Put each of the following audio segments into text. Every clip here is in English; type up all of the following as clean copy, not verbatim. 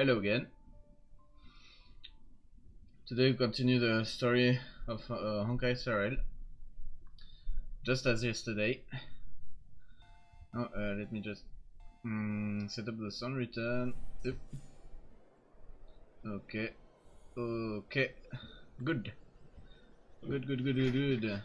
Hello again. Today we continue the story of Honkai Star just as yesterday. Oh, let me just set up the sound return. Oop. Okay. Okay. Good. Good.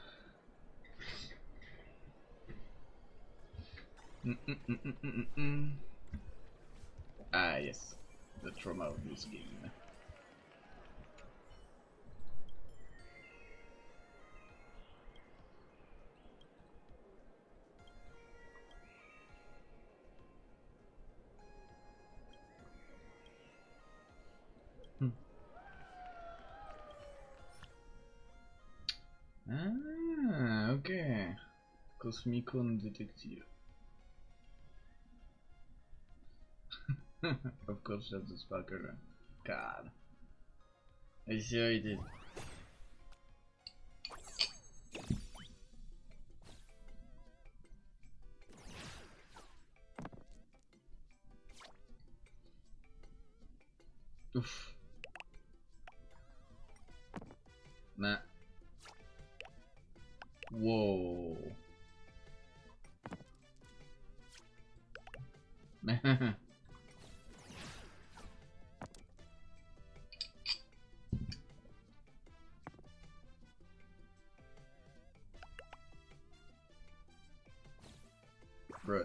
Ah, yes. The trauma of this game. Ah, okay. Cosmicon Detective. Of course, that's the sparkler. God. I see how it is. Oof. Nah. Whoa. Bruh.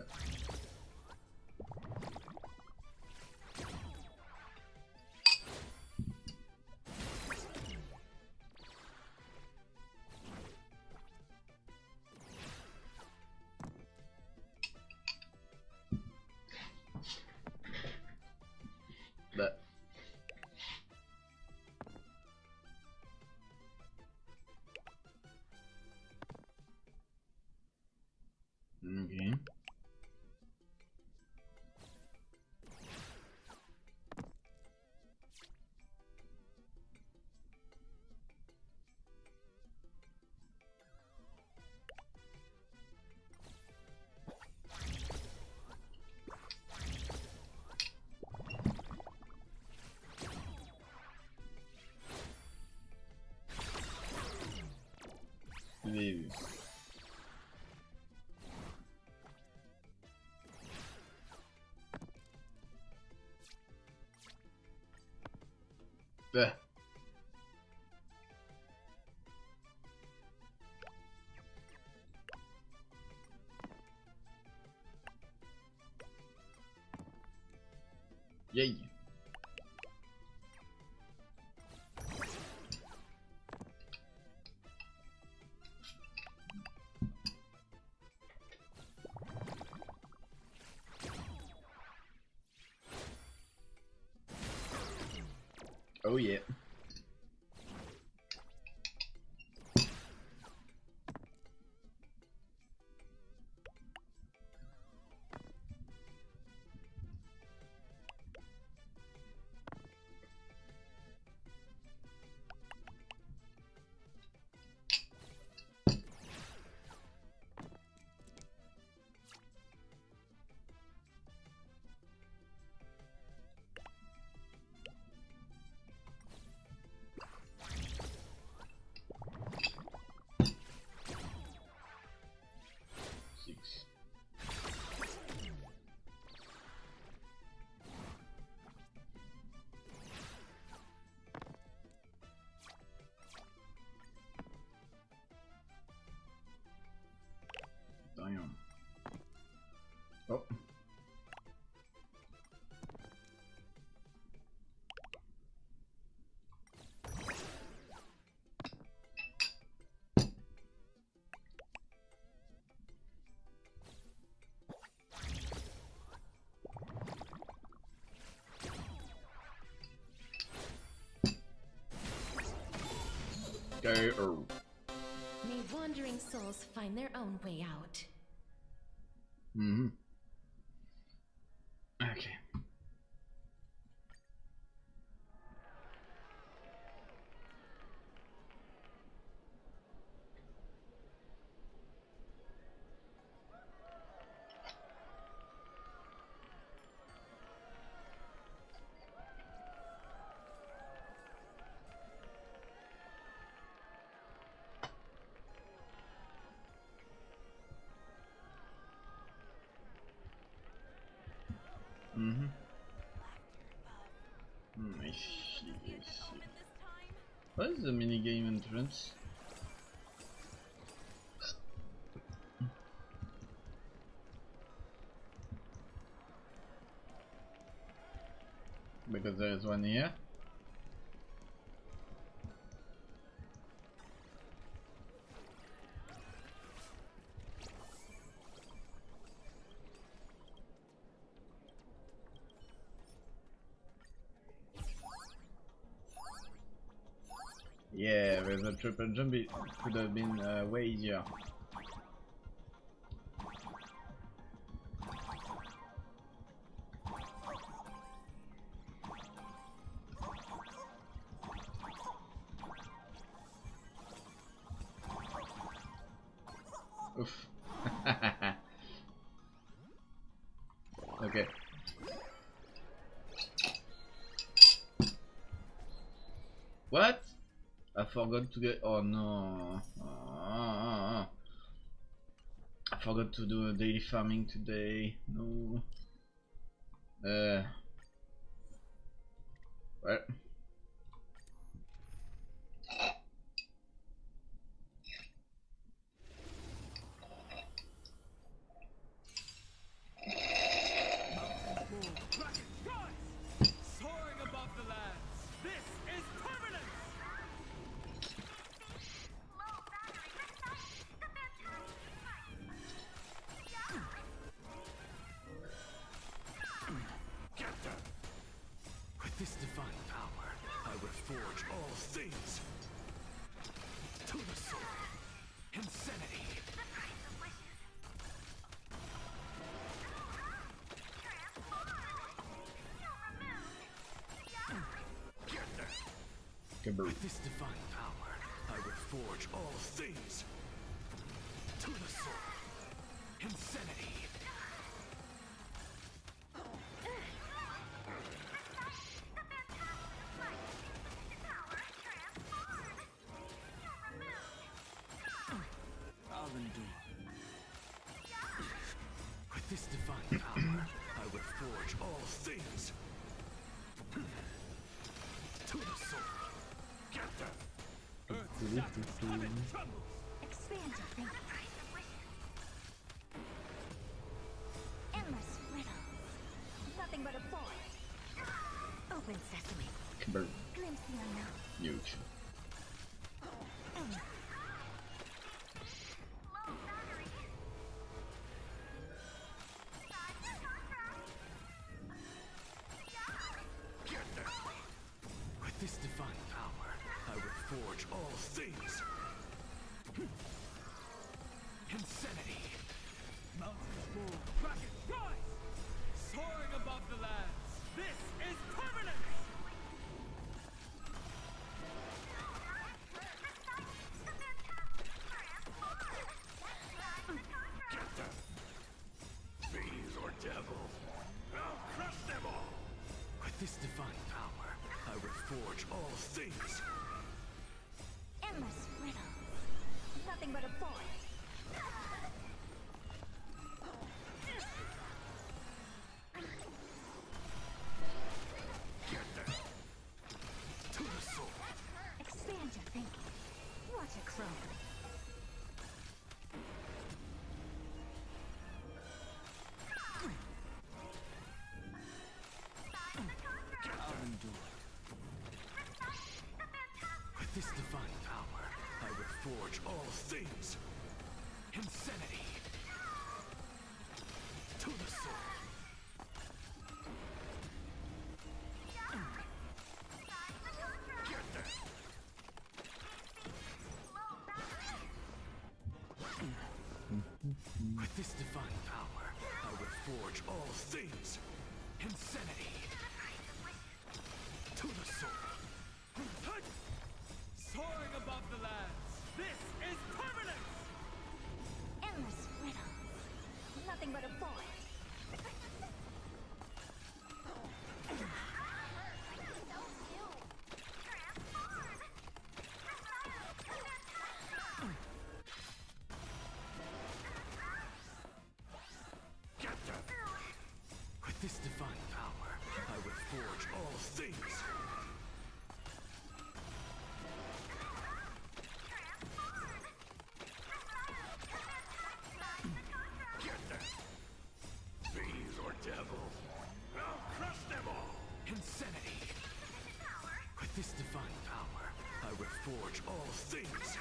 That. Okay. Leave. Bah. Yay. Oh yeah. Six. Damn. Oh. Go. May wandering souls find their own way out. Okay. Mm-hmm. I see, I see. What is the minigame entrance? Because there's one here. Yeah, with a triple jump it could have been way easier. Oof. Okay. What? I forgot to get. Oh no. I forgot to do a daily farming today. No. Well. Soaring above the lands. This is permanence. Captain, with this divine power, I will forge all things. To the soul, insanity. With this divine power, I will forge all things. To the soul, insanity. I'll endure. With this divine power, I will forge all things. To the soul. Captain! Earth's shackles have in trouble! Expand your thinking. Endless riddles. Nothing but a void. Open sesame. Kaboom. Glimpse the unknown. Huge. With this divine power, I will forge all things. Insanity. Mountains move, brackets rise. Soaring above the lands. This is permanence. Captain, fiends or devils, I'll crush them all. With this divine power, I will forge all things. Endless riddles. Nothing but a void. Captain, to the soul. Expand your thinking. Watch it grow. I'll endure. With this divine power, I will forge all things. Insanity. To the soul. Captain. With this divine power, I will forge all things. Insanity. To the soul. Soaring above the lands. This is permanence. Endless riddles. Nothing but a void. Captain. With this divine things. Get them! Fiends or devils! I'll crush them all! Insanity! With this divine power, I reforge all things.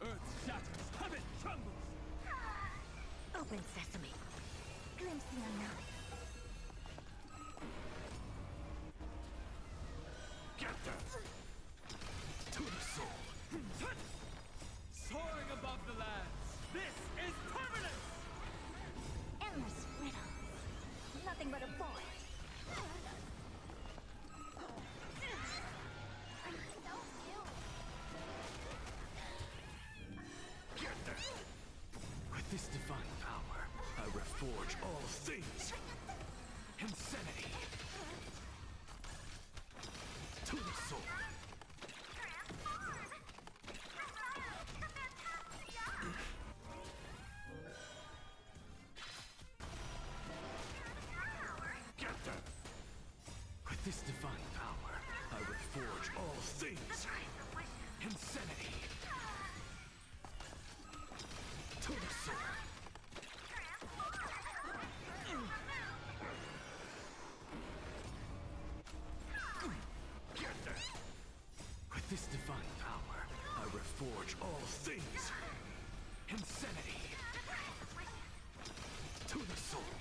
Earth shatters, heaven trembles! Open sesame. Glimpse the unknown. Get them! To the soul! Soaring above the lands, this is permanence! Endless riddles. Nothing but a void. Get them! With this divine power, I reforge all things. Insanity! To the soul! Get them! With this divine power, I reforge all things. Insanity! To the soul! Get them! With this divine power, I reforge all things. Insanity! To the soul!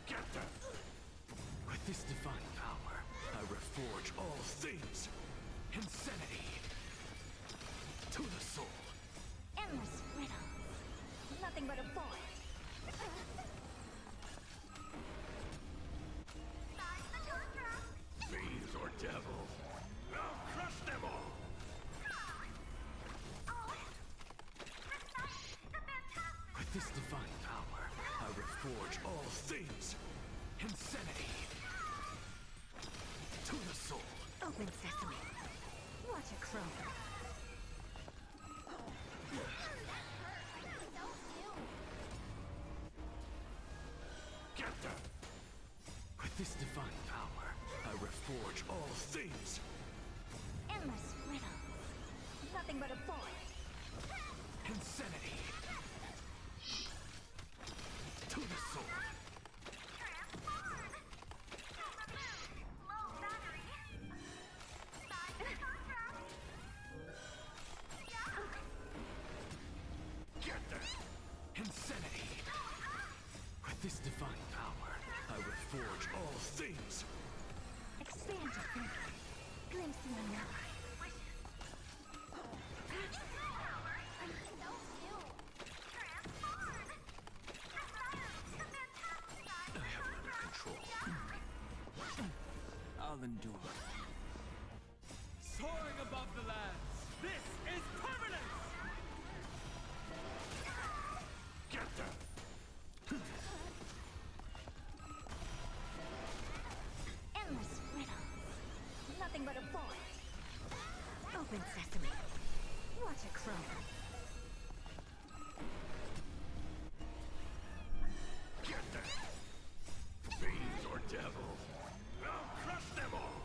Get them! With this divine power, I reforge all things. Insanity! To the soul! Endless riddles. Nothing but a void. Fiends or devils! I'll crush them all! With this divine power, I reforge all things. Insanity! To the soul! Open sesame. Watch it chrome. Get them! With this divine power, I reforge all things. Endless riddles. Nothing but a void. Insanity! To the soul! Get them! Insanity! With this divine power, I reforge all things. Expand your thinking. Glimpse the unknown. I have it under control. I'll endure. Soaring above the lands, this is permanence! Get them! Endless riddles. Nothing but a void. Open sesame. Watch it chrome. Get them! Fiends or devils! I'll crush them all!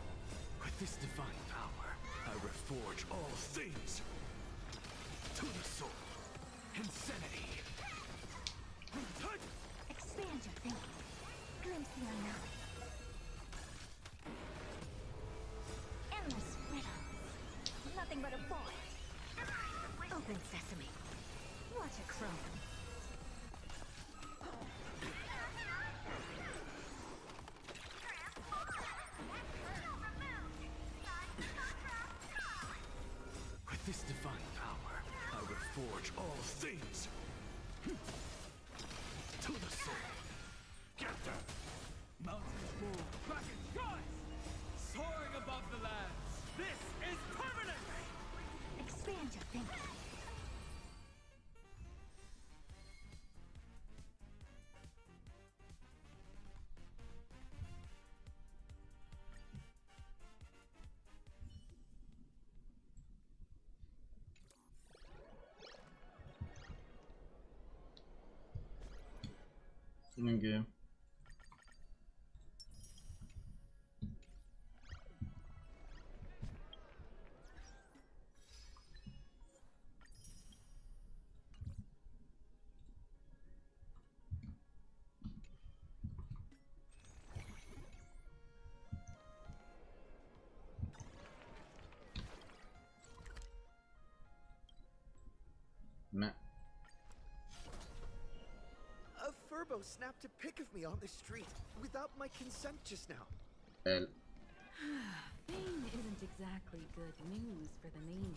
With this divine power, I reforge all things. To the soul! Insanity! Expand your thinking. Glimpse the unknown. Endless riddles. Nothing but a void. Open sesame. Watch it chrome. With this divine power, I reforge all things. To the soul! Get them! Mountains move, kraken rise! Soaring above the lands, this is permanence! Expand your thinking. Okay. Meh. A furbo snapped a pic of me on the street without my consent just now. Elle. Fame isn't exactly good news for the nameless.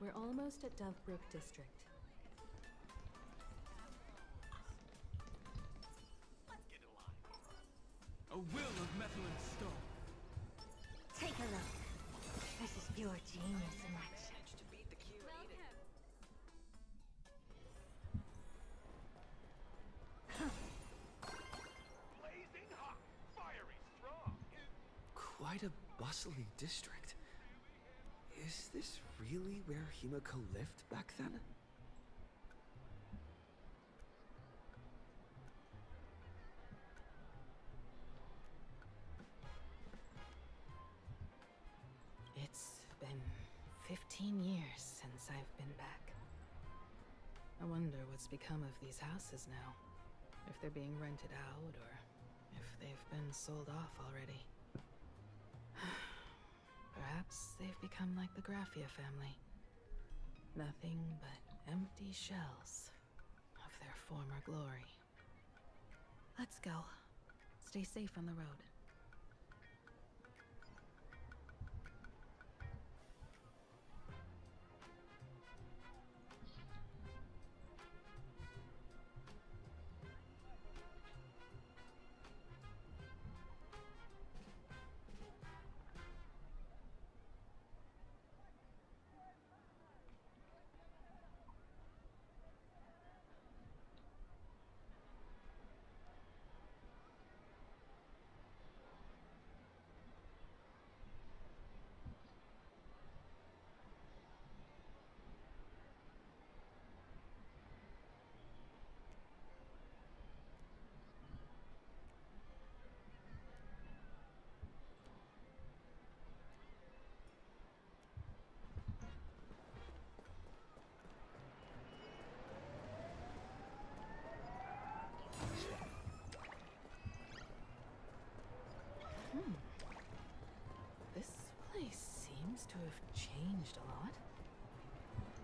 We're almost at Dovebrook District. A will of metal and stone. Take a look. This is pure genius in action. Blazing hot, fiery strong. Quite a bustling district. Is this really where Himiko lived back then? It's been 15 years since I've been back. I wonder what's become of these houses now. If they're being rented out, or if they've been sold off already. Perhaps they've become like the Graphia family. Nothing but empty shells of their former glory. Let's go. Stay safe on the road. This place seems to have changed a lot.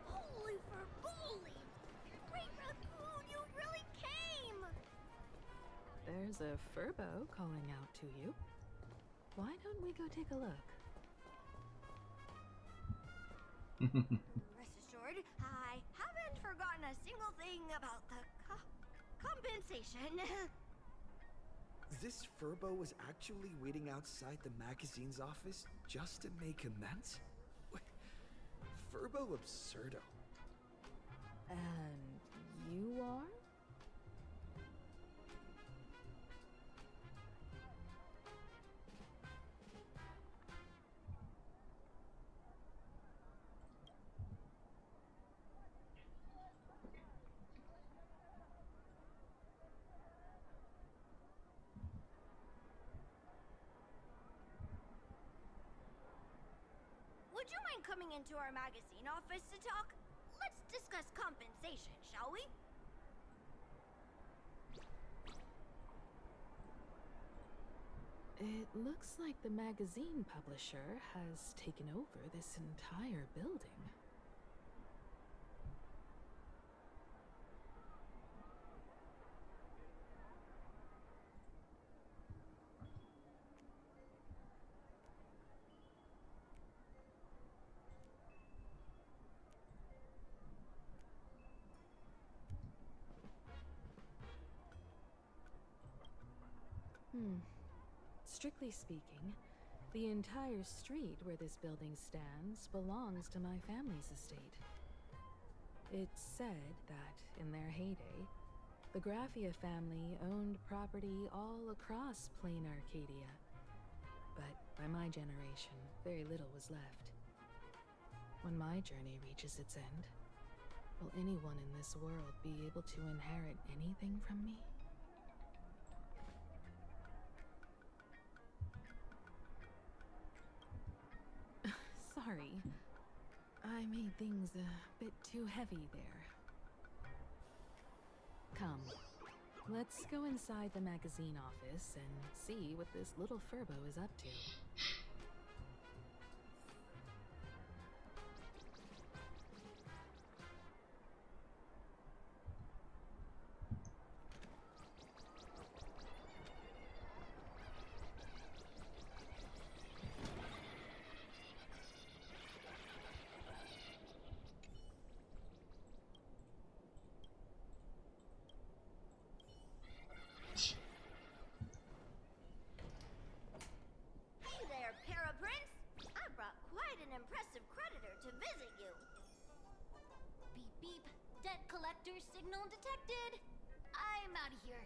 Holy for bully! Great raccoon, you really came! There's a furbo calling out to you. Why don't we go take a look? Rest assured, I haven't forgotten a single thing about the compensation. This furbo was actually waiting outside the magazine's office just to make amends? Furbo absurdo. And you are? Would you mind coming into our magazine office to talk? Let's discuss compensation, shall we? It looks like the magazine publisher has taken over this entire building. Strictly speaking, the entire street where this building stands belongs to my family's estate. It's said that, in their heyday, the Graphia family owned property all across Plain Arcadia. But by my generation, very little was left. When my journey reaches its end, will anyone in this world be able to inherit anything from me? Sorry. I made things a bit too heavy there. Come, let's go inside the magazine office and see what this little Furbo is up to. Hey there, Paraprince! I brought quite an impressive creditor to visit you. Beep beep. Debt collector signal detected. I'm out of here.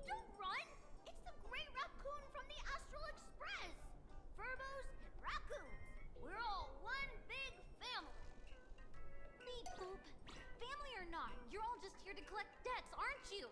Don't run! It's the Gray Raccoon from the Astral Express! Furbos and raccoons. We're all one big family. Beep boop. Family or not, you're all just here to collect debts, aren't you?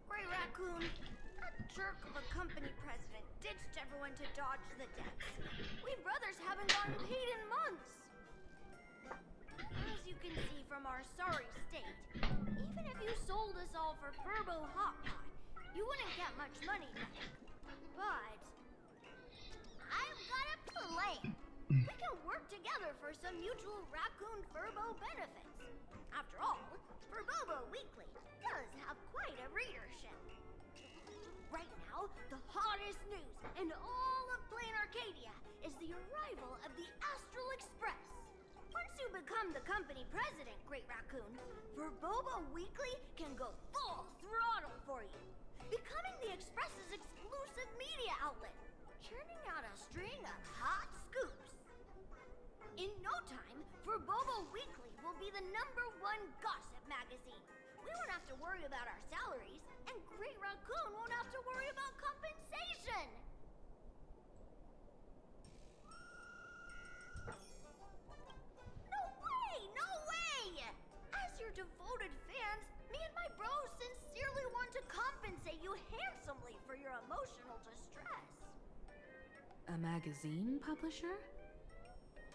Gray Raccoon, that jerk of a company president ditched everyone to dodge the debts. We brothers haven't gotten paid in months. As you can see from our sorry state, even if you sold us all for Furbo Hot Pot, you wouldn't get much money back. But I've got a plan. We can work together for some mutual Raccoon Furbo benefits. After all, Furbobo Weekly does have quite a readership. Right now, the hottest news in all of Plain Arcadia is the arrival of the Astral Express. Once you become the company president, Great Raccoon, Furbobo Weekly can go full throttle for you, becoming the Express's exclusive media outlet, churning out a string of hot scoops. In no time, Furbobo Weekly will be the #1 gossip magazine. We won't have to worry about our salaries, and Great Raccoon won't have to worry about compensation. No way! No way! As your devoted fans, me and my bros sincerely want to compensate you handsomely for your emotional distress. A magazine publisher?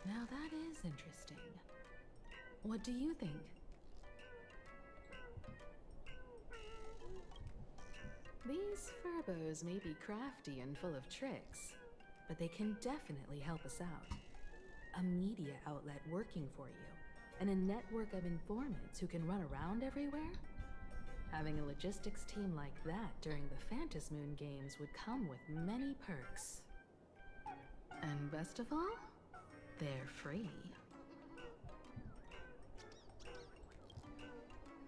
Now that is interesting. What do you think? These Furbos may be crafty and full of tricks, but they can definitely help us out. A media outlet working for you, and a network of informants who can run around everywhere? Having a logistics team like that during the Phantasmoon games would come with many perks. And best of all, they're free.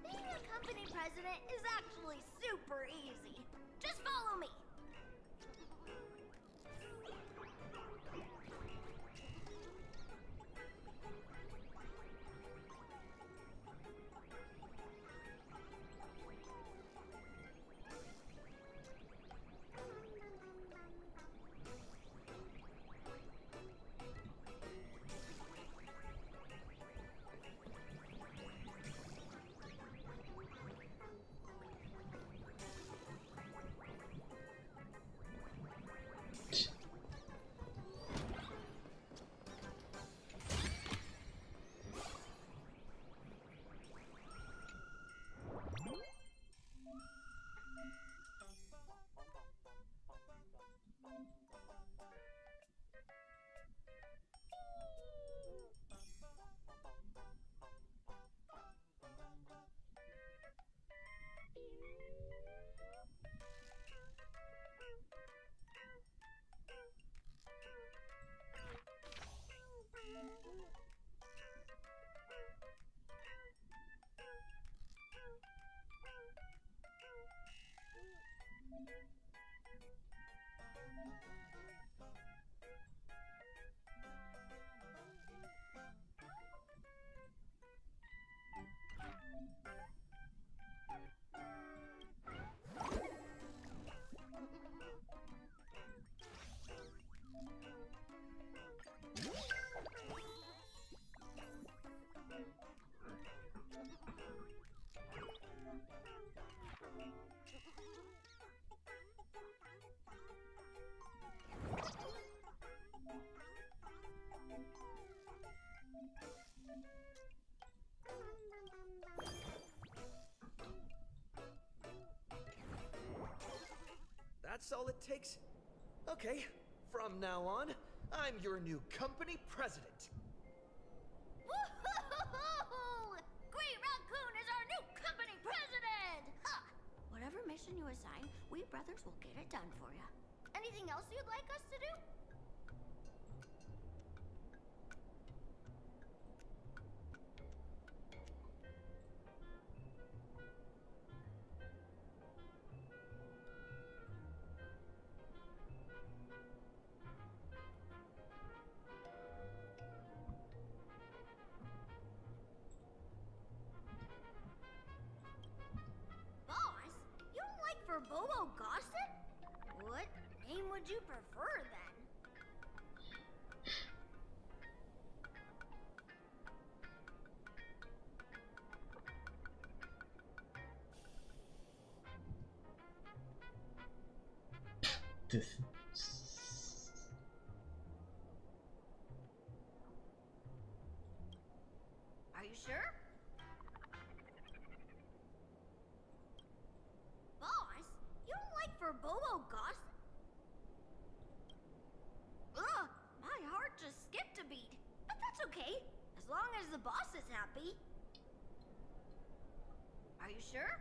Being a company president is actually super easy. Just follow me. That's all it takes? Okay, from now on, I'm your new company president. Woohoo! Green Raccoon is our new company president! Ha! Whatever mission you assign, we brothers will get it done for you. Anything else you'd like us to do? Boss, you don't like Verbobo Gossip? What name would you prefer then? Are you sure? Boss, you don't like Verbobo Gossip? Ugh, my heart just skipped a beat. But that's okay, as long as the boss is happy. Are you sure?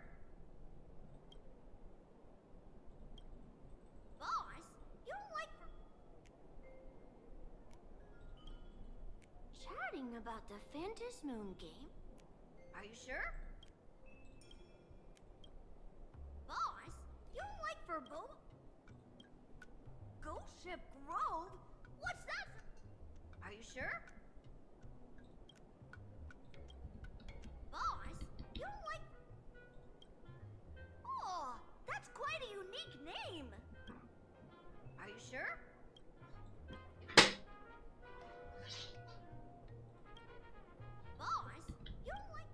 Boss, you don't like chatting about the Phantom Moon game? Are you sure? Boss, you don't like Verbo? Ghost Ship Grove? What's that? Are you sure? Boss, you don't like... Oh, that's quite a unique name. Are you sure? Boss, you don't like...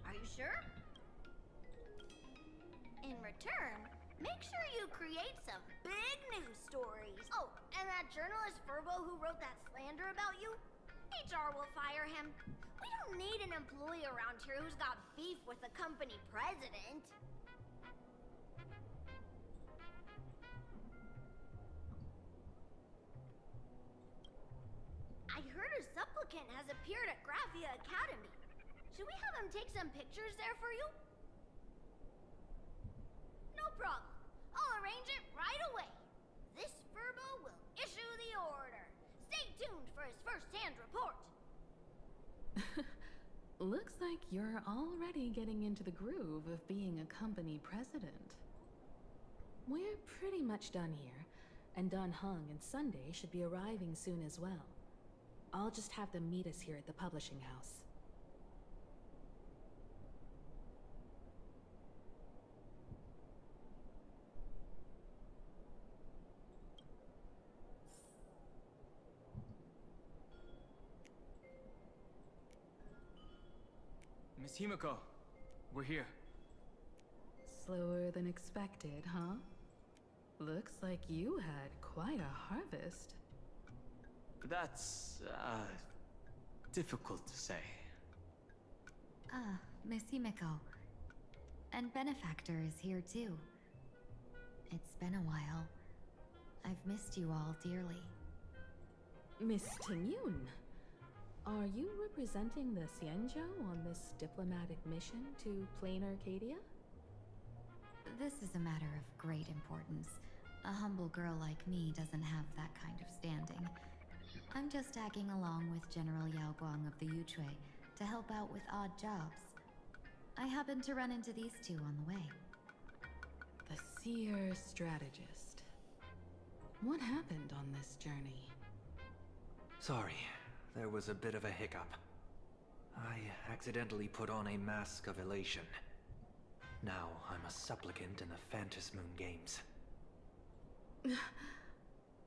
Are you sure? In return, make sure you create some big news stories. Oh, and that journalist Furbo who wrote that slander about you? HR will fire him. We don't need an employee around here who's got beef with the company president. I heard a supplicant has appeared at Graphia Academy. Should we have him take some pictures there for you? No problem. I'll arrange it right away. This Furbo will issue the order. Stay tuned for his first-hand report. Looks like you're already getting into the groove of being a company president. We're pretty much done here, and Dun Hung and Sunday should be arriving soon as well. I'll just have them meet us here at the publishing house. Miss Himiko, we're here. Slower than expected, huh? Looks like you had quite a harvest. That's, difficult to say. Ah, Miss Himiko. And Benefactor is here too. It's been a while. I've missed you all dearly. Miss Tingyun, are you representing the Xianzhou on this diplomatic mission to Plain Arcadia? This is a matter of great importance. A humble girl like me doesn't have that kind of standing. I'm just tagging along with General Yao Guang of the Yushui to help out with odd jobs. I happened to run into these two on the way. The seer strategist. What happened on this journey? Sorry, there was a bit of a hiccup. I accidentally put on a mask of elation. Now I'm a supplicant in the Phantasmoon Games.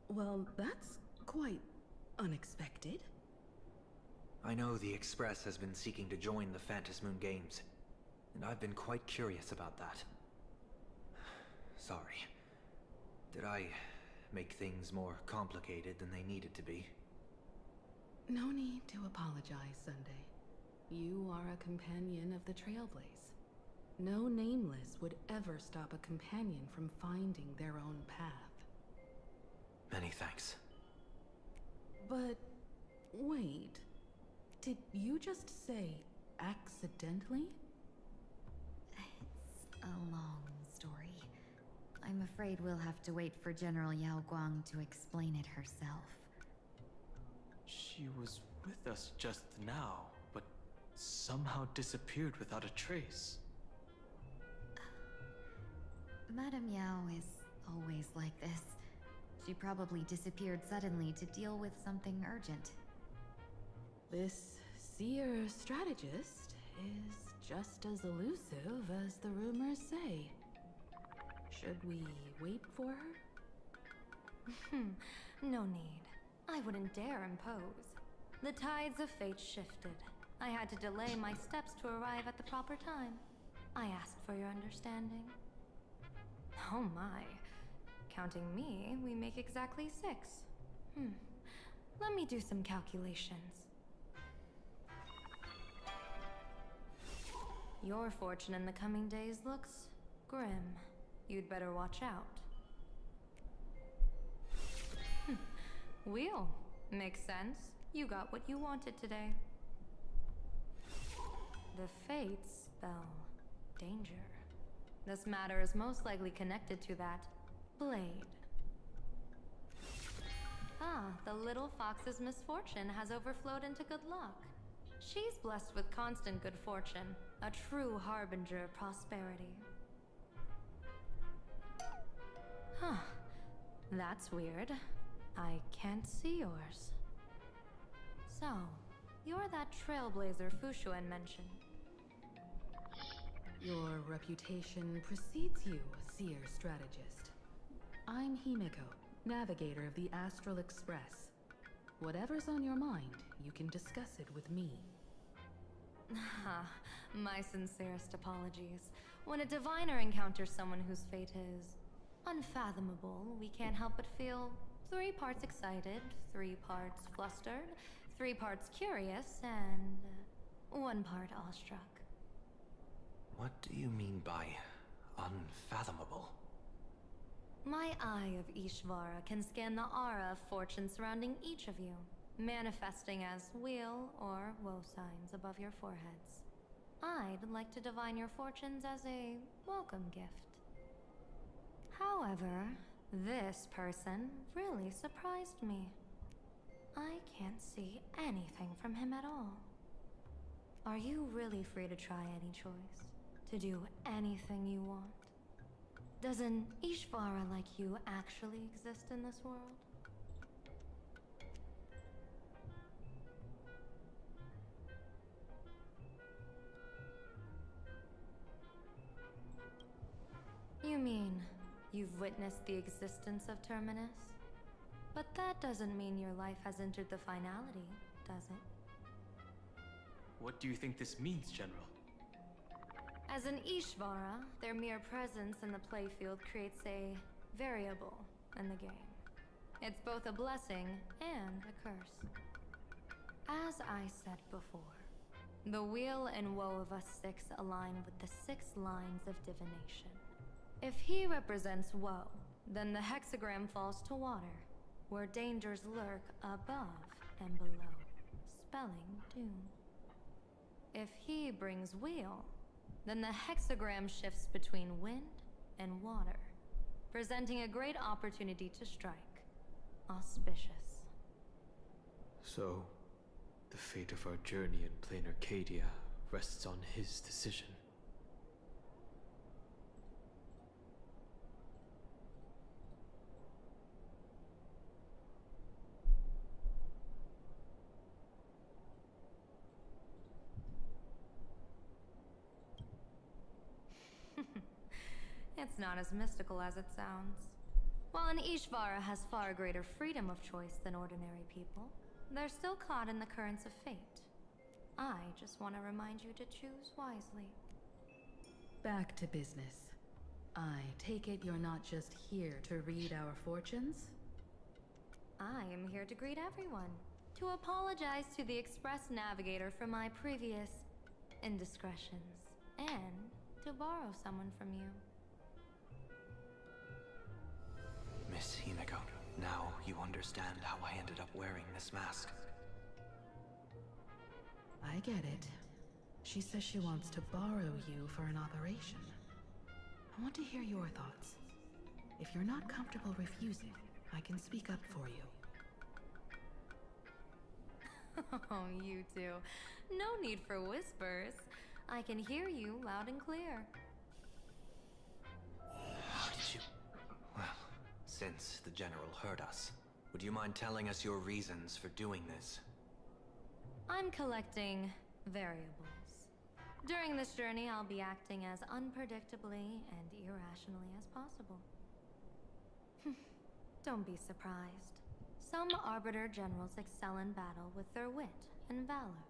Well, that's quite unexpected. I know the Express has been seeking to join the Phantasmoon Games, and I've been quite curious about that. Sorry. Did I make things more complicated than they needed to be? No need to apologize, Sunday. You are a companion of the Trailblaze. No Nameless would ever stop a companion from finding their own path. Many thanks. But wait, did you just say accidentally? It's a long story. I'm afraid we'll have to wait for General Yao Guang to explain it herself. She was with us just now, but somehow disappeared without a trace. Madame Yao is always like this. She probably disappeared suddenly to deal with something urgent. This seer strategist is just as elusive as the rumors say. Should we wait for her? No need. I wouldn't dare impose. The tides of fate shifted. I had to delay my steps to arrive at the proper time. I asked for your understanding. Oh my. Counting me, we make exactly 6. Let me do some calculations. Your fortune in the coming days looks grim. You'd better watch out. Wheel. Makes sense. You got what you wanted today. The fates spell danger. This matter is most likely connected to that blade. Ah, the little fox's misfortune has overflowed into good luck. She's blessed with constant good fortune, a true harbinger of prosperity. Huh. That's weird. I can't see yours. So, you're that trailblazer Fushuan mentioned. Your reputation precedes you, seer strategist. I'm Himiko, navigator of the Astral Express. Whatever's on your mind, you can discuss it with me. My sincerest apologies. When a diviner encounters someone whose fate is unfathomable, we can't help but feel 3 parts excited, 3 parts flustered, 3 parts curious, and 1 part awestruck. What do you mean by unfathomable? My eye of Ishvara can scan the aura of fortune surrounding each of you, manifesting as weal or woe signs above your foreheads. I'd like to divine your fortunes as a welcome gift. However, this person really surprised me. I can't see anything from him at all. Are you really free to try any choice? To do anything you want? Does an Ishvara like you actually exist in this world? You mean you've witnessed the existence of Terminus? But that doesn't mean your life has entered the finality, does it? What do you think this means, General? As an Ishvara, their mere presence in the playfield creates a variable in the game. It's both a blessing and a curse. As I said before, the weal and woe of us 6 align with the 6 lines of divination. If he represents woe, then the hexagram falls to water, where dangers lurk above and below, spelling doom. If he brings weal, then the hexagram shifts between wind and water, presenting a great opportunity to strike. Auspicious. So, the fate of our journey in plain Arcadia rests on his decision. It's not as mystical as it sounds. While an Ishvara has far greater freedom of choice than ordinary people, they're still caught in the currents of fate. I just want to remind you to choose wisely. Back to business. I take it you're not just here to read our fortunes? I am here to greet everyone, to apologize to the Express Navigator for my previous indiscretions, and to borrow someone from you. Miss Himeko, now you understand how I ended up wearing this mask. I get it. She says she wants to borrow you for an operation. I want to hear your thoughts. If you're not comfortable refusing, I can speak up for you. Oh, you two. No need for whispers. I can hear you loud and clear. How did you... Well, since the General heard us, would you mind telling us your reasons for doing this? I'm collecting variables. During this journey, I'll be acting as unpredictably and irrationally as possible. Don't be surprised. Some Arbiter Generals excel in battle with their wit and valor.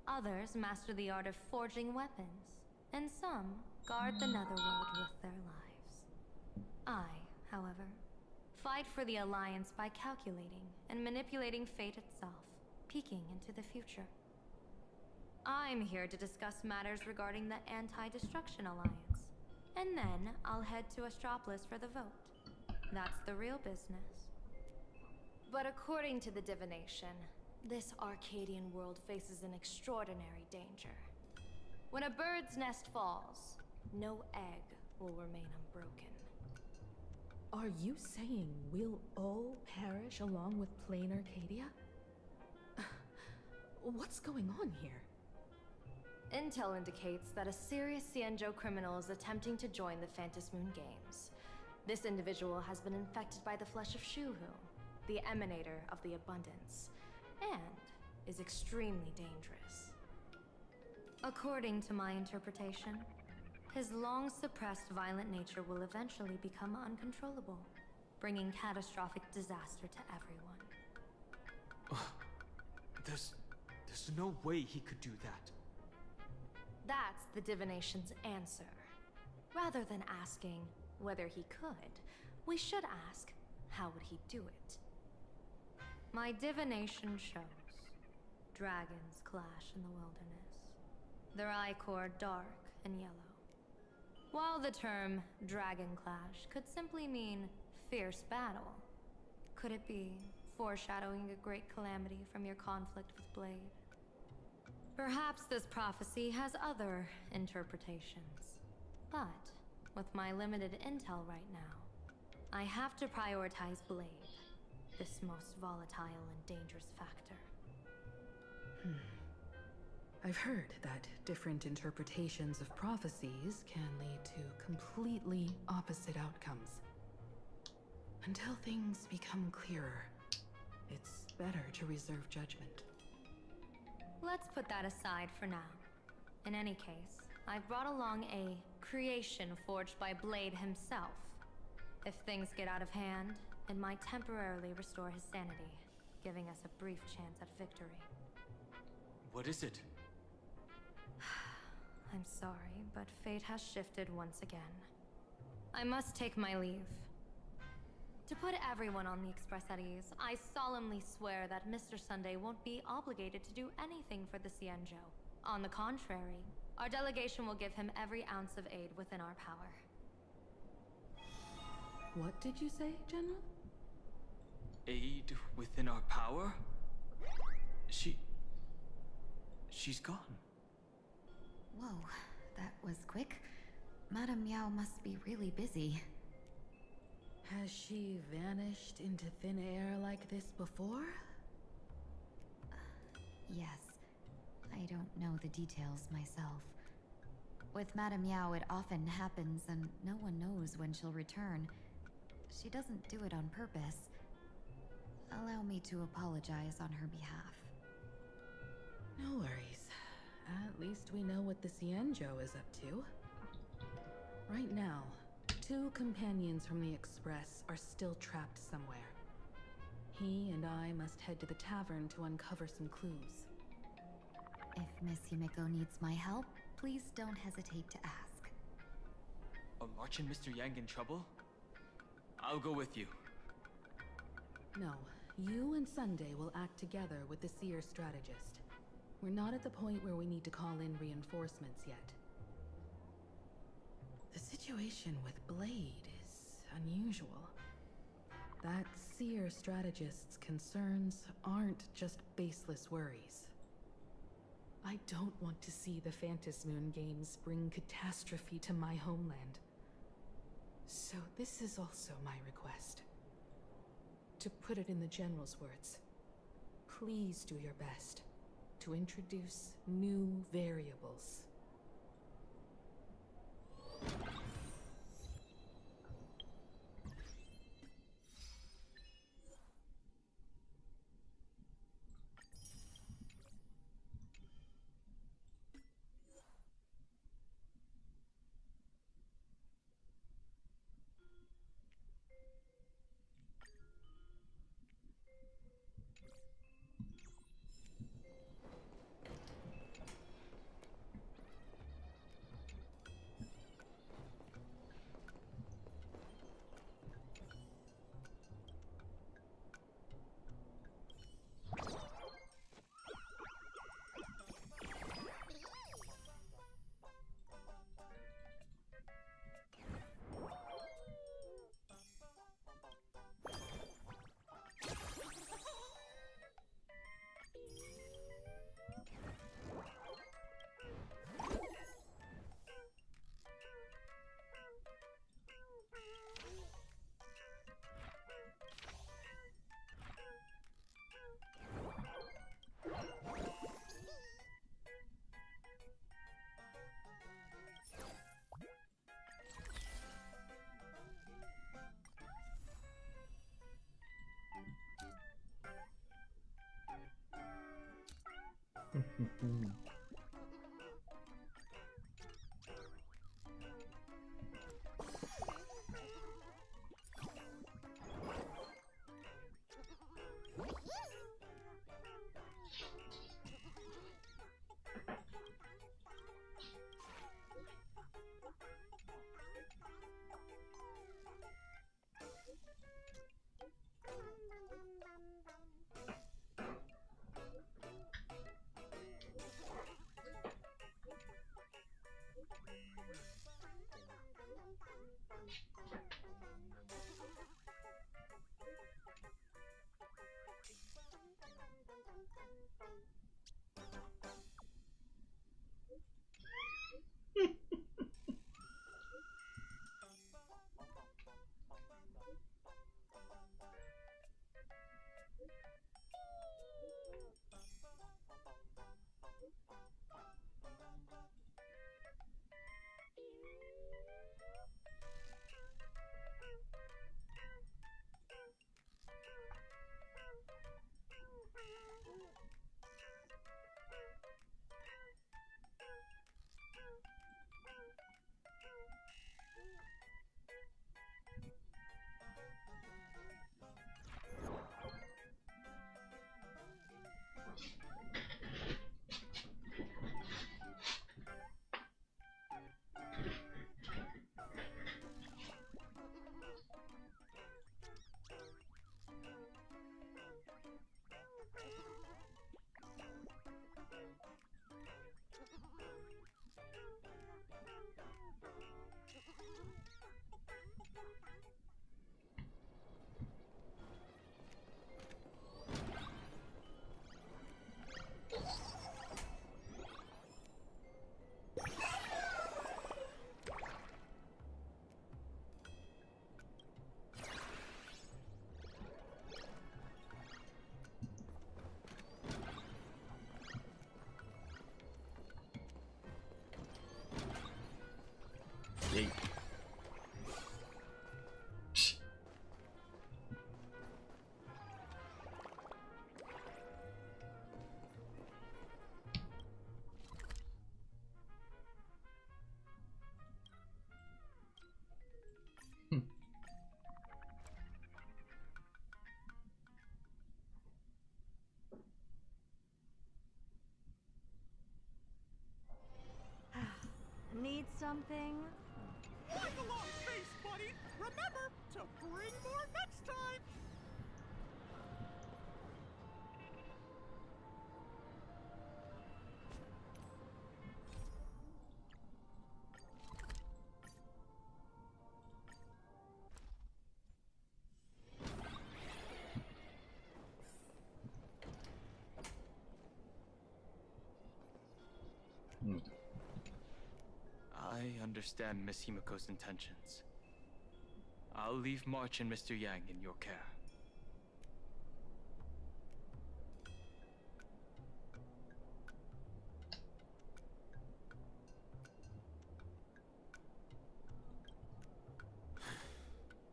Others master the art of forging weapons, and some guard the Netherworld with their lives. I, however, fight for the Alliance by calculating and manipulating fate itself, peeking into the future. I'm here to discuss matters regarding the Anti-Destruction Alliance, and then I'll head to Astropolis for the vote. That's the real business. But according to the divination, this Arcadian world faces an extraordinary danger. When a bird's nest falls, no egg will remain unbroken. Are you saying we'll all perish along with plain Arcadia? What's going on here? Intel indicates that a serious Xianzhou criminal is attempting to join the Phantom Moon Games. This individual has been infected by the flesh of Shuhu, the emanator of the abundance, and is extremely dangerous. According to my interpretation, his long-suppressed violent nature will eventually become uncontrollable, bringing catastrophic disaster to everyone. There's no way he could do that. That's the divination's answer. Rather than asking whether he could, we should ask, how would he do it? My divination shows dragons clash in the wilderness, their ichor dark and yellow. While the term dragon clash could simply mean fierce battle, could it be foreshadowing a great calamity from your conflict with Blade? Perhaps this prophecy has other interpretations, but with my limited intel right now, I have to prioritize Blade, this most volatile and dangerous factor. I've heard that different interpretations of prophecies can lead to completely opposite outcomes. Until things become clearer, it's better to reserve judgment. Let's put that aside for now. In any case, I've brought along a creation forged by Blade himself. If things get out of hand, it might temporarily restore his sanity, giving us a brief chance at victory. What is it? I'm sorry, but fate has shifted once again. I must take my leave. To put everyone on the Express at ease, I solemnly swear that Mr. Sunday won't be obligated to do anything for the Xianzhou. On the contrary, our delegation will give him every ounce of aid within our power. What did you say, General? Aid within our power? She's gone. Whoa, that was quick. Madame Miao must be really busy. Has she vanished into thin air like this before? Yes. I don't know the details myself. With Madame Yao, it often happens, and no one knows when she'll return. She doesn't do it on purpose. Allow me to apologize on her behalf. No worries. At least we know what the Xianzhou is up to. Right now, 2 companions from the Express are still trapped somewhere. He and I must head to the tavern to uncover some clues. If Miss Himeko needs my help, please don't hesitate to ask. Are March and Mr. Yang in trouble? I'll go with you. No, you and Sunday will act together with the Seer strategist. We're not at the point where we need to call in reinforcements yet. The situation with Blade is unusual. That Seer strategist's concerns aren't just baseless worries. I don't want to see the Phantom Moon games bring catastrophe to my homeland. So this is also my request. To put it in the General's words, please do your best to introduce new variables. Yay. Need something? Like a long face, buddy! Remember to bring more next time! I understand Miss Himiko's intentions. I'll leave March and Mr. Yang in your care.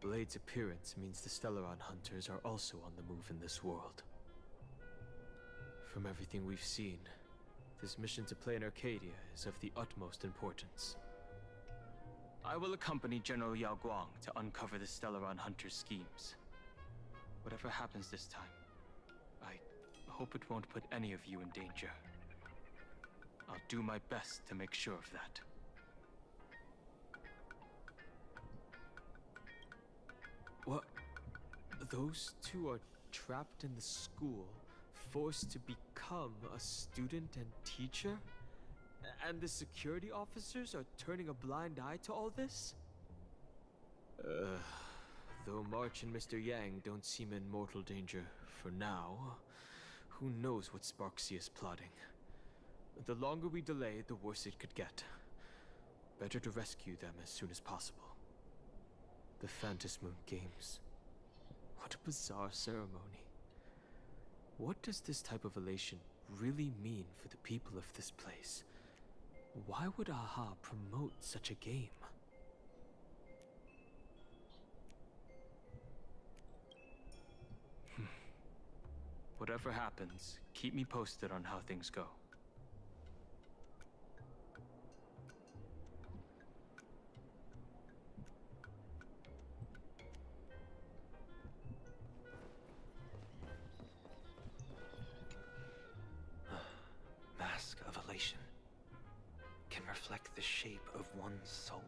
Blade's appearance means the Stellaron hunters are also on the move in this world. From everything we've seen, this mission to play in Arcadia is of the utmost importance. I will accompany General Yao Guang to uncover the Stellaron hunters' schemes. Whatever happens this time, I hope it won't put any of you in danger. I'll do my best to make sure of that. What? Those two are trapped in the school, forced to become a student and teacher? And the security officers are turning a blind eye to all this? Though March and Mr. Yang don't seem in mortal danger for now, who knows what Sparksea is plotting. The longer we delay, the worse it could get. Better to rescue them as soon as possible. The Phantasm Moon Games. What a bizarre ceremony. What does this type of elation really mean for the people of this place? Why would AHA promote such a game? Whatever happens, keep me posted on how things go. Mask of elation can reflect the shape of one's soul.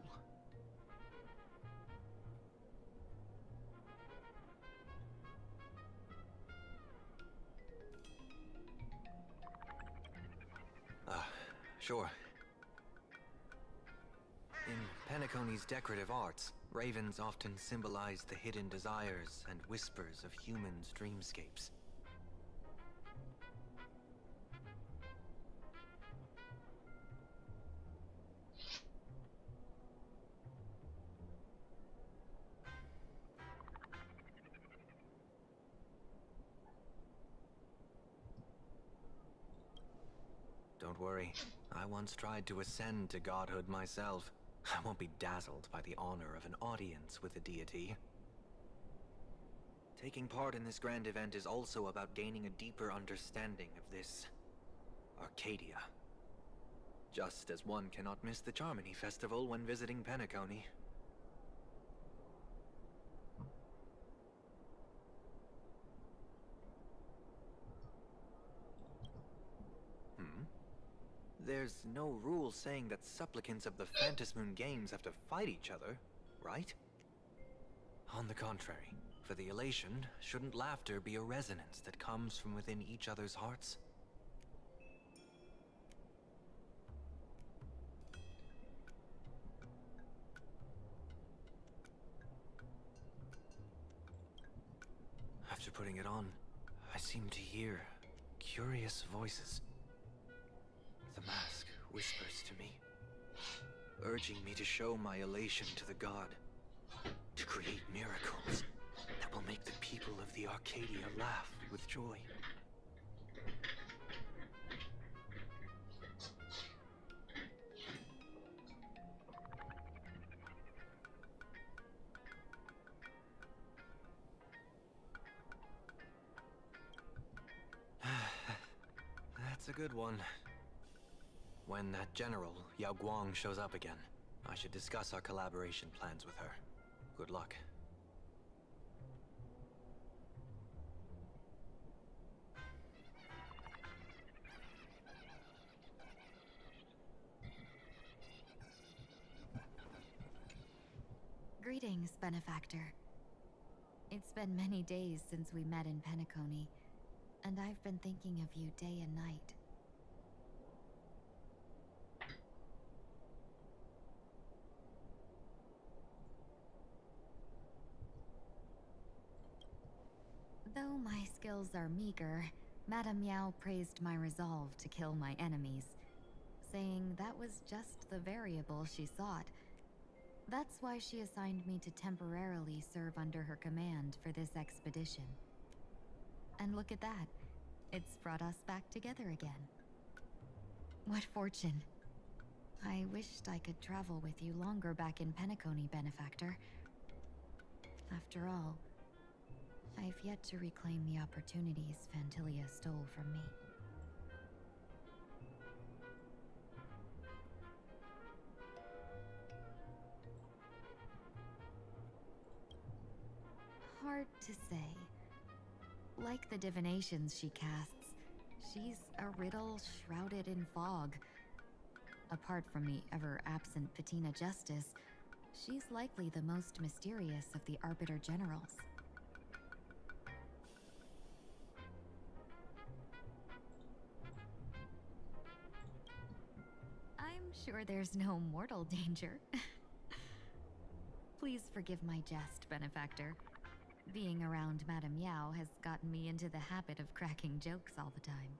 Sure. In Penacony's decorative arts, ravens often symbolize the hidden desires and whispers of humans' dreamscapes. Don't worry, I once tried to ascend to godhood myself. I won't be dazzled by the honor of an audience with a deity. Taking part in this grand event is also about gaining a deeper understanding of this Arcadia. Just as one cannot miss the Charmony Festival when visiting Penacony. There's no rule saying that supplicants of the Phantasmoon Games have to fight each other, right? On the contrary, for the elation, shouldn't laughter be a resonance that comes from within each other's hearts? After putting it on, I seem to hear curious voices. The mask whispers to me, urging me to show my elation to the god, to create miracles that will make the people of the Arcadia laugh with joy. good one. When that general, Yao Guang, shows up again, I should discuss our collaboration plans with her. Good luck. Greetings, benefactor. It's been many days since we met in Penacony, and I've been thinking of you day and night. Though my skills are meager, Madame Yao praised my resolve to kill my enemies, saying that was just the variable she sought. That's why she assigned me to temporarily serve under her command for this expedition. And look at that. It's brought us back together again. What fortune. I wished I could travel with you longer back in Penacony, benefactor. After all, I've yet to reclaim the opportunities Phantilia stole from me. Hard to say. Like the divinations she casts, she's a riddle shrouded in fog. Apart from the ever-absent Patina Justice, she's likely the most mysterious of the Arbiter Generals. I'm sure there's no mortal danger. Please forgive my jest, benefactor. Being around Madame Yao has gotten me into the habit of cracking jokes all the time.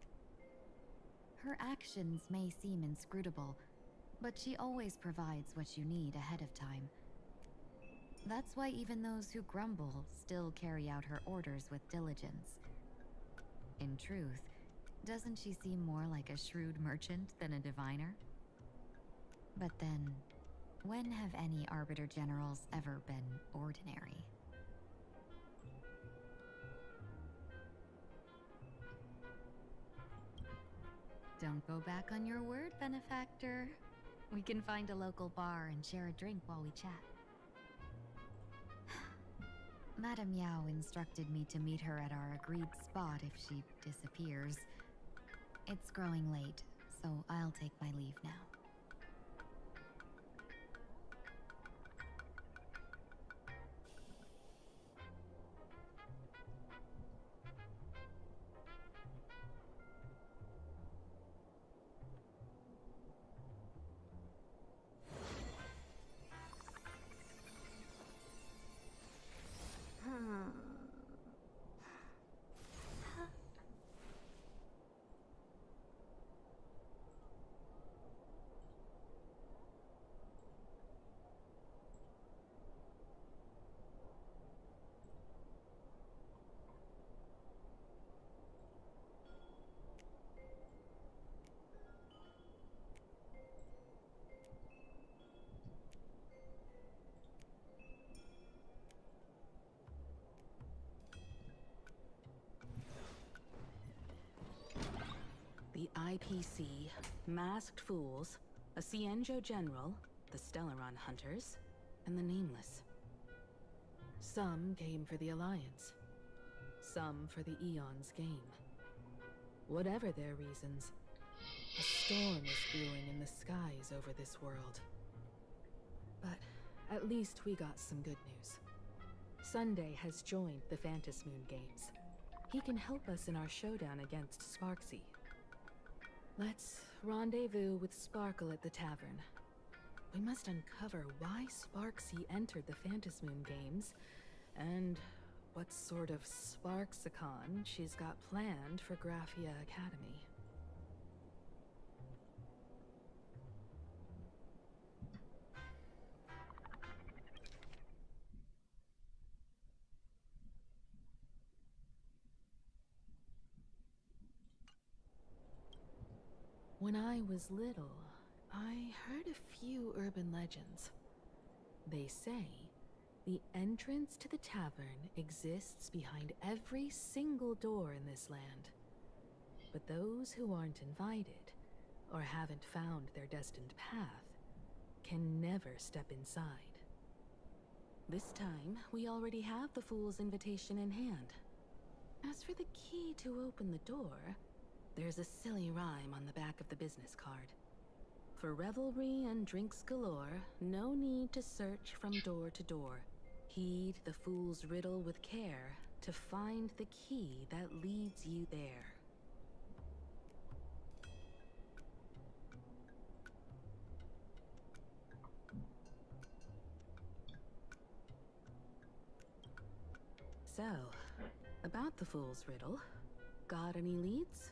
Her actions may seem inscrutable, but she always provides what you need ahead of time. That's why even those who grumble still carry out her orders with diligence. In truth, doesn't she seem more like a shrewd merchant than a diviner? But then, when have any Arbiter Generals ever been ordinary? Don't go back on your word, benefactor. We can find a local bar and share a drink while we chat. Madame Yao instructed me to meet her at our agreed spot if she disappears. It's growing late, so I'll take my leave now. The IPC, Masked Fools, a Cienjo General, the Stellaron Hunters, and the Nameless. Some came for the Alliance. Some for the Eon's game. Whatever their reasons, a storm is brewing in the skies over this world. But at least we got some good news. Sunday has joined the Phantom Moon Games. He can help us in our showdown against Sparksy. Let's rendezvous with Sparkle at the tavern. We must uncover why Sparksy entered the Phantom Moon Games, and what sort of Sparksicon she's got planned for Graphia Academy. When I was little, I heard a few urban legends. They say the entrance to the tavern exists behind every single door in this land. But those who aren't invited, or haven't found their destined path, can never step inside. This time, we already have the Fool's invitation in hand. As for the key to open the door, there's a silly rhyme on the back of the business card. For revelry and drinks galore, no need to search from door to door. Heed the fool's riddle with care to find the key that leads you there. So, about the fool's riddle, got any leads?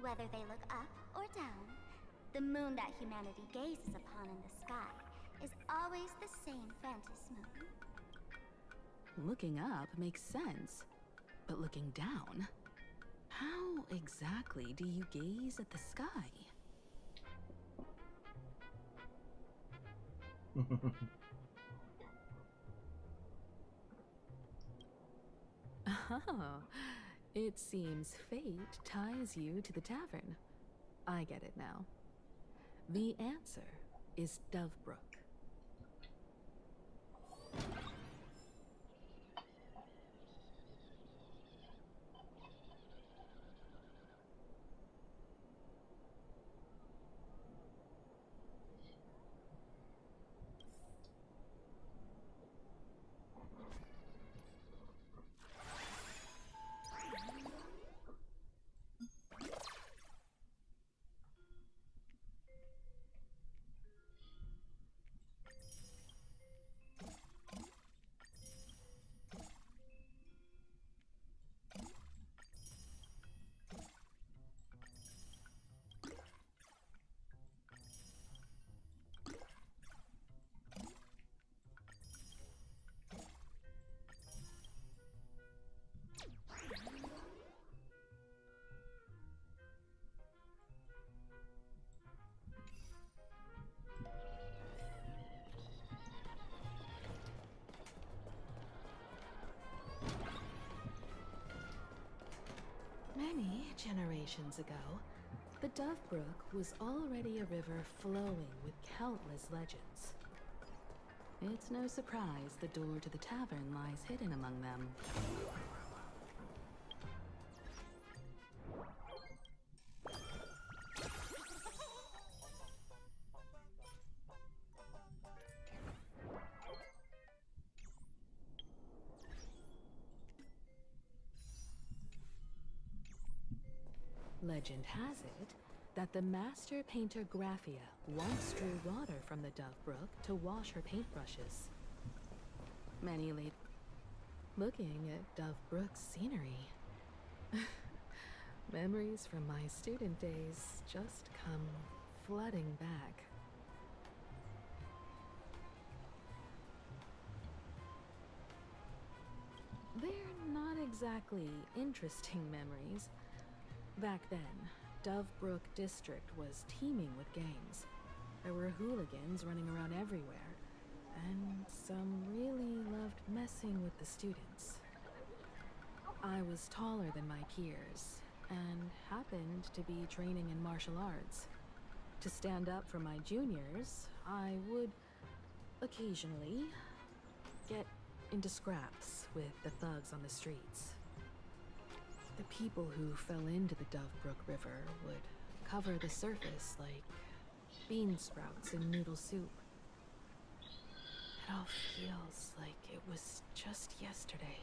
Whether they look up or down, the moon that humanity gazes upon in the sky is always the same Phantom moon. Looking up makes sense, but looking down? How exactly do you gaze at the sky? Oh, it seems fate ties you to the tavern. I get it now. The answer is Dovebrook. Many generations ago, the Dovebrook was already a river flowing with countless legends. It's no surprise the door to the tavern lies hidden among them. Legend has it that the master painter Graphia once drew water from the Dovebrook to wash her paintbrushes. Many late looking at Dovebrook's scenery. Memories from my student days just come flooding back. They're not exactly interesting memories. Back then, Dovebrook District was teeming with gangs. There were hooligans running around everywhere, and some really loved messing with the students. I was taller than my peers, and happened to be training in martial arts. To stand up for my juniors, I would occasionally get into scraps with the thugs on the streets. The people who fell into the Dovebrook River would cover the surface like bean sprouts in noodle soup. It all feels like it was just yesterday.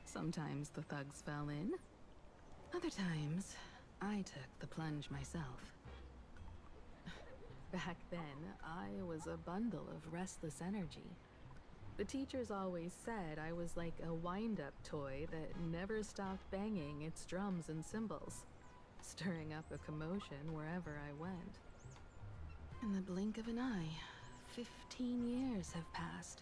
Sometimes the thugs fell in. Other times, I took the plunge myself. Back then, I was a bundle of restless energy. The teachers always said I was like a wind-up toy that never stopped banging its drums and cymbals, stirring up a commotion wherever I went. In the blink of an eye, 15 years have passed.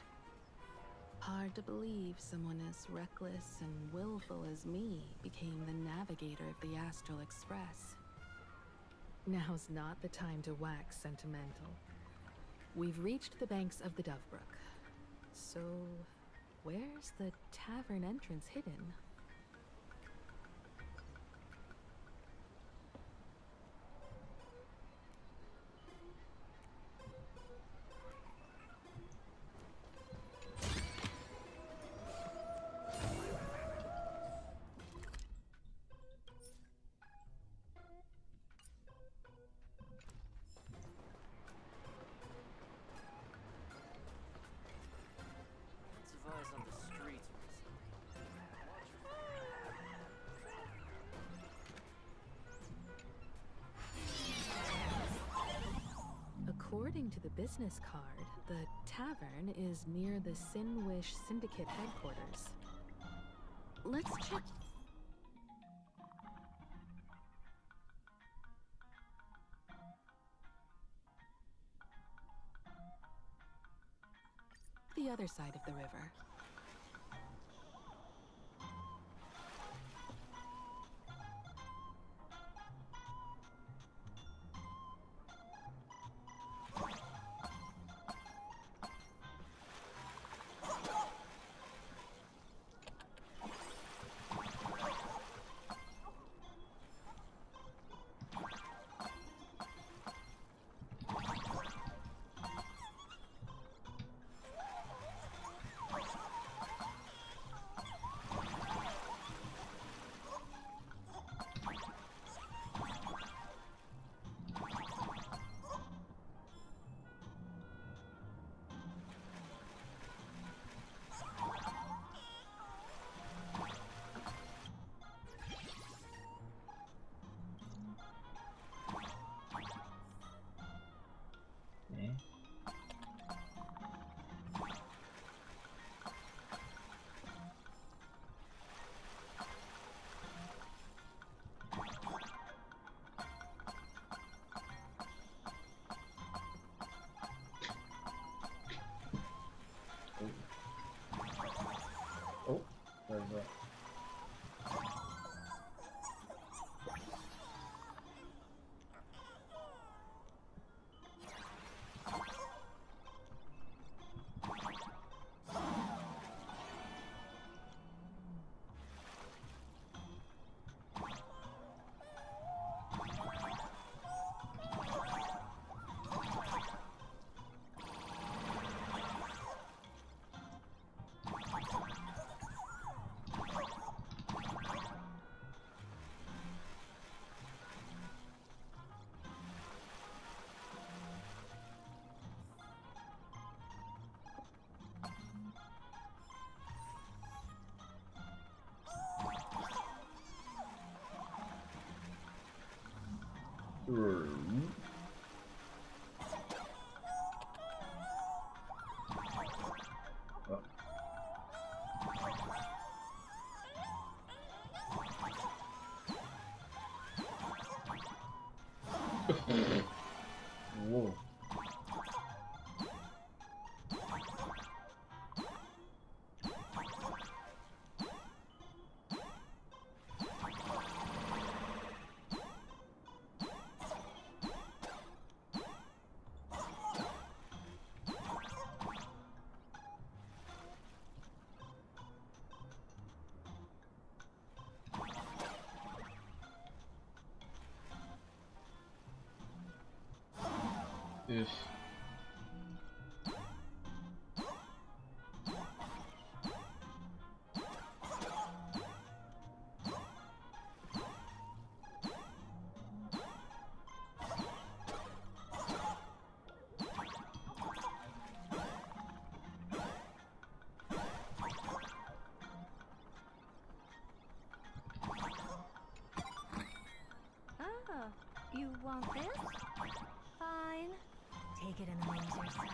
Hard to believe someone as reckless and willful as me became the navigator of the Astral Express. Now's not the time to wax sentimental. We've reached the banks of the Dovebrook. So, where's the tavern entrance hidden? According to the business card, the tavern is near the Sinwish Syndicate headquarters. Let's check. The other side of the river. Oh, there's that. Whoa. If Oh, you want this? Fine. Take it and amuse yourself.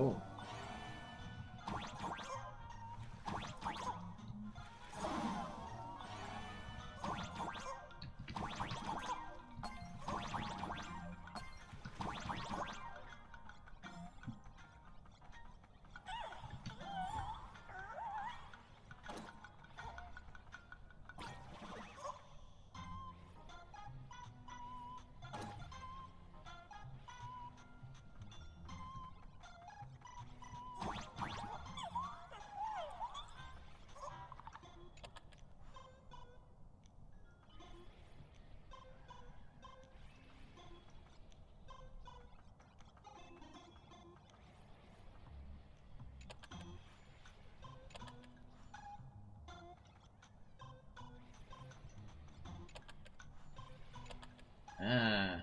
Oh. Ah.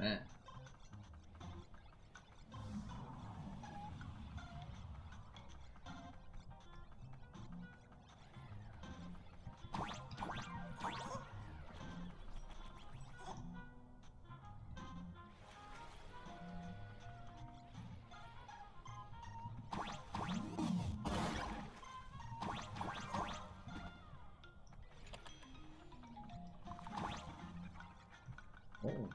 Ah. Oh.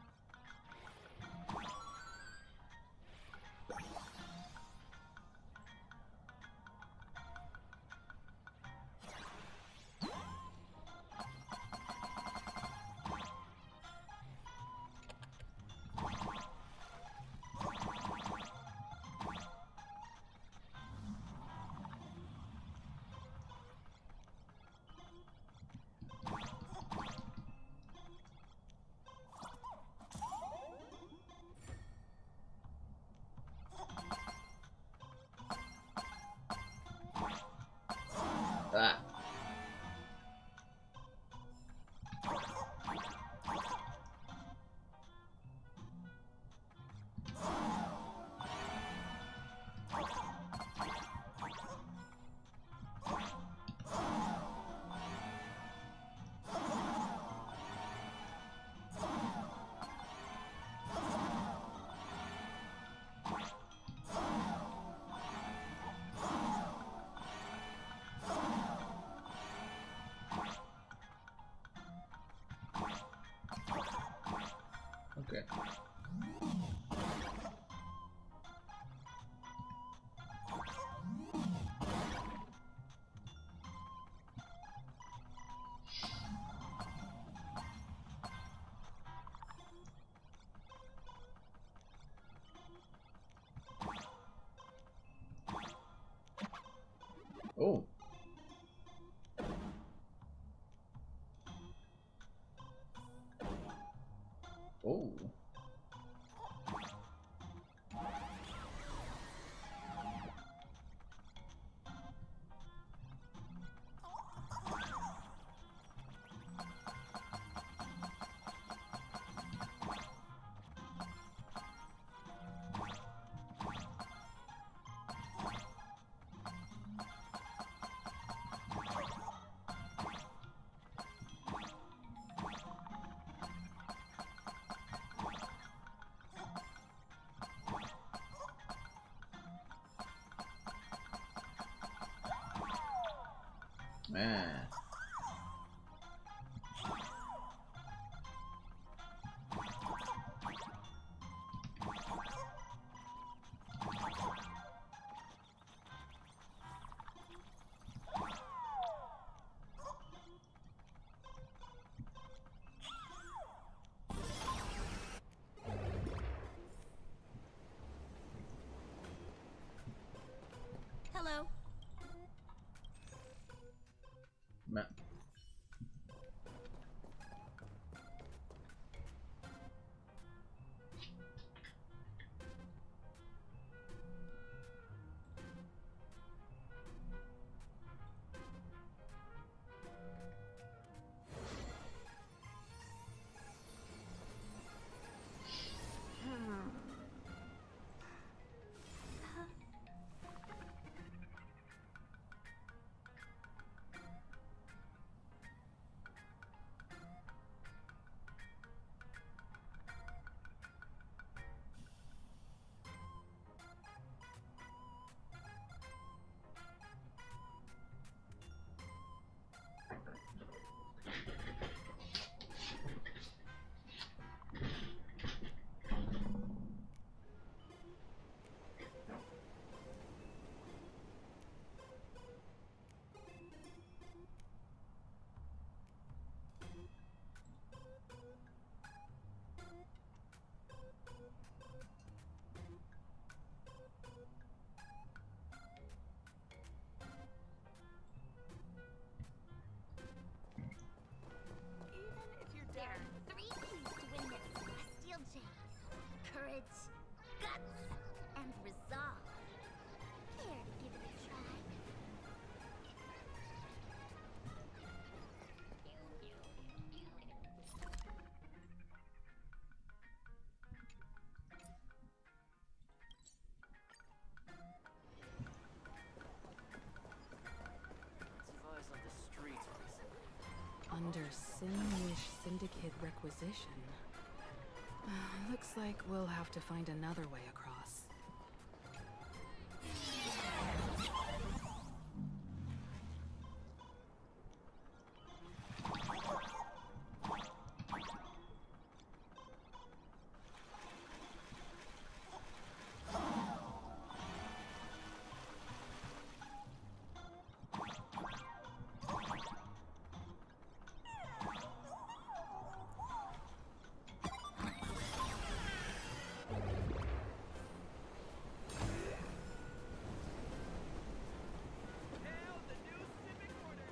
Ah. Okay. Oh. Oh. Ah. guts and resolve. Care to give it a try? Fires on the streets recently. Under Sinwish Syndicate requisition. Looks like we'll have to find another way across. Hail the new civic order!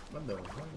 What the fuck?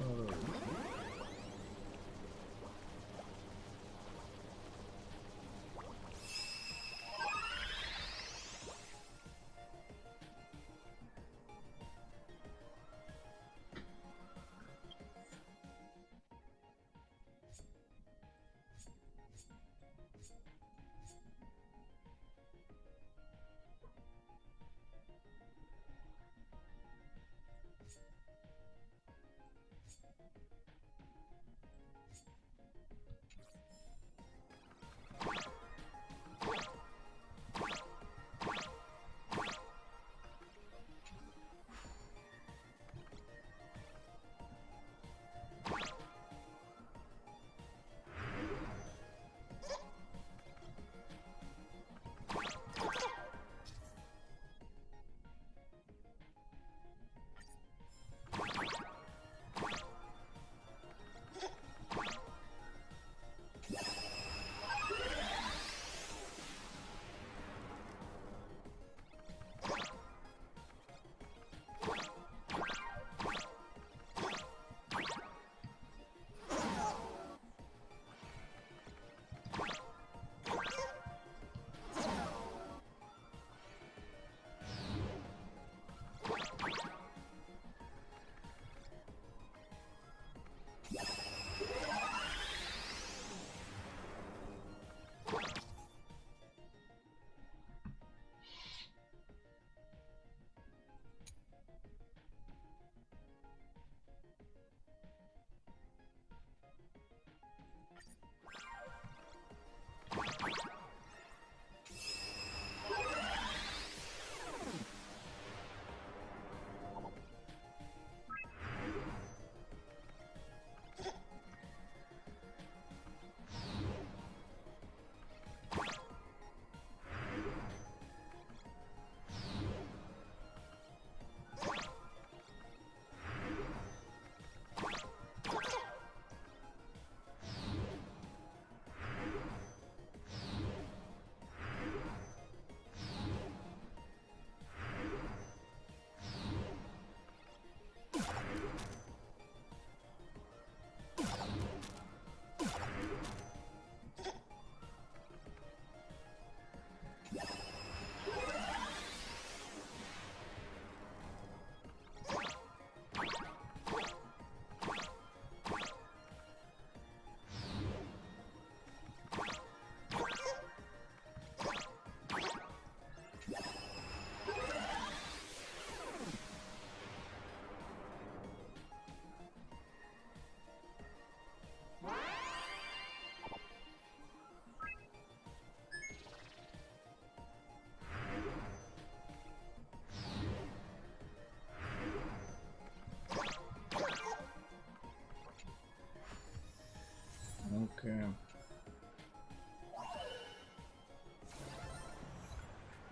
Okay.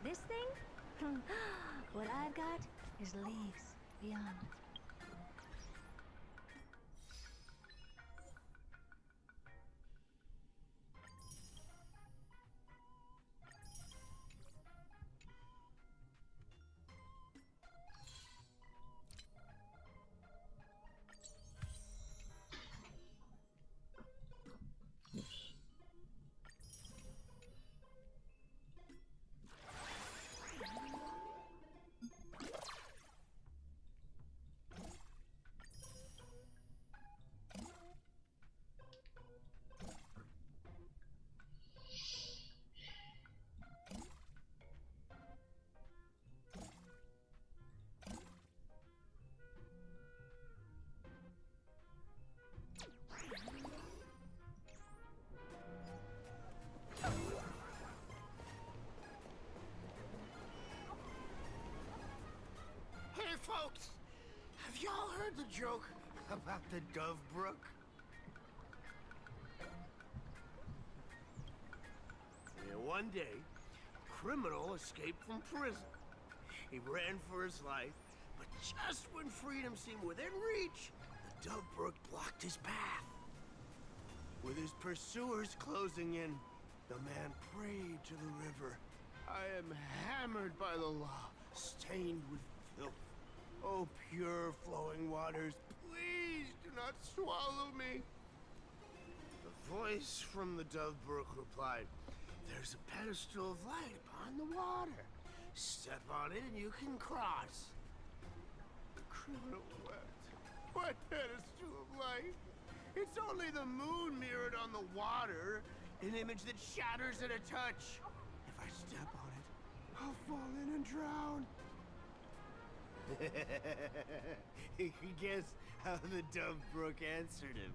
This thing? What I've got is leaves beyond. joke about the Dove Brook? One day, a criminal escaped from prison. He ran for his life, but just when freedom seemed within reach, the Dove Brook blocked his path. With his pursuers closing in, the man prayed to the river. I am hammered by the law, stained with filth. Oh, pure flowing waters, please do not swallow me. The voice from the Dove Brook replied, there's a pedestal of light upon the water. Step on it and you can cross. The criminal wept. What pedestal of light? It's only the moon mirrored on the water, an image that shatters at a touch. If I step on it, I'll fall in and drown. Guess how the Dove Brook answered him.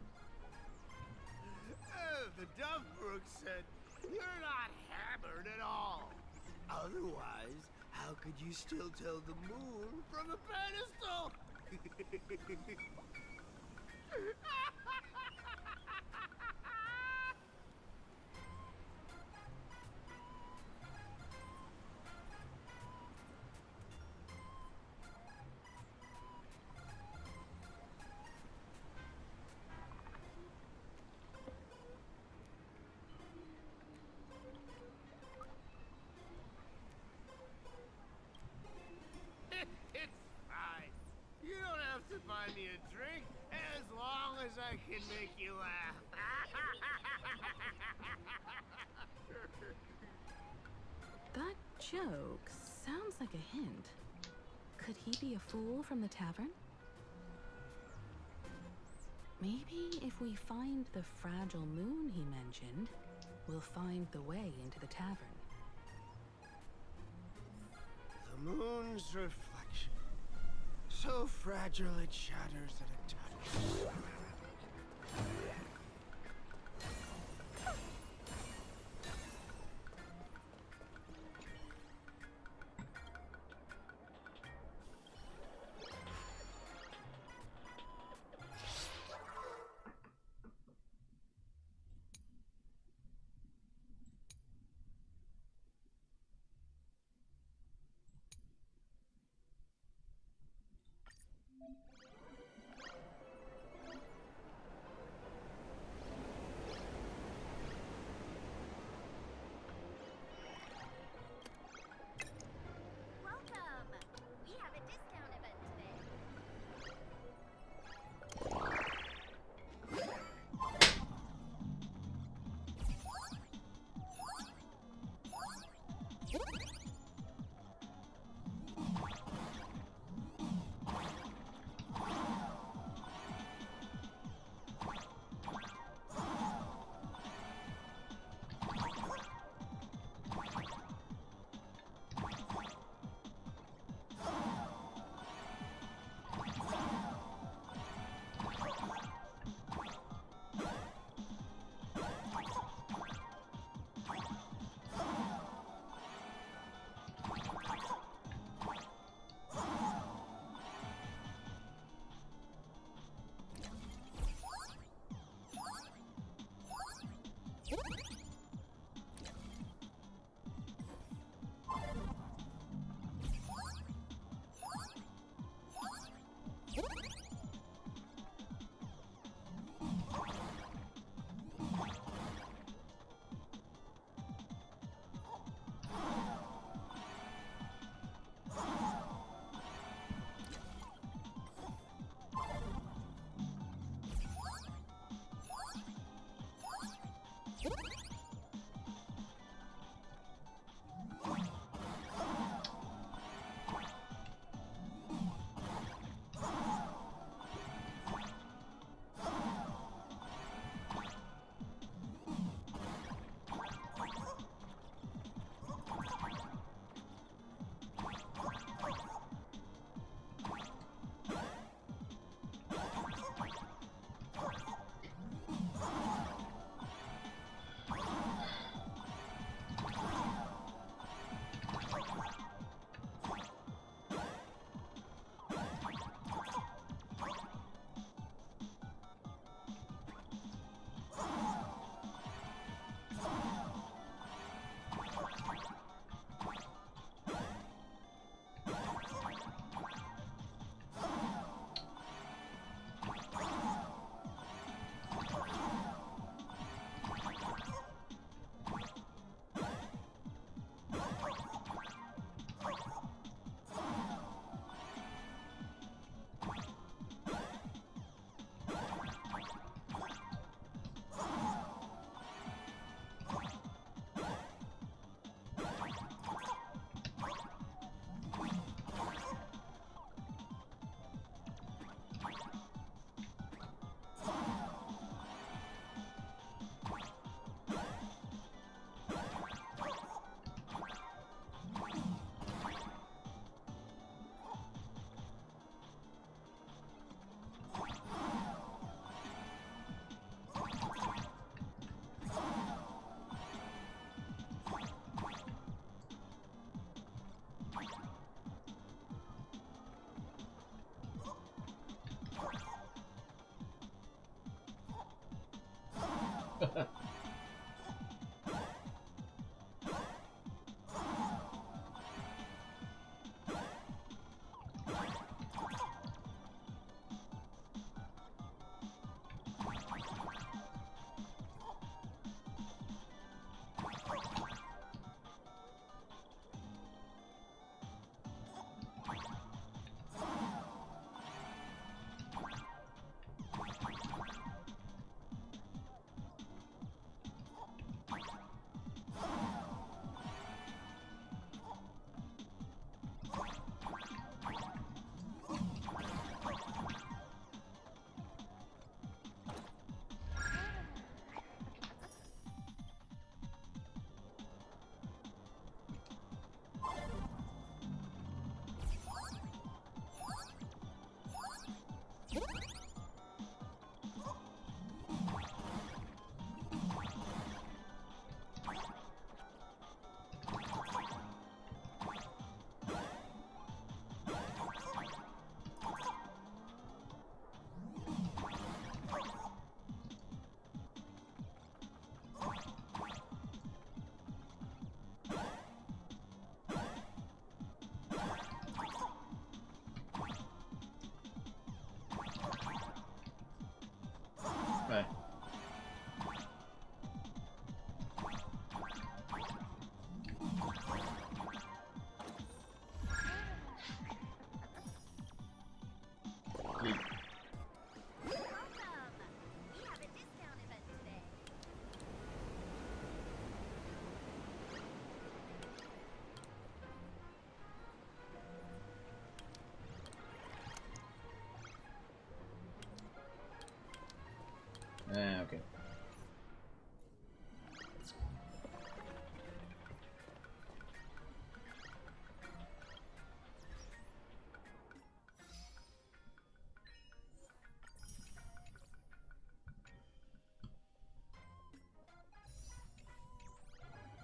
The Dove Brook said, you're not hammered at all. Otherwise, how could you still tell the moon from a pedestal? It's fine. You don't have to buy me a drink as long as I can make you laugh. That joke sounds like a hint. Could he be a fool from the tavern? Maybe if we find the fragile moon he mentioned, we'll find the way into the tavern. The moon's reflection. So fragile it shatters at a touch.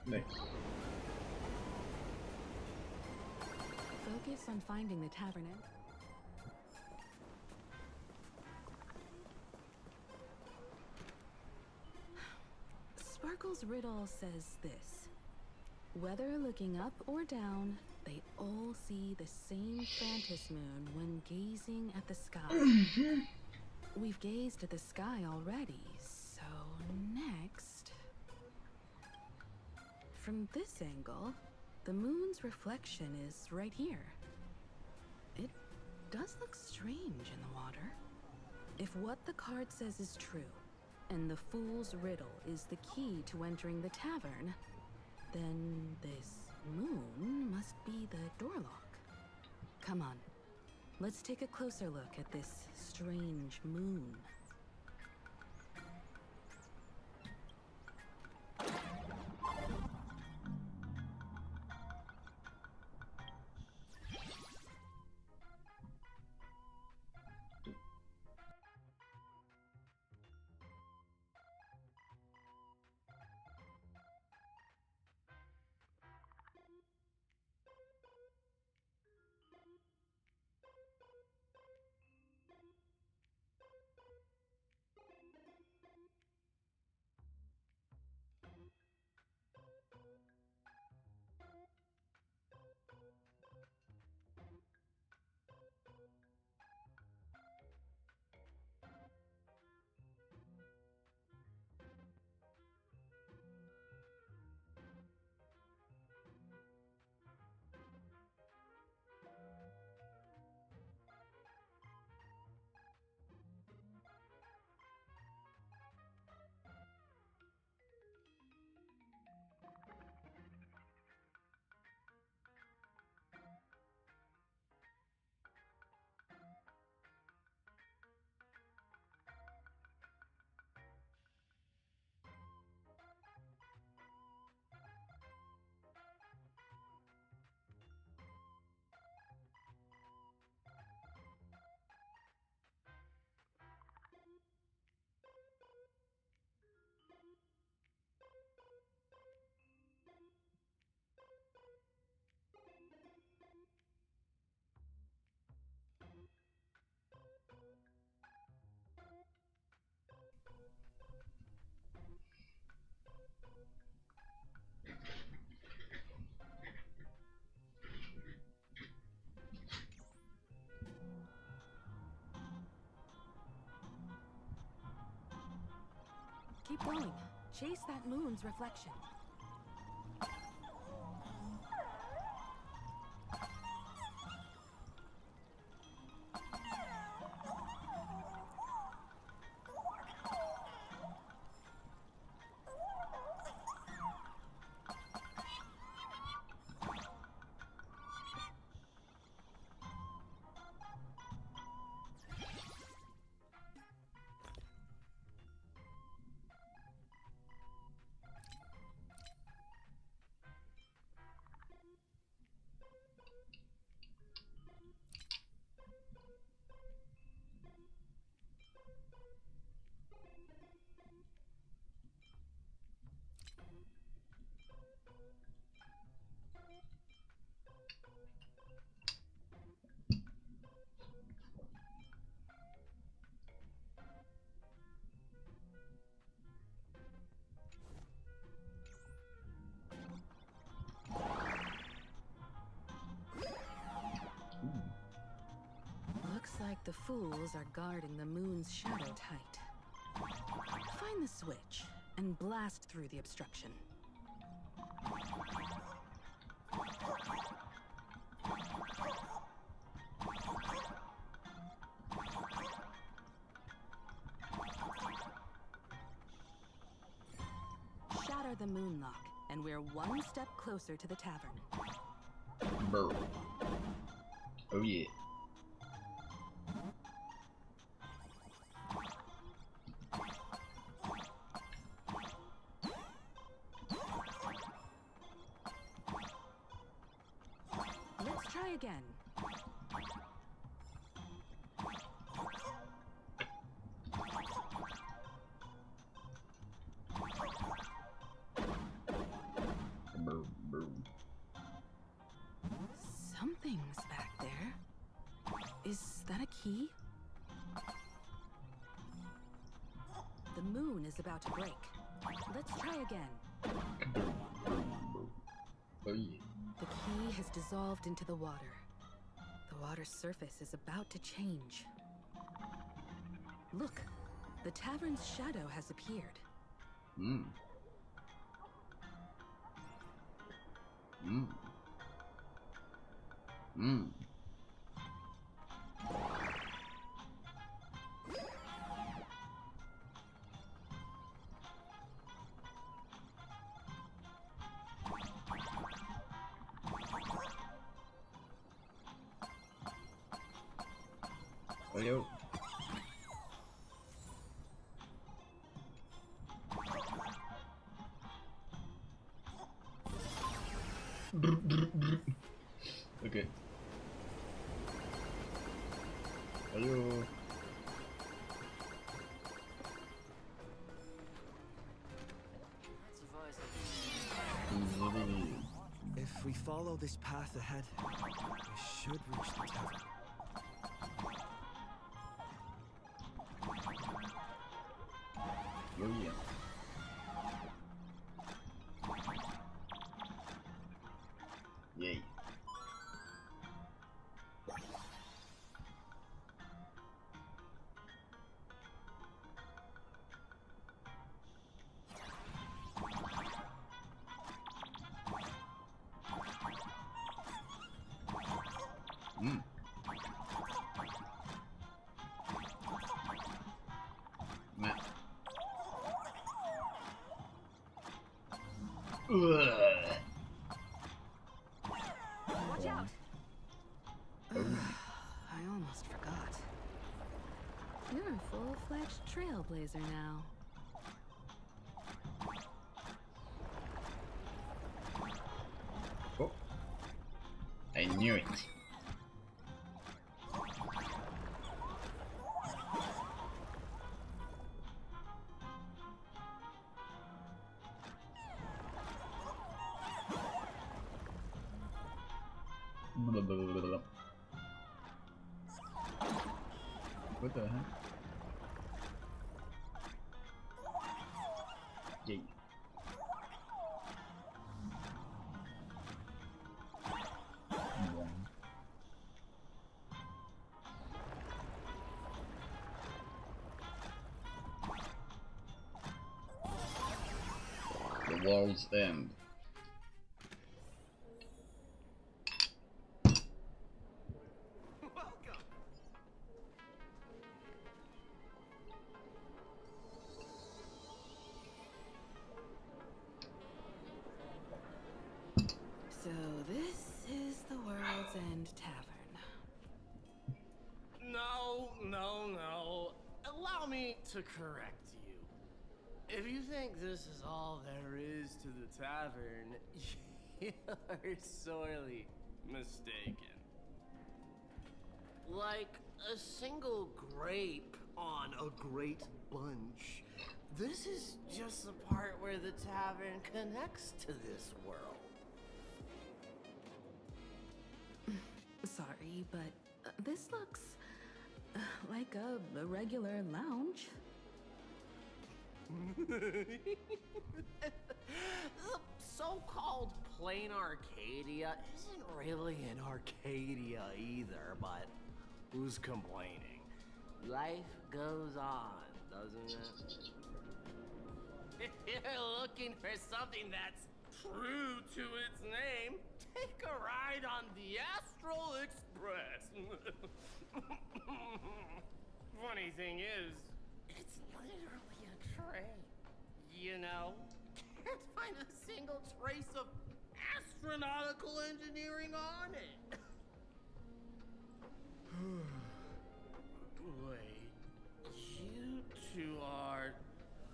Next. Focus on finding the tavern. Sparkle's riddle says this. Whether looking up or down, they all see the same Phantas moon when gazing at the sky. We've gazed at the sky already, so next... From this angle, the moon's reflection is right here. It does look strange in the water. If what the card says is true, and the Fool's Riddle is the key to entering the tavern, then this moon must be the door lock. Come on, let's take a closer look at this strange moon. Keep going. Chase that moon's reflection. Looks like the fools are guarding the moon's shadow tight. Find the switch and blast through the obstruction. Shatter the moon lock, and we're one step closer to the tavern. Burr. Oh yeah. Let's try again. Boom. Something's back there. Is that a key? The moon is about to break. Let's try again. Oh yeah. The key has dissolved into the water. The water's surface is about to change. Look, the tavern's shadow has appeared. Hmm. Hmm. Hmm. Hello. Okay. Hello. If we follow this path ahead, we should reach the tavern. Oh yeah. Yay. Mm. Nah. Watch out! Oh. I almost forgot. You're a full-fledged trailblazer now. Oh. I knew it. Blah, blah, blah, blah. What the heck? Yay. The world's end. Welcome. So this is the World's End Tavern. No, no, no. Allow me to correct you. If you think this is all there is to the tavern, you're sorely mistaken. Like a single grape on a great bunch, this is just the part where the tavern connects to this world. Sorry, but this looks like a regular lounge. The so-called plain Arcadia isn't really an Arcadia either, but who's complaining? Life goes on, doesn't it? If you're looking for something that's true to its name, take a ride on the Astral Express. Funny thing is, it's literally a train. You know? Can't find a single trace of astronautical engineering on it. Wait, you two are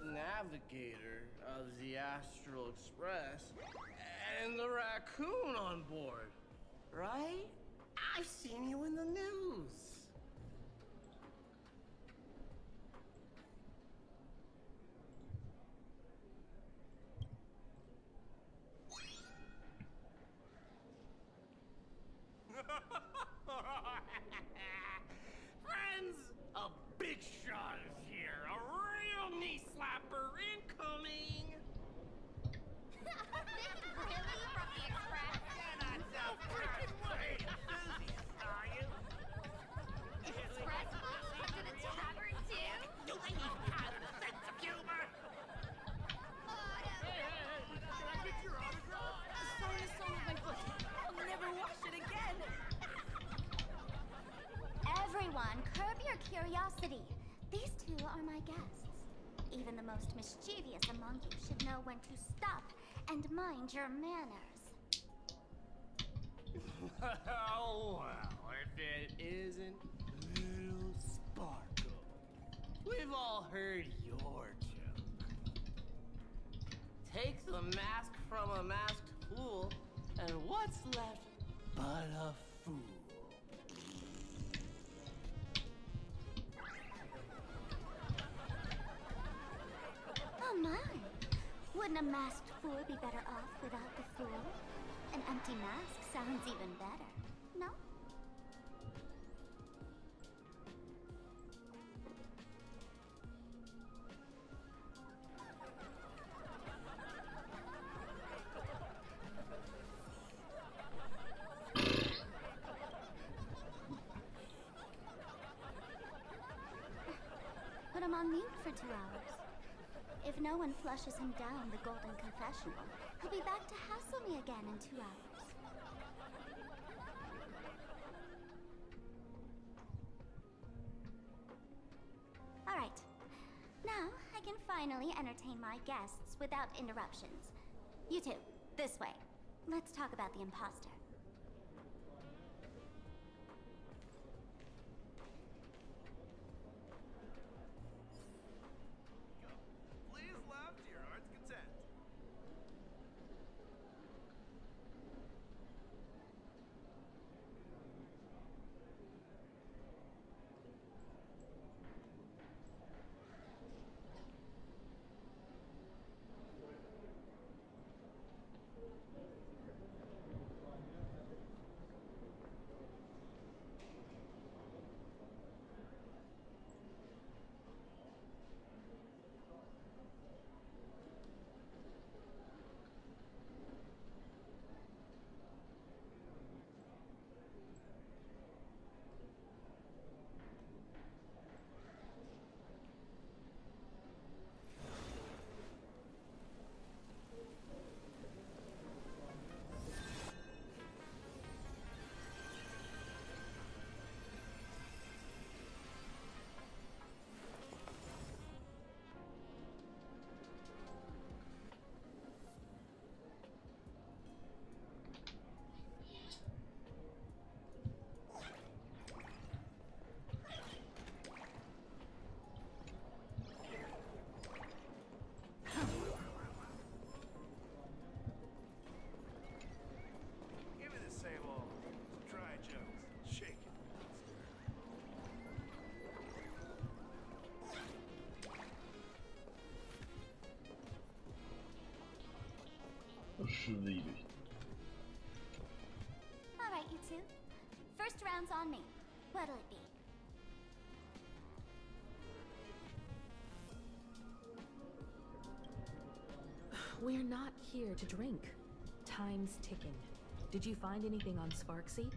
navigator of the Astral Express and the raccoon on board, right? I've seen you in the news. Friends, a big shot is here. A real knee slapper incoming. Really? From the Express? You're not so freaking way enthusiast, are you? Express came to the tavern too? Do they even have a sense of humor? Can I get your autograph? Sorry, the sole of my foot. I'll never wash it again. Everyone, curb your curiosity. These two are my guests. Even the most mischievous among you should know when to stop and mind your manners. Oh, well, if it isn't Little Sparkle. We've all heard your joke. Take the mask from a masked fool, and what's left but a fool? Oh my! Wouldn't a masked fool be better off without the fool? An empty mask sounds even better, no? Put him on mute for 2 hours. If no one flushes him down the golden confessional, he'll be back to hassle me again in 2 hours. All right. Now I can finally entertain my guests without interruptions. You two, this way. Let's talk about the imposter. Please laugh to your heart's content. Give me the same old dry jokes. Shake it. Schwierig. All right, you two. First round's on me. What'll it be? We're not here to drink. Time's ticking. Did you find anything on Sparksy?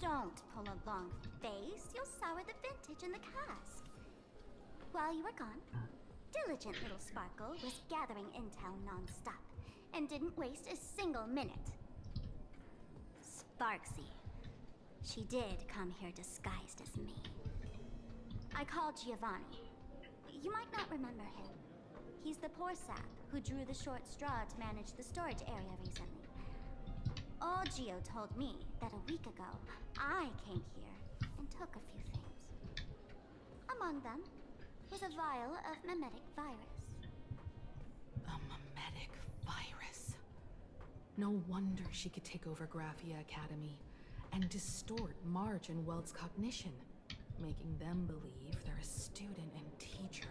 Don't pull a long face. You'll sour the vintage in the cask. While you were gone, diligent little Sparkle was gathering intel non-stop and didn't waste a single minute. Sparksy. She did come here disguised as me. I called Giovanni. You might not remember him. He's the poor sap who drew the short straw to manage the storage area recently. Old Gio told me that a week ago, I came here and took a few things. Among them was a vial of mimetic virus. A mimetic virus. No wonder she could take over Graphia Academy and distort March and Welt's cognition, making them believe they're a student and teacher.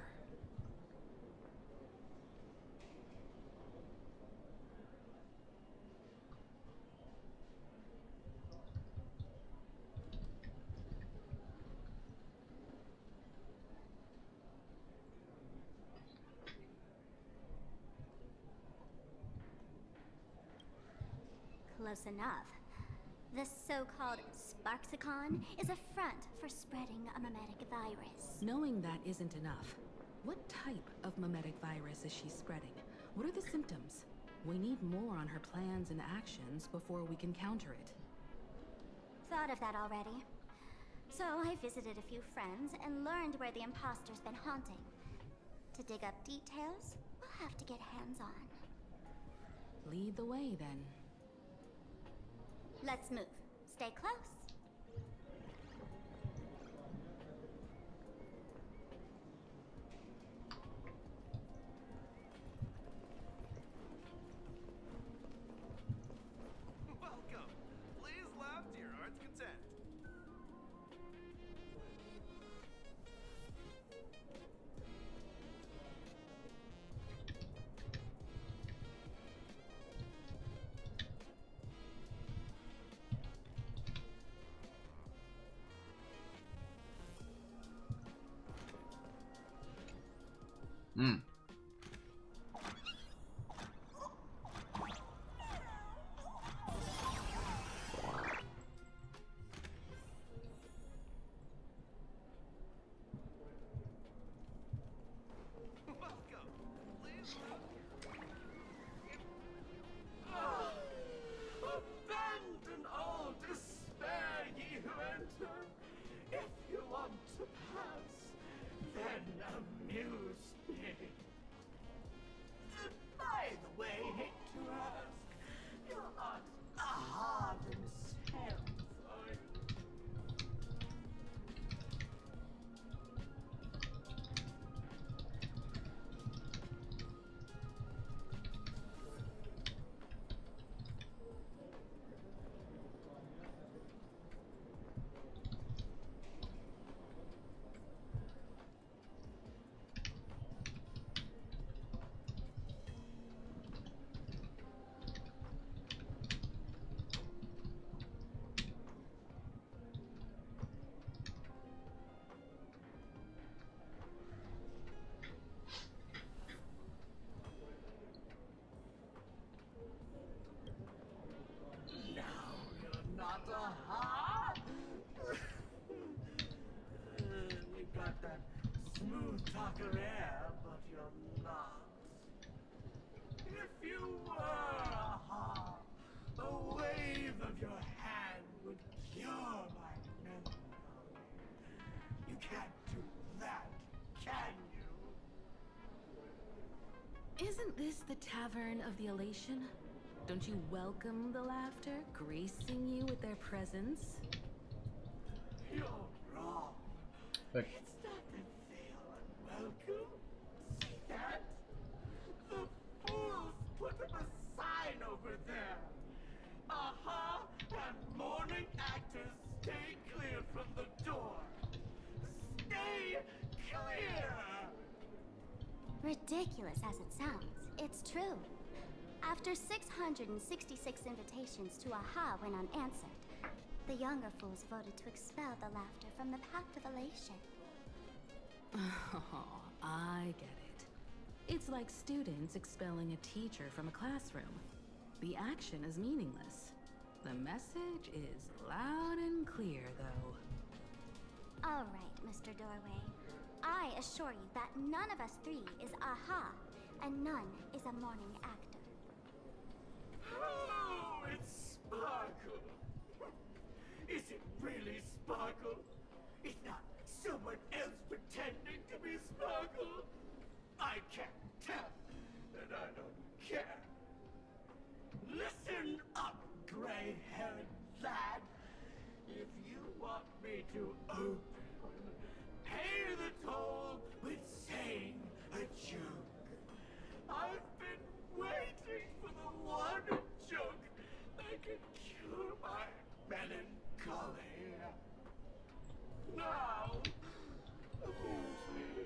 close enough. The so-called Sparksicon is a front for spreading a memetic virus. Knowing that isn't enough. What type of memetic virus is she spreading? What are the symptoms? We need more on her plans and actions before we can counter it. Thought of that already. So I visited a few friends and learned where the imposter's been haunting. To dig up details, we'll have to get hands-on. Lead the way, then. Let's move. Stay close. Welcome. Please laugh to your heart's content. Hmm. Welcome. Please abandon all despair, ye who enter. If you want to pass, then amuse me. By the way, hate to ask, you're not aha themselves, are you? Now you're not aha. You got that smooth talker air, but you're not. If you were aha, a wave of your hand would cure my melancholy. You can't do that, can you? Isn't this the Tavern of the Elation? Don't you welcome the laughter, gracing you with their presence? You're wrong. Look. It's not that they are unwelcome. See that? The fools put up a sign over there. Aha! And morning actors stay clear from the door. Stay clear! Ridiculous as it sounds, it's true. After 666 invitations to AHA went unanswered, the younger fools voted to expel the laughter from the Pact of Elation. Oh, I get it. It's like students expelling a teacher from a classroom. The action is meaningless. The message is loud and clear, though. All right, Mr. Doorway. I assure you that none of us three is AHA, and none is a morning actor. Oh, it's Sparkle. Is it really Sparkle? Is not someone else pretending to be Sparkle? I can't tell, and I don't care. Listen up, gray-haired lad. If you want me to open, pay the toll with saying a joke. I've been waiting for the one joke that can cure my melancholy. Now, amuse me.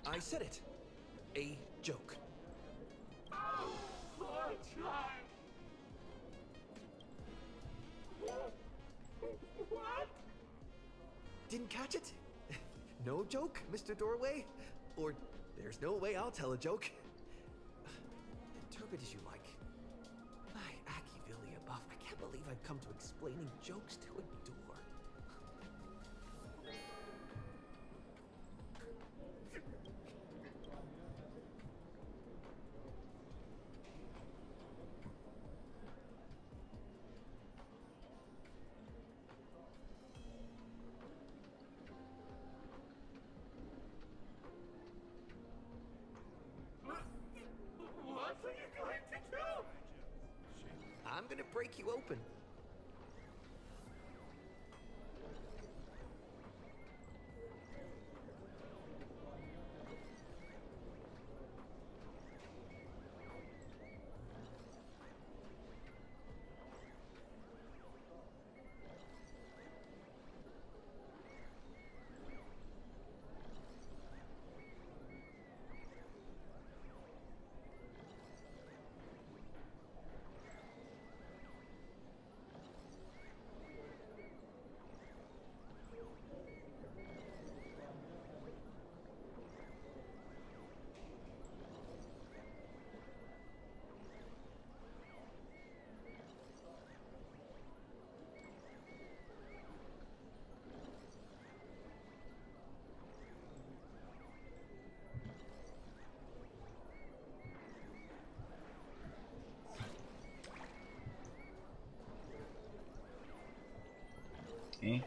I said it. A joke. Didn't catch it? No joke, Mr. Doorway? Or there's no way I'll tell a joke. Interpret as you like. My Akivillia buff, I can't believe I've come to explaining jokes to a door. I'm gonna break you open. Eh?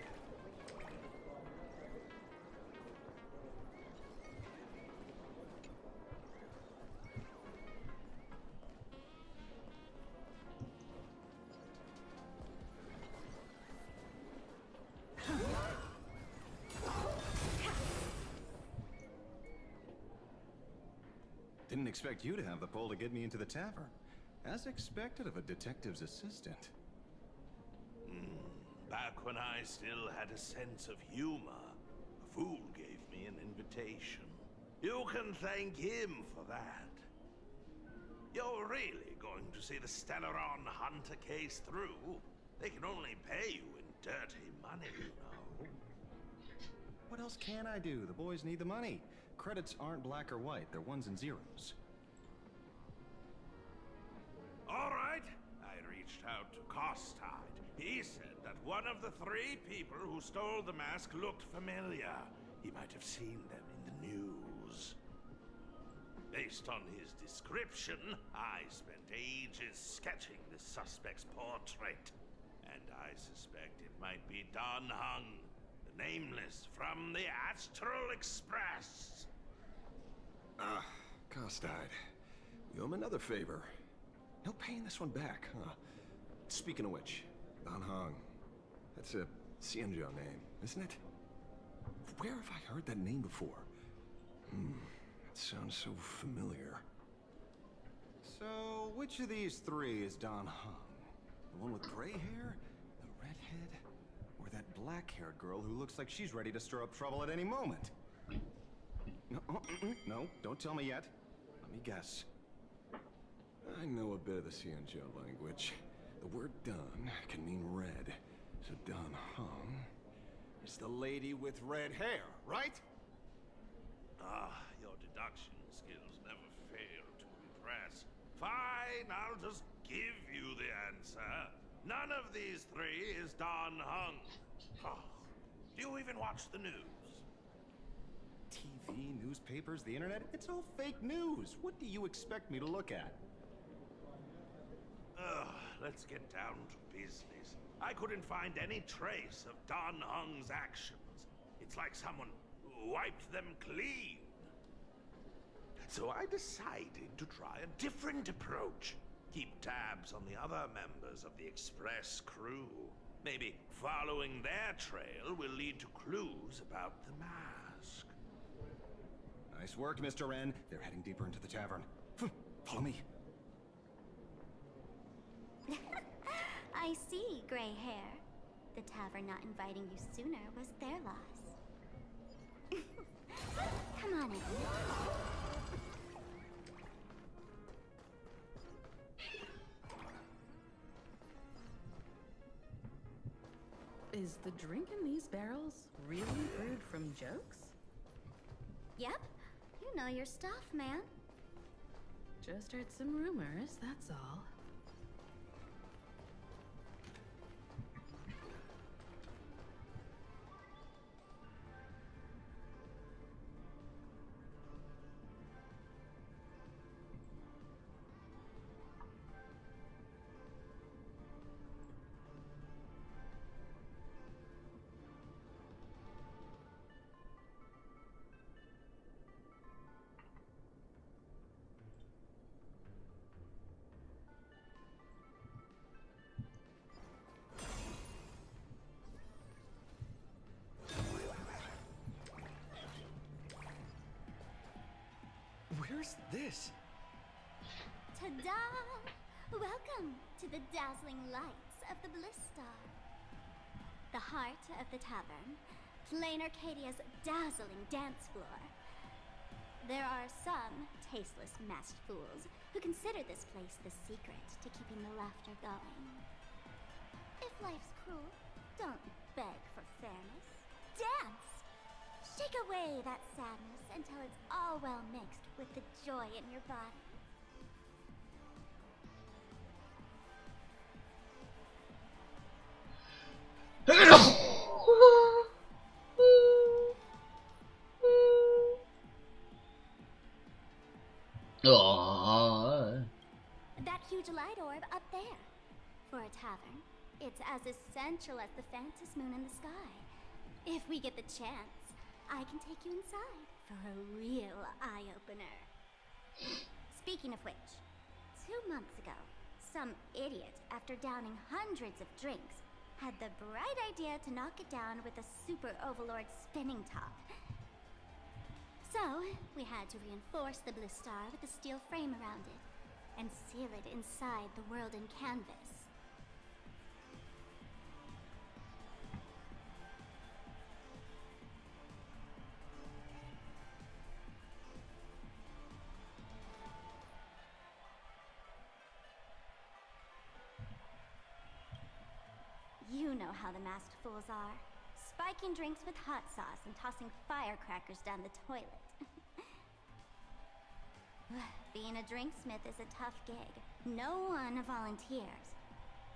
Didn't expect you to have the pull to get me into the tavern. As expected of a detective's assistant. Back when I still had a sense of humor, a fool gave me an invitation. You can thank him for that. You're really going to see the Stellaron Hunter case through? They can only pay you in dirty money, you know. What else can I do? The boys need the money. Credits aren't black or white, they're ones and zeros. All right. I reached out to Costide. He said that one of the 3 people who stole the mask looked familiar. He might have seen them in the news. Based on his description, I spent ages sketching the suspect's portrait. And I suspect it might be Don Hung, the Nameless from the Astral Express. Costide. We owe him another favor. No paying this one back, huh? Speaking of which, Don Hong. That's a Seareos name, isn't it? Where have I heard that name before? That sounds so familiar. So, which of these 3 is Don Hong? The one with gray hair? The redhead? Or that black-haired girl who looks like she's ready to stir up trouble at any moment? No, no, don't tell me yet. Let me guess. I know a bit of the Seareos language. The word Don can mean red. So Don Hong is the lady with red hair, right? Your deduction skills never fail to impress. Fine, I'll just give you the answer. None of these 3 is Don Hung. Do you even watch the news? TV, newspapers, the internet, it's all fake news. What do you expect me to look at? Let's get down to business. I couldn't find any trace of Don Hung's actions. It's like someone wiped them clean. So I decided to try a different approach. Keep tabs on the other members of the Express crew. Maybe following their trail will lead to clues about the mask. Nice work, Mr. Wren. They're heading deeper into the tavern. Follow me. I see, gray hair. The tavern not inviting you sooner was their loss. Come on in. Is the drink in these barrels really brewed from jokes? Yep, you know your stuff, man. Just heard some rumors, that's all. Where's this? Ta-da! Welcome to the dazzling lights of the Bliss Star. The heart of the tavern, Plain Arcadia's dazzling dance floor. There are some tasteless masked fools who consider this place the secret to keeping the laughter going. If life's cruel, don't beg for fairness. Dance! Shake away that sadness until it's all well mixed with the joy in your body. Aww. That huge light orb up there. For a tavern, it's as essential as the phantom moon in the sky. If we get the chance, I can take you inside for a real eye-opener. Speaking of which, 2 months ago, some idiot, after downing hundreds of drinks, had the bright idea to knock it down with a super overlord spinning top. So, we had to reinforce the Bliss Star with a steel frame around it, and seal it inside the world in canvas. You know how the masked fools are. Spiking drinks with hot sauce and tossing firecrackers down the toilet. Being a drinksmith is a tough gig. No one volunteers.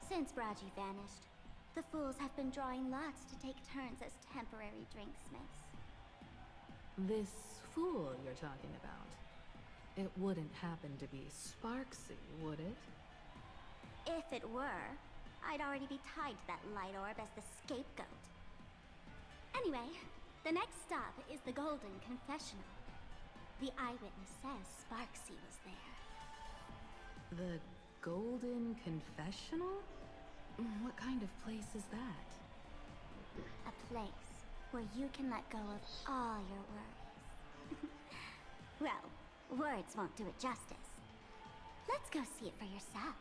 Since Braji vanished, the fools have been drawing lots to take turns as temporary drinksmiths. This fool you're talking about, it wouldn't happen to be Sparksy, would it? If it were, I'd already be tied to that light orb as the scapegoat. Anyway, the next stop is the Golden Confessional. The eyewitness says Sparksy was there. The Golden Confessional? What kind of place is that? A place where you can let go of all your worries. Well, words won't do it justice. Let's go see it for yourself.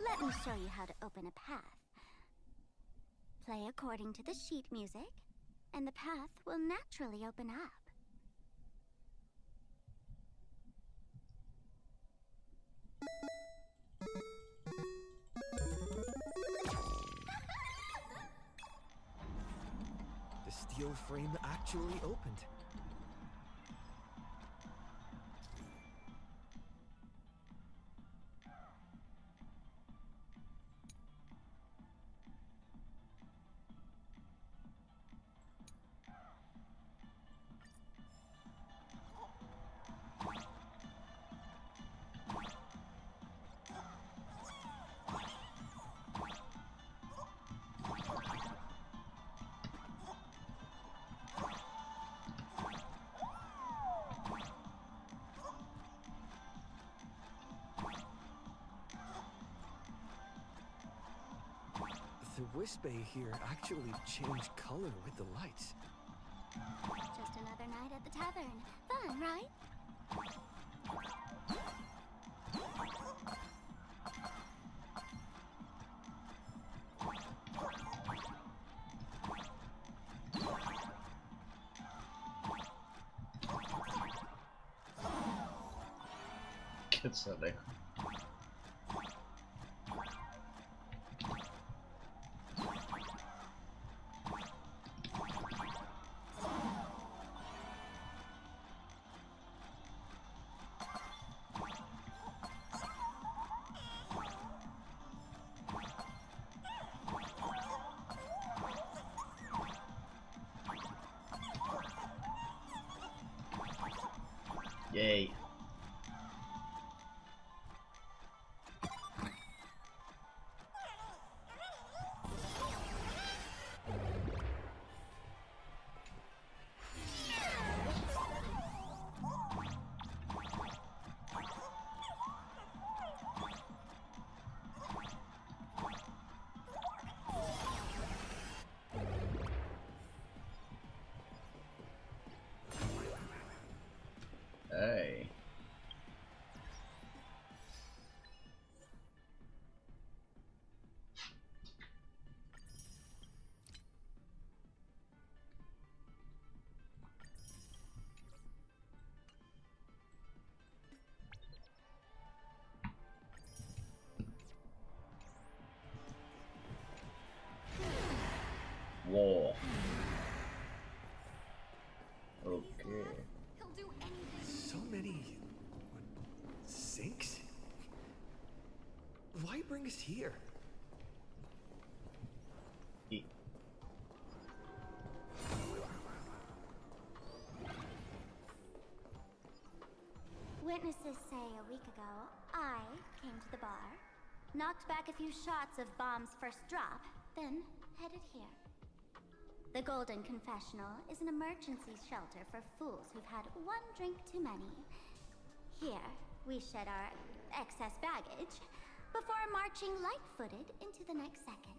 Let me show you how to open a path. Play according to the sheet music, and the path will naturally open up. steel frame actually opened. The whisk bay here actually changed color with the lights. Just another night at the tavern. Fun, right? Qu'est-ce que ça va? Yay. Hey. War. Okay. He'll do anything. So many sinks? Why bring us here? Witnesses say a week ago, I came to the bar, knocked back a few shots of Bomb's first drop, then headed here. The Golden Confessional is an emergency shelter for fools who've had one drink too many. Here, we shed our excess baggage before marching light-footed into the next second.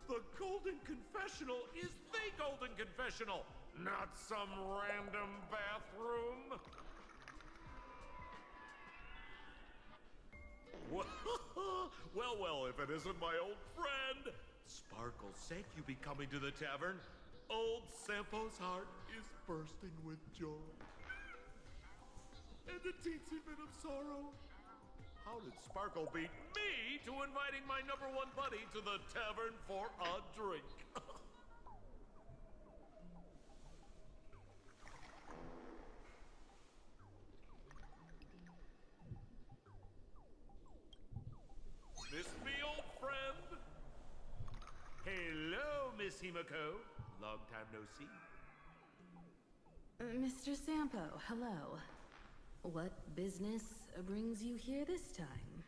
The Golden Confessional is the Golden Confessional, not some random bathroom. Well, if it isn't my old friend. Sparkle said you'd be coming to the tavern. Old Sampo's heart is bursting with joy. And a teensy bit of sorrow. How did Sparkle beat me to inviting my #1 buddy to the tavern for a drink? Miss me, old friend? Hello, Miss Himiko. Long time no see. Mr. Sampo, hello. What business brings you here this time?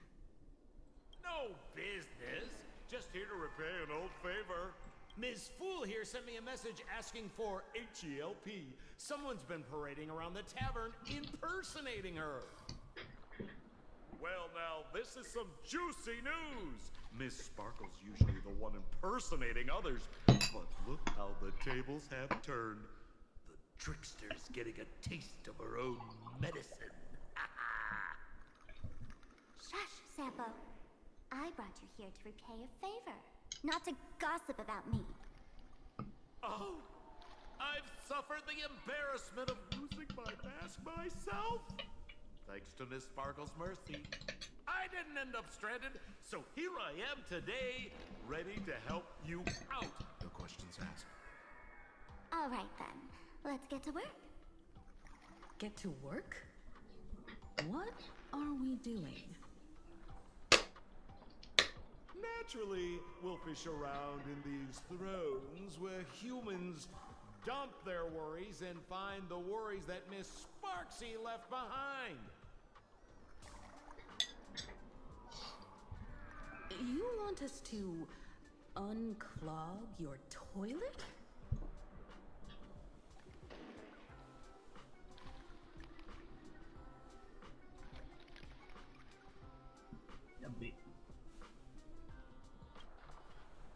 No business. Just here to repay an old favor. Ms. Fool here sent me a message asking for HELP. Someone's been parading around the tavern impersonating her. Well, now, this is some juicy news. Miss Sparkle's usually the one impersonating others, but look how the tables have turned. The trickster's getting a taste of her own medicine. Shush, Sampo. I brought you here to repay a favor, not to gossip about me. Oh, I've suffered the embarrassment of losing my mask myself. Thanks to Miss Sparkle's mercy, I didn't end up stranded, so here I am today, ready to help you out. No questions asked. All right, then. Let's get to work. Get to work? What are we doing? Naturally, we'll fish around in these thrones where humans dump their worries and find the worries that Miss Sparksy left behind. You want us to unclog your toilet?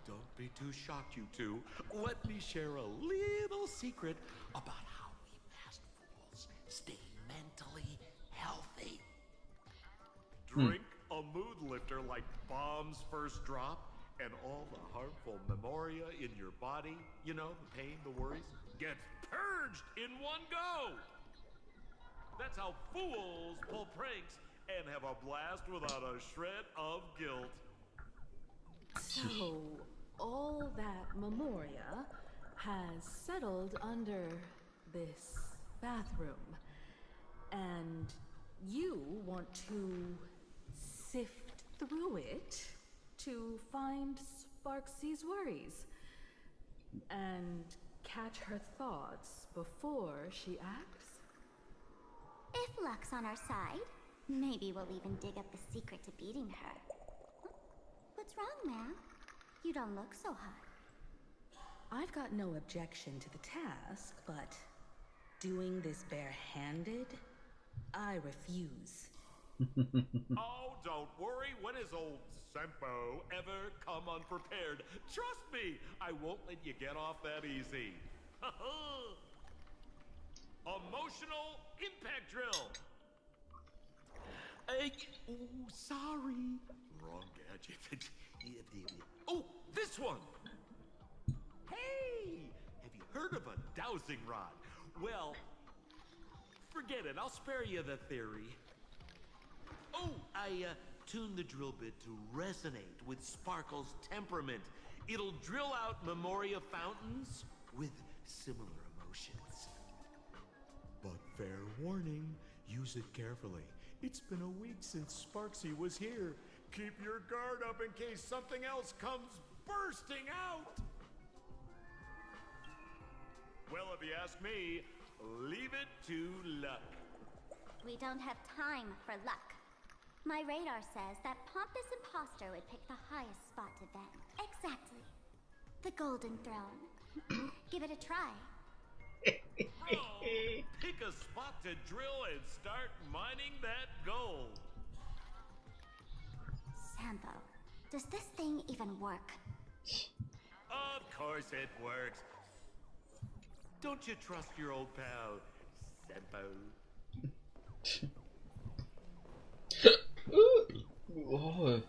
Don't be too shocked, you two. Let me share a little secret about how we masked fools stay mentally healthy. Drink a mood lifter like Bomb's First Drop, and all the harmful memoria in your body, you know, the pain, the worries, gets purged in one go. That's how fools pull pranks and have a blast without a shred of guilt. So, all that memoria has settled under this bathroom, and you want to sift through it to find Sparksy's worries and catch her thoughts before she acts? If luck's on our side, maybe we'll even dig up the secret to beating her. What's wrong, ma'am? You don't look so hot. I've got no objection to the task, but doing this barehanded, I refuse. Oh, don't worry. When has old Sempo ever come unprepared? Trust me, I won't let you get off that easy. Emotional impact drill. Sorry. Wrong gadget. Oh, this one. Hey, have you heard of a dowsing rod? Well, forget it. I'll spare you the theory. Oh, I tuned the drill bit to resonate with Sparkle's temperament. It'll drill out memoria fountains with similar emotions. But fair warning, use it carefully. It's been a week since Sparksy was here. Keep your guard up in case something else comes bursting out. Well, if you ask me, leave it to luck. We don't have time for luck. My radar says that pompous imposter would pick the highest spot to vent. Exactly. The Golden Throne. Give it a try. Oh, pick a spot to drill and start mining that gold. Sampo, does this thing even work? Of course it works. Don't you trust your old pal, Sampo? Oh. What?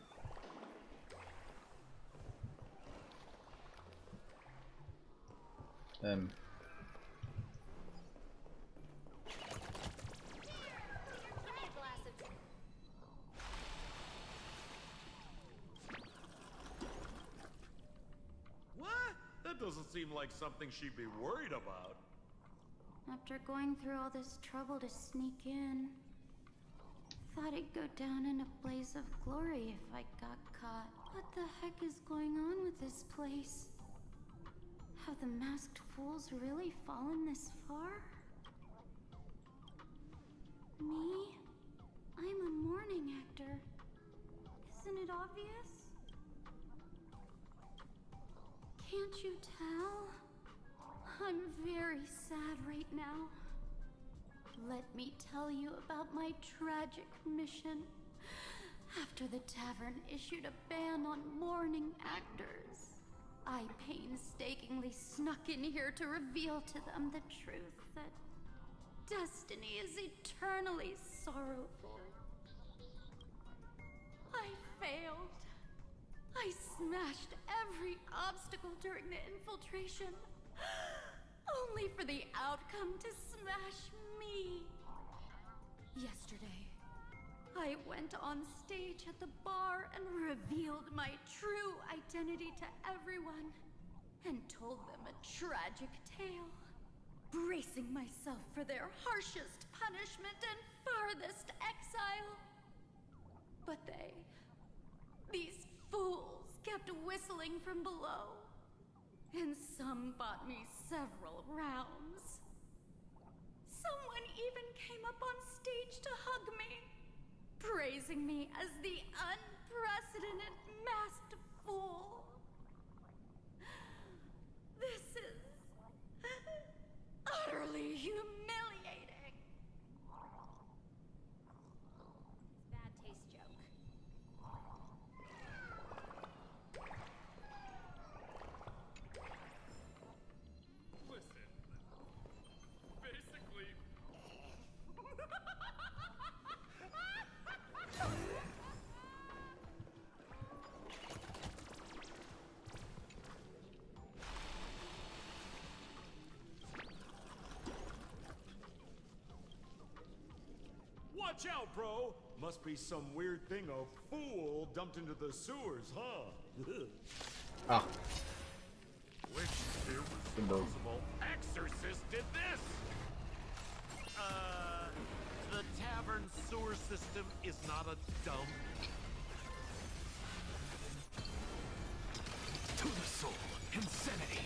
That doesn't seem like something she'd be worried about. After going through all this trouble to sneak in, thought I'd go down in a blaze of glory if I got caught. What the heck is going on with this place? Have the masked fools really fallen this far? Me? I'm a mourning actor. Isn't it obvious? Can't you tell? I'm very sad right now. Let me tell you about my tragic mission. After the tavern issued a ban on mourning actors, I painstakingly snuck in here to reveal to them the truth that destiny is eternally sorrowful. I failed. I smashed every obstacle during the infiltration, only for the outcome to smash me. Yesterday, I went on stage at the bar and revealed my true identity to everyone and told them a tragic tale, bracing myself for their harshest punishment and farthest exile. But these fools kept whistling from below, and some bought me several rounds. Someone even came up on stage to hug me, praising me as the unprecedented masked fool. This is utterly humiliating. Bad taste joke. Listen, basically... Watch out, bro! Must be some weird thing a fool dumped into the sewers, huh? Ah. Which irresponsible exorcist did this? The tavern sewer system is not a dump. To the soul, insanity.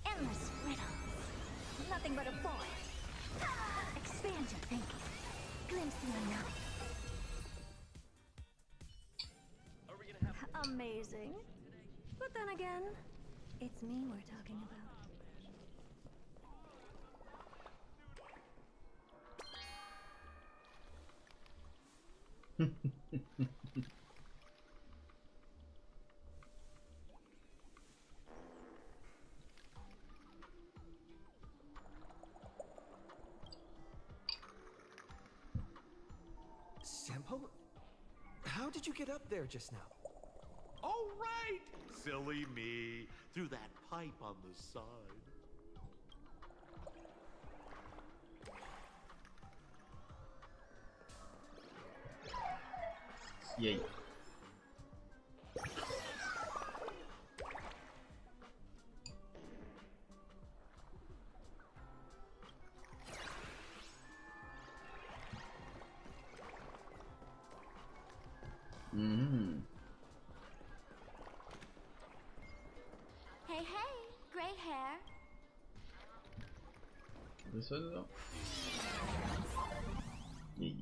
Endless riddles. Nothing but a void. Expand your thinking. Glimpse the unknown. Amazing. But then again, it's me we're talking about. Sampo? How did you get up there just now? Oh, right! Silly me. Through that pipe on the side. Yay. Hey, gray hair. This one though? Yay.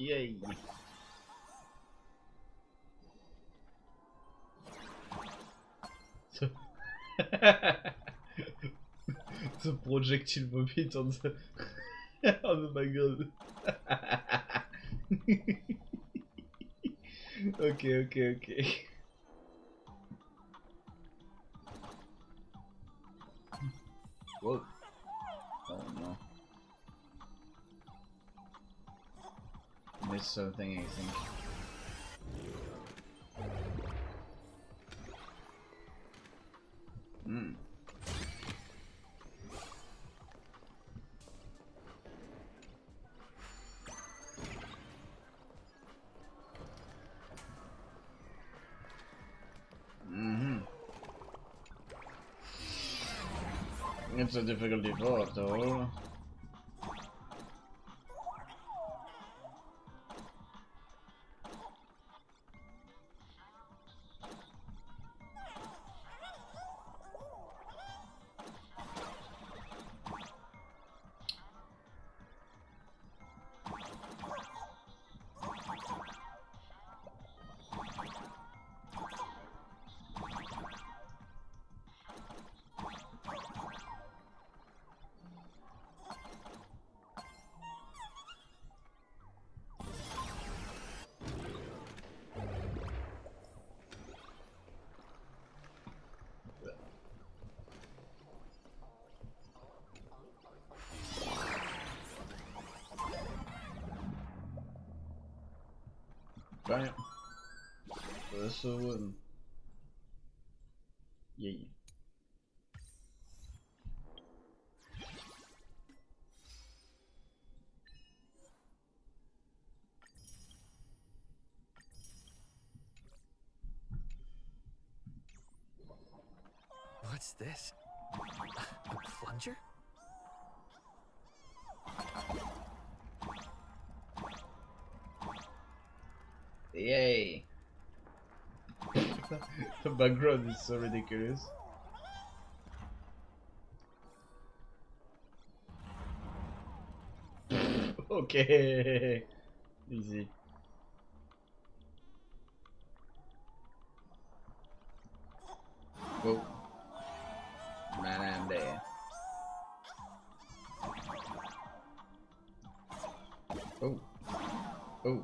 Yay! The projectile vomit on the oh my god. Okay. Whoa. Oh no. Missed something, I think. It's a difficulty 4 after all. Right. So yay. What's this? A plunger? Yay! The background is so ridiculous. Okay, easy. Oh, man, I'm there. Oh, oh.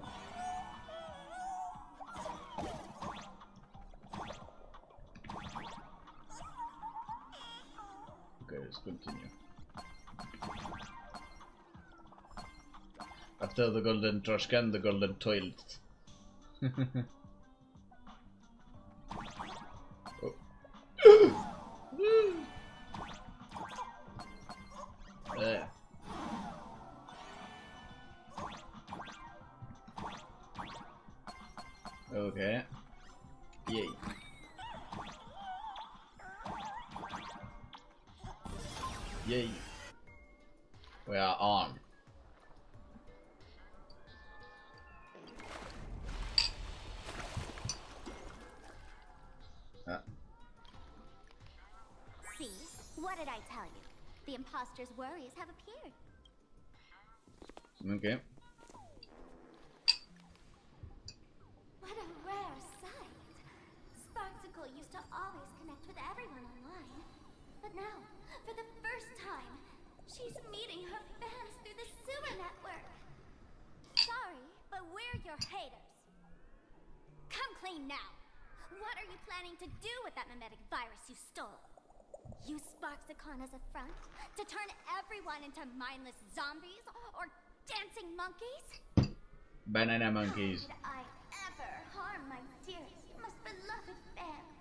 Okay, let's continue. After the golden trash can, the golden toilet. Oh. There. Okay. Yay. Yay. We are on. See? What did I tell you? The imposter's worries have appeared. Okay. What a rare sight. Sparksicle used to always connect with everyone online. But now, for the first time, she's meeting her fans through the sewer network. Sorry, but we're your haters. Come clean now. What are you planning to do with that mimetic virus you stole? Use Sparksicon as a front to turn everyone into mindless zombies or dancing monkeys? Banana monkeys. How did I ever harm my dearest, most beloved fans?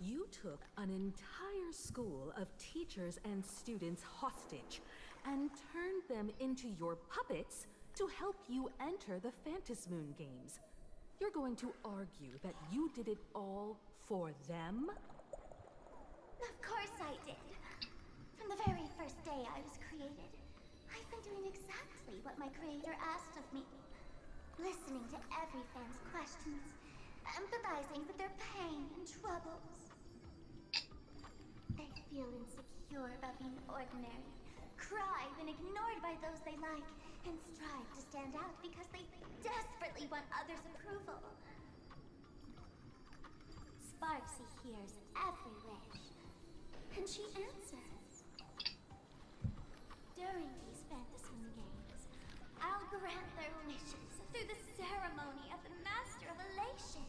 You took an entire school of teachers and students hostage and turned them into your puppets to help you enter the Phantasmoon games. You're going to argue that you did it all for them? Of course I did. From the very first day I was created, I've been doing exactly what my creator asked of me. Listening to every fan's questions, empathizing with their pain and troubles. They feel insecure about being ordinary, deprived and ignored by those they like, and strive to stand out because they desperately want others' approval. Sparksy hears every wish, and she answers. During these Fantasy Games, I'll grant their wishes through the ceremony of the Master of Elation.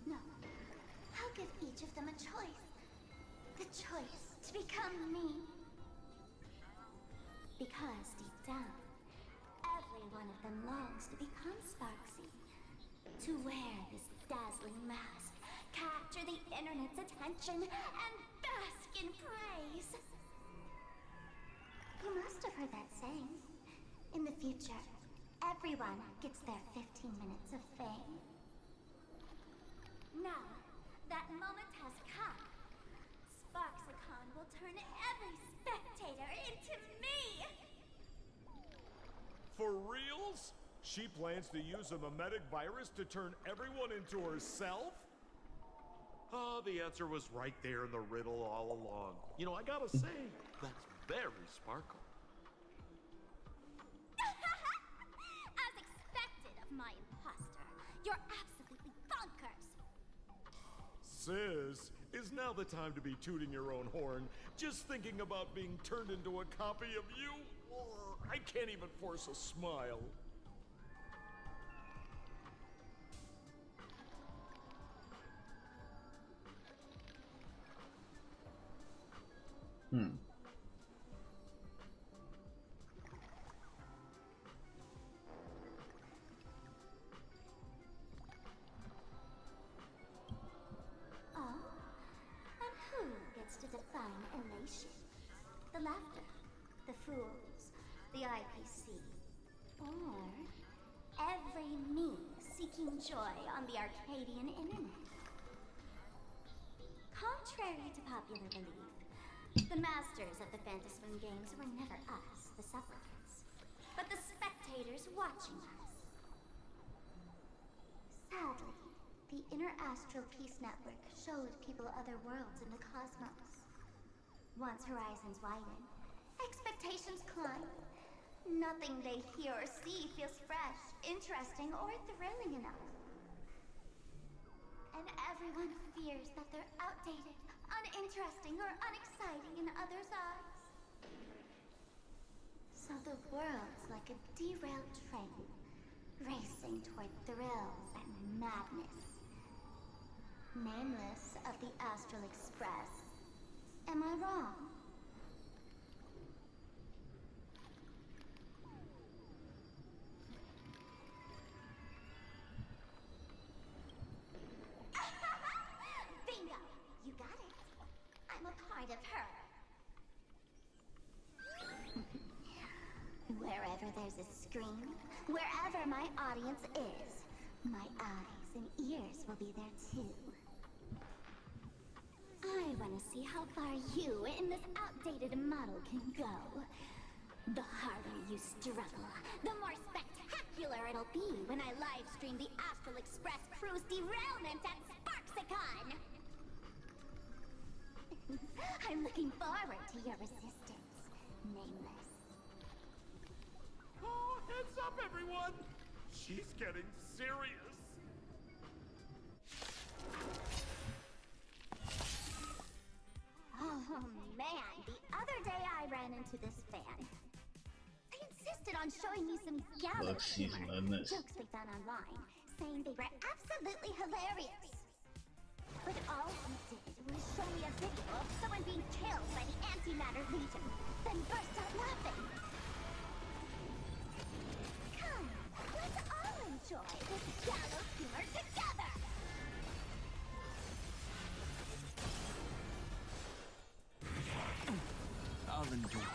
No, I'll give each of them a choice. The choice to become me. Because deep down, every one of them longs to become Sparksy. To wear this dazzling mask, capture the internet's attention, and bask in praise. You must have heard that saying. In the future, everyone gets their 15 minutes of fame. Now, that moment has come. Sparksicon will turn every spectator into me! For reals? She plans to use a memetic virus to turn everyone into herself? Oh, the answer was right there in the riddle all along. You know, I gotta say, that's very Sparkle. As expected of my imposter, you're absolutely bonkers! Sis, is now the time to be tooting your own horn? Just thinking about being turned into a copy of you? Oh, I can't even force a smile. Oh? And who gets to define elation? The laughter, the fools, the IPC, or every me seeking joy on the Arcadian internet? Contrary to popular belief, the masters of the Fantasy Games were never us, the supplicants, but the spectators watching us. Sadly, the Inter-Astral Peace Network showed people other worlds in the cosmos. Once horizons widen, expectations climb. Nothing they hear or see feels fresh, interesting, or thrilling enough. And everyone fears that they're outdated, uninteresting, or unexciting in others' eyes. So the world's like a derailed train, racing toward thrills and madness. Nameless of the Astral Express. Am I wrong? Bingo! You got it. I'm a part of her. Wherever there's a screen, wherever my audience is, my eyes and ears will be there too. I want to see how far you in this outdated model can go. The harder you struggle, the more spectacular it'll be when I live stream the Astral Express Cruise derailment at Sparksicon! I'm looking forward to your resistance, Nameless. Oh, heads up, everyone! She's getting serious. Oh man, the other day I ran into this fan. They insisted on showing me some gallows humor, jokes they found online, saying they were absolutely hilarious. But all he did was show me a video of someone being killed by the Antimatter Legion, then burst out laughing. Come, let's all enjoy this gallows humor together! I'll endure.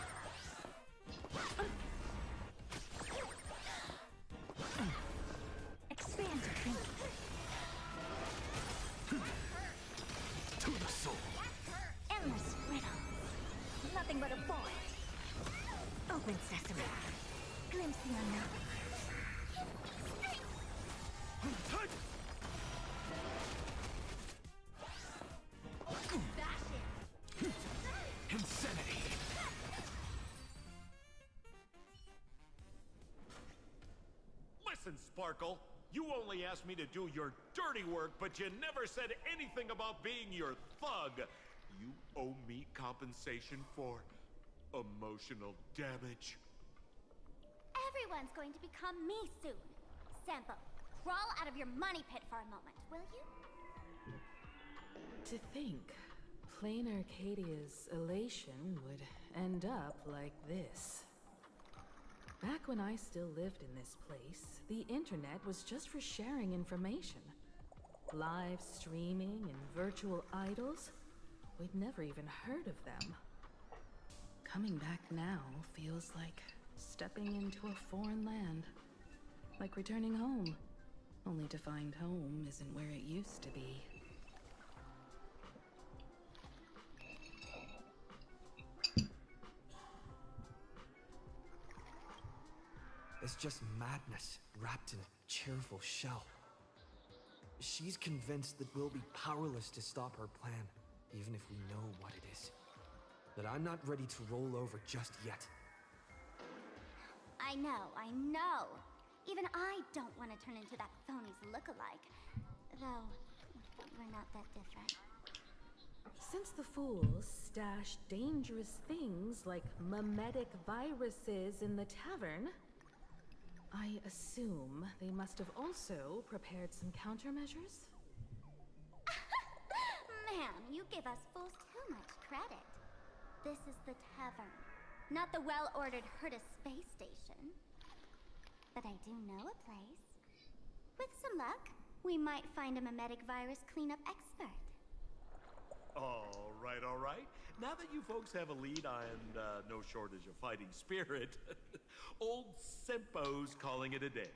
Expand your thinking. Nothing but a point. Open sesame. Glimpse the unknown. Insanity. Listen, Sparkle. You only asked me to do your dirty work, but you never said anything about being your thug. You owe me compensation for emotional damage. Everyone's going to become me soon. Sampo, crawl out of your money pit for a moment, will you? To think, plain Arcadia's elation would end up like this. Back when I still lived in this place, the internet was just for sharing information. Live streaming and virtual idols, we'd never even heard of them. Coming back now feels like stepping into a foreign land. Like returning home, only to find home isn't where it used to be. It's just madness wrapped in a cheerful shell. She's convinced that we'll be powerless to stop her plan, even if we know what it is. But I'm not ready to roll over just yet. I know. Even I don't want to turn into that phony's look-alike. Though, we're not that different. Since the fools stashed dangerous things like mimetic viruses in the tavern, I assume they must have also prepared some countermeasures? Man, you give us fools too much credit. This is the tavern, not the well-ordered Herta space station. But I do know a place. With some luck, we might find a mimetic virus cleanup expert. All right. Now that you folks have a lead and no shortage of fighting spirit, old Sempo's calling it a day.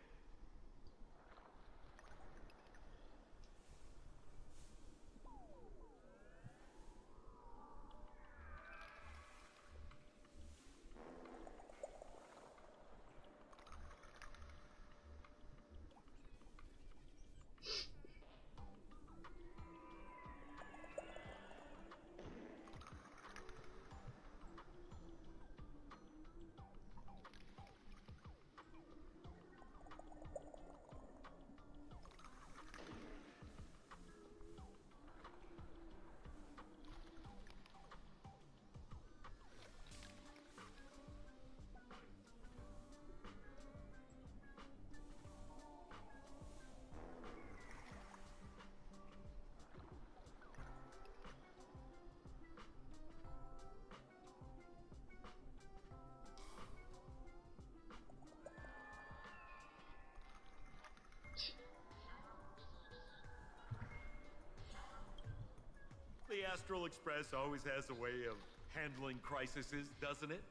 The Astral Express always has a way of handling crises, doesn't it?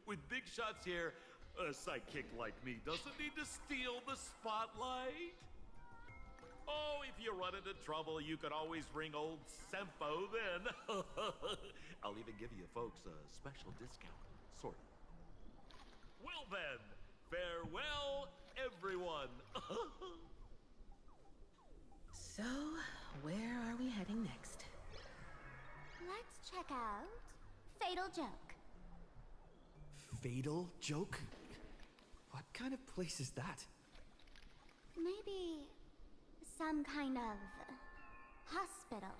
With big shots here, a sidekick like me doesn't need to steal the spotlight. Oh, if you run into trouble, you can always ring old Sempo then. I'll even give you folks a special discount, sort of. Well then, farewell, everyone. So, where are we heading next? Let's check out Fatal Joke. Fatal Joke? What kind of place is that? Maybe some kind of hospital.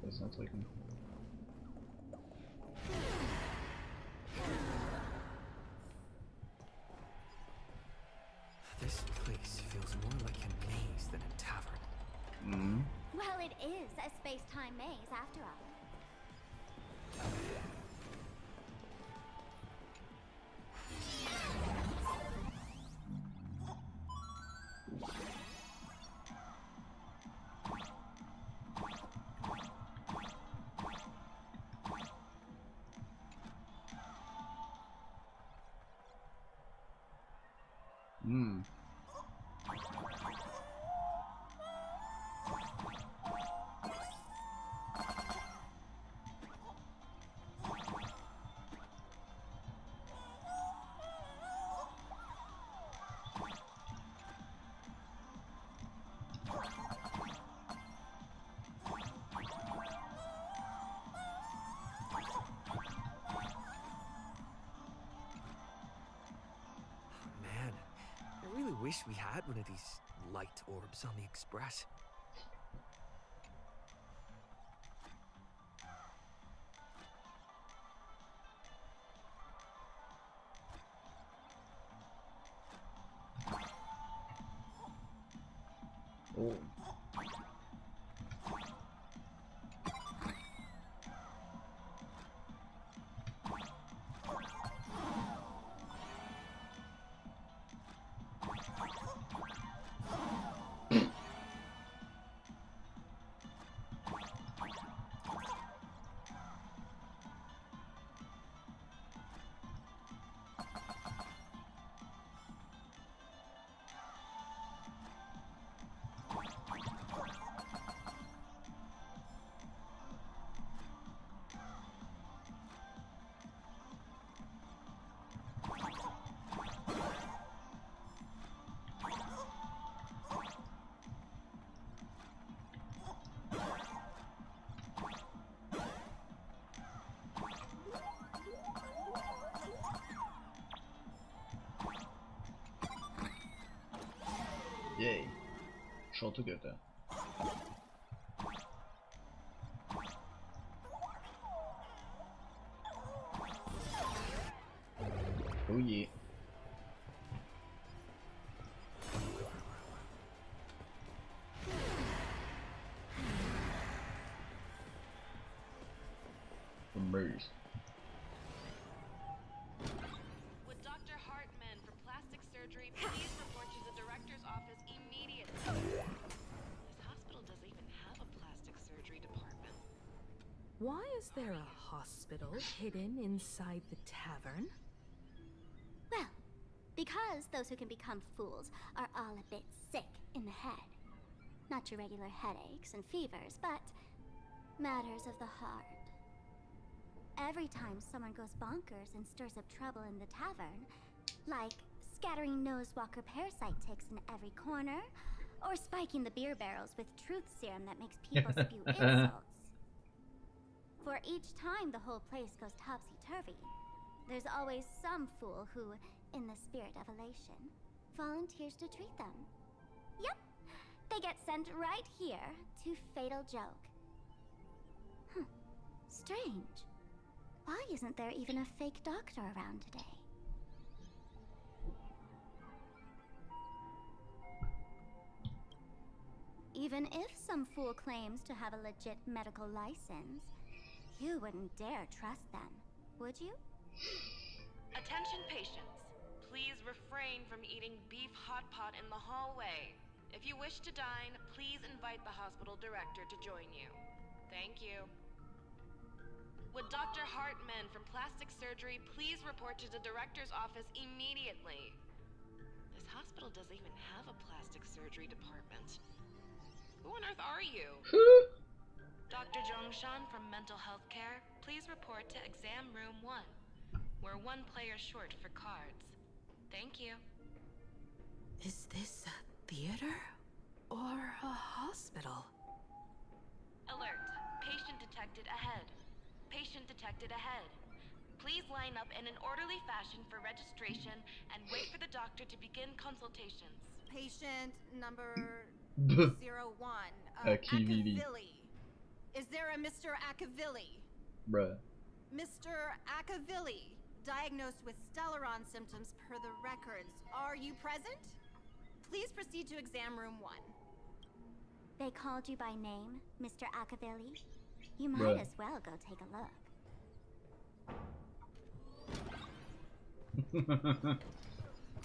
That sounds like him. This place feels more like a maze than a tavern. Well, it is a space-time maze after all. Man, I really wish we had one of these light orbs on the Express. Oh. Yay. Shot together. Oh yeah. Merge. Would Dr. Hartman for plastic surgery please report to the director's office immediately? This hospital doesn't even have a plastic surgery department. Why is there a hospital hidden inside the tavern? Well, Because those who can become fools are all a bit sick in the head. Not your regular headaches and fevers, but matters of the heart. Every time someone goes bonkers and stirs up trouble in the tavern, like scattering nosewalker parasite ticks in every corner, or spiking the beer barrels with truth serum that makes people spew insults. For each time the whole place goes topsy-turvy, there's always some fool who, in the spirit of elation, volunteers to treat them. Yep, they get sent right here to Fatal Joke. Strange. Why isn't there even a fake doctor around today? Even if some fool claims to have a legit medical license, you wouldn't dare trust them, would you? Attention patients. Please refrain from eating beef hot pot in the hallway. If you wish to dine, please invite the hospital director to join you. Thank you. Would Dr. Hartman from Plastic Surgery please report to the director's office immediately? This hospital doesn't even have a plastic surgery department. Who on earth are you? Dr. Zhongshan from Mental Health Care, please report to exam room 1. We're 1 player short for cards. Thank you. Is this a theater or a hospital? Alert. Patient detected ahead. Patient detected ahead. Please line up in an orderly fashion for registration and wait for the doctor to begin consultations. Patient number 01. Akivili. Is there a Mr. Akavilli? Bruh. Mr. Akavilli, diagnosed with Stellaron symptoms per the records. Are you present? Please proceed to exam room 1. They called you by name, Mr. Akavilli? You might as well go take a look.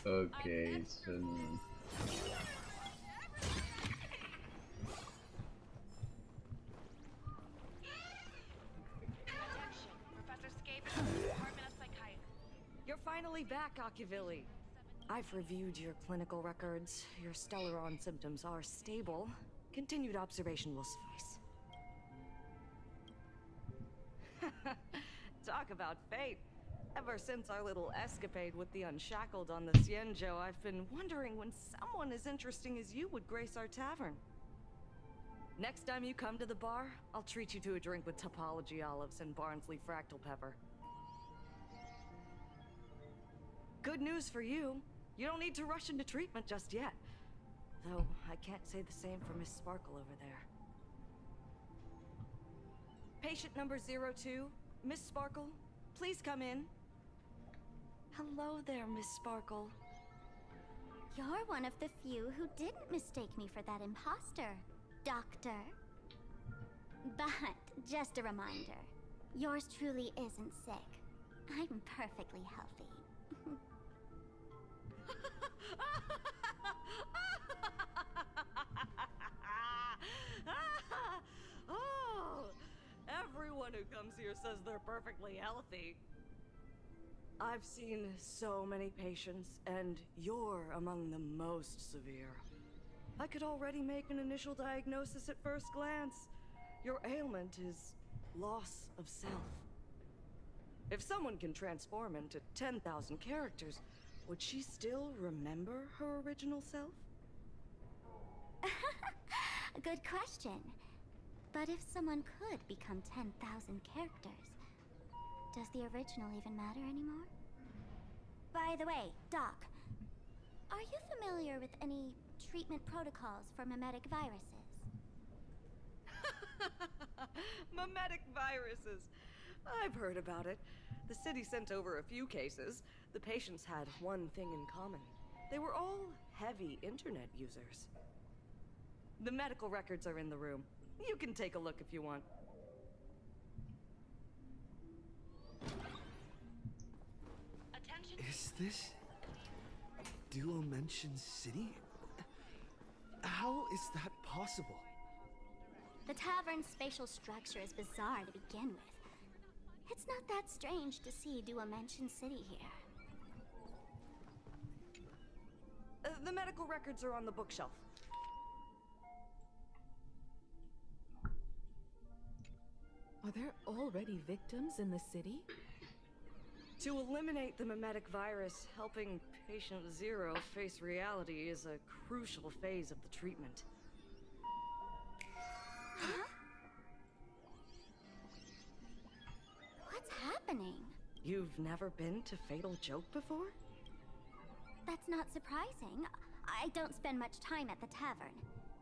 Okay, so... Attention. Professor Scape from the Department of Psychiatry. You're finally back, Akivilli. I've reviewed your clinical records. Your Stellaron symptoms are stable. Continued observation will suffice. Talk about fate. Ever since our little escapade with the Unshackled on the Xianzhou, I've been wondering when someone as interesting as you would grace our tavern. Next time you come to the bar, I'll treat you to a drink with topology olives and Barnsley fractal pepper. Good news for you. You don't need to rush into treatment just yet. Though, I can't say the same for Miss Sparkle over there. Patient number 02, Miss Sparkle, please come in. Hello there, Miss Sparkle. You're one of the few who didn't mistake me for that imposter, Doctor. But, just a reminder, yours truly isn't sick. I'm perfectly healthy. Oh, everyone who comes here says they're perfectly healthy. I've seen so many patients, and you're among the most severe. I could already make an initial diagnosis at first glance. Your ailment is loss of self. If someone can transform into 10,000 characters, would she still remember her original self? Good question. But if someone could become 10,000 characters, does the original even matter anymore? By the way, Doc, are you familiar with any treatment protocols for mimetic viruses? Mimetic viruses. I've heard about it. The city sent over a few cases. The patients had one thing in common. They were all heavy internet users. The medical records are in the room. You can take a look if you want. Attention. Is this Duomension City? How is that possible? The tavern's spatial structure is bizarre to begin with. It's not that strange to see Duomension City here. The medical records are on the bookshelf. Are there already victims in the city? To eliminate the mimetic virus, helping Patient Zero face reality is a crucial phase of the treatment. Huh? What's happening? You've never been to Fatal Joke before? That's not surprising. I don't spend much time at the tavern.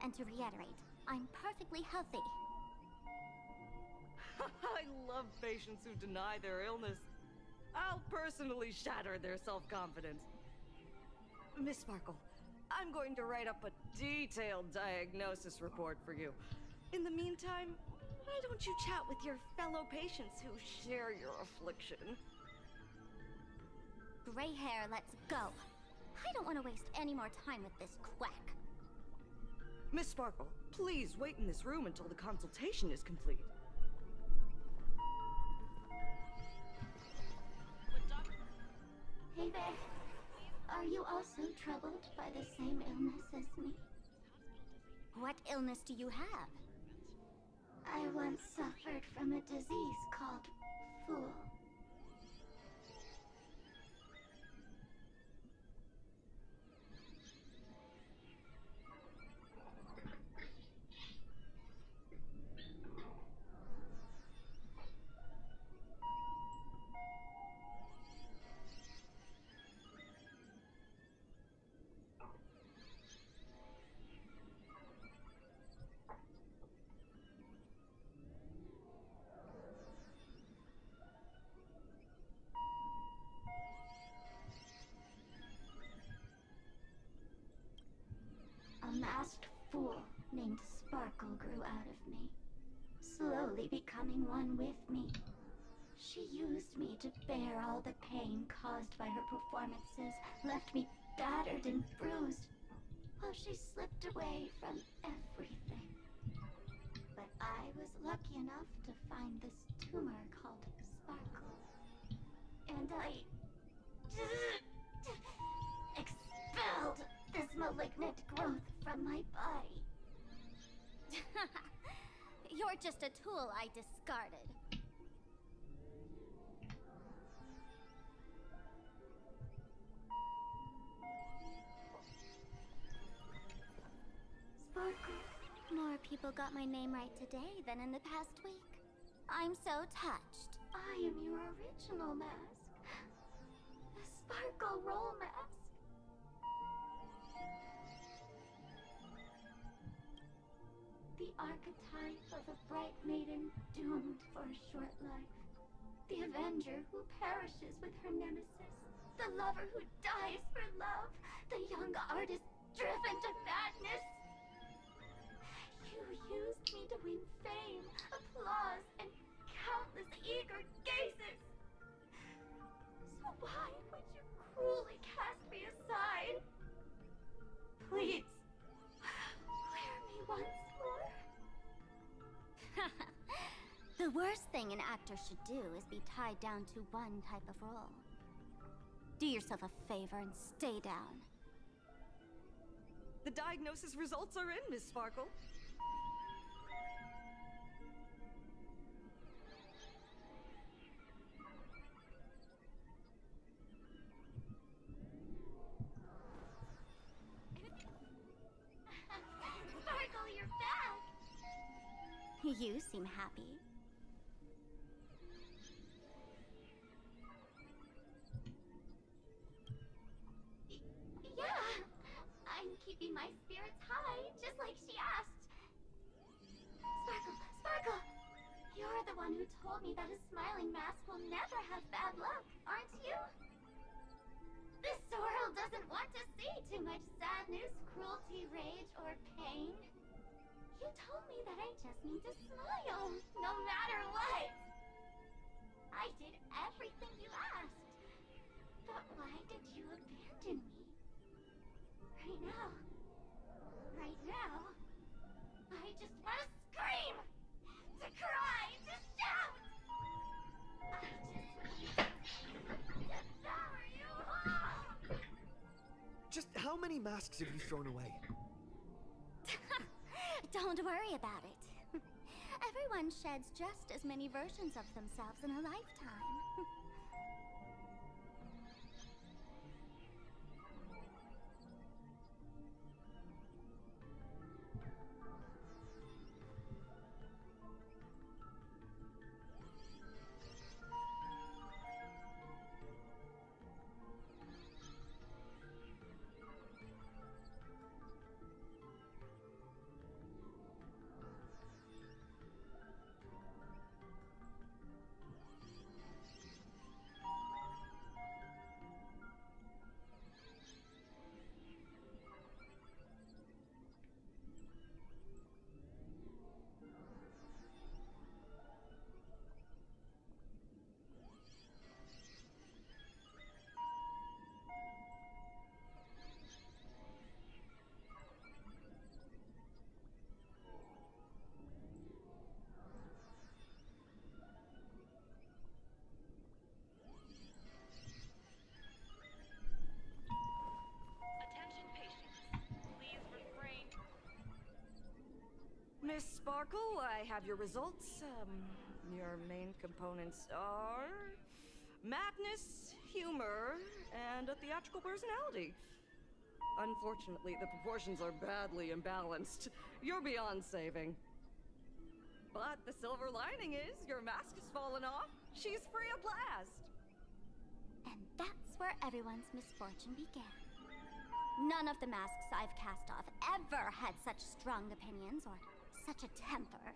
And to reiterate, I'm perfectly healthy. I love patients who deny their illness. I'll personally shatter their self-confidence. Miss Sparkle, I'm going to write up a detailed diagnosis report for you. In the meantime, why don't you chat with your fellow patients who share your affliction? Gray hair, let's go. I don't want to waste any more time with this quack. Miss Sparkle, please wait in this room until the consultation is complete. Hey there. Are you also troubled by the same illness as me? What illness do you have? I once suffered from a disease called Fool. A masked fool named Sparkle grew out of me, slowly becoming one with me. She used me to bear all the pain caused by her performances, left me battered and bruised, while she slipped away from everything. But I was lucky enough to find this tumor called Sparkle, and I expelled this malignant growth from my body. You're just a tool I discarded. Sparkle. More people got my name right today than in the past week. I'm so touched. I am your original mask. The Sparkle Roll Mask. The archetype of a bright maiden doomed for a short life. The avenger who perishes with her nemesis. The lover who dies for love. The young artist driven to madness. You used me to win fame, applause, and countless eager gazes. So why would you cruelly cast me aside? Please, wear me once more. The worst thing an actor should do is be tied down to one type of role. Do yourself a favor and stay down. The diagnosis results are in, Miss Sparkle. Sparkle, you're back! You seem happy. Yeah, I'm keeping my spirits high, just like she asked. Sparkle, Sparkle! You're the one who told me that a smiling mask will never have bad luck, aren't you? This world doesn't want to see too much sadness, cruelty, rage, or pain. You told me that I just need to smile, no matter what. I did everything you asked. But why did you abandon me? Right now, I just want to scream, to cry, to shout. I just want to devour you all. Just how many masks masks have you thrown away? Don't worry about it. Everyone sheds just as many versions of themselves in a lifetime. Attention patients. Please refrain. Miss Sparkle, I have your results. Your main components are madness, humor, and a theatrical personality. Unfortunately, the proportions are badly imbalanced. You're beyond saving. But the silver lining is your mask has fallen off. She's free at last. And that's where everyone's misfortune began. None of the masks I've cast off ever had such strong opinions or such a temper.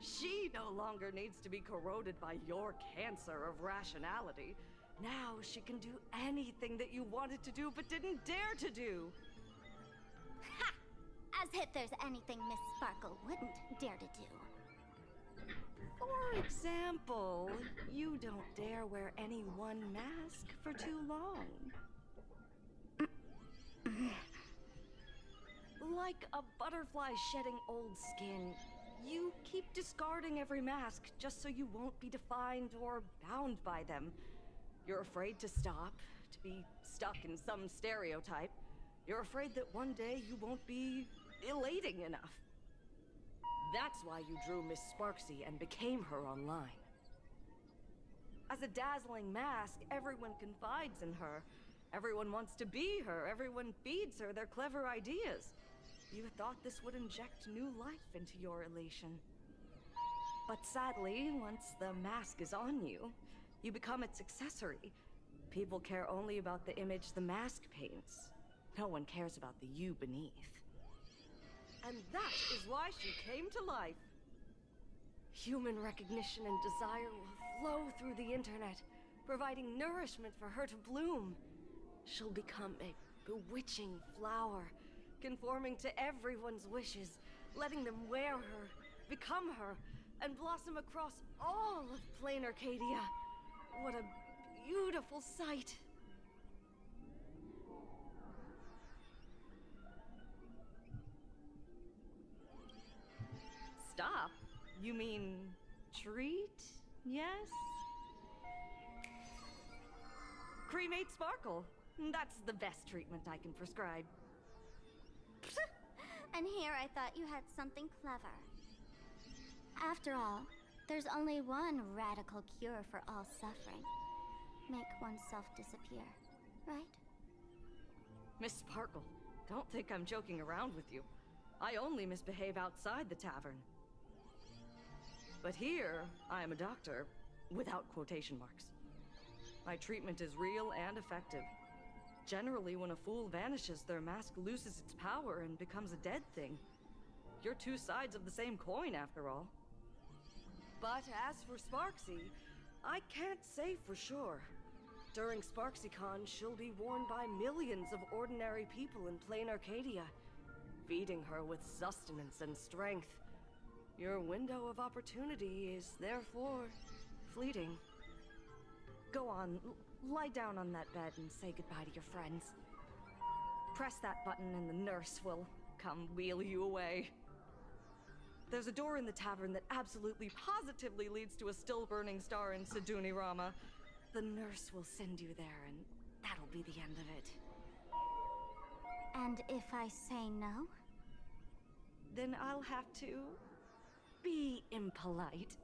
She no longer needs to be corroded by your cancer of rationality. Now she can do anything that you wanted to do but didn't dare to do. Ha! As if there's anything Miss Sparkle wouldn't dare to do. For example, you don't dare wear any one mask for too long. Like a butterfly shedding old skin, you keep discarding every mask just so you won't be defined or bound by them. You're afraid to stop, to be stuck in some stereotype. You're afraid that one day you won't be elating enough. That's why you drew Miss Sparksy and became her online. As a dazzling mask, everyone confides in her. Everyone wants to be her. Everyone feeds her their clever ideas. You thought this would inject new life into your elation. But sadly, once the mask is on you, you become its accessory. People care only about the image the mask paints. No one cares about the you beneath. And that is why she came to life. Human recognition and desire will flow through the internet, providing nourishment for her to bloom. She'll become a bewitching flower, conforming to everyone's wishes, letting them wear her, become her, and blossom across all of plain Arcadia. What a beautiful sight! Stop? You mean treat? Yes? Cremate Sparkle. That's the best treatment I can prescribe. And here I thought you had something clever. After all, there's only one radical cure for all suffering. Make oneself disappear, right? Miss Sparkle, don't think I'm joking around with you. I only misbehave outside the tavern. But here, I am a doctor, without quotation marks. My treatment is real and effective. Generally, when a fool vanishes, their mask loses its power and becomes a dead thing. You're two sides of the same coin, after all. But as for Sparksy, I can't say for sure. During SparksyCon, she'll be worn by millions of ordinary people in plain Arcadia, feeding her with sustenance and strength. Your window of opportunity is therefore fleeting. Go on, lie down on that bed and say goodbye to your friends. Press that button and the nurse will come wheel you away. There's a door in the tavern that absolutely positively leads to a still-burning star in Siduni Rama. The nurse will send you there, and that'll be the end of it. And if I say no? Then I'll have to be impolite.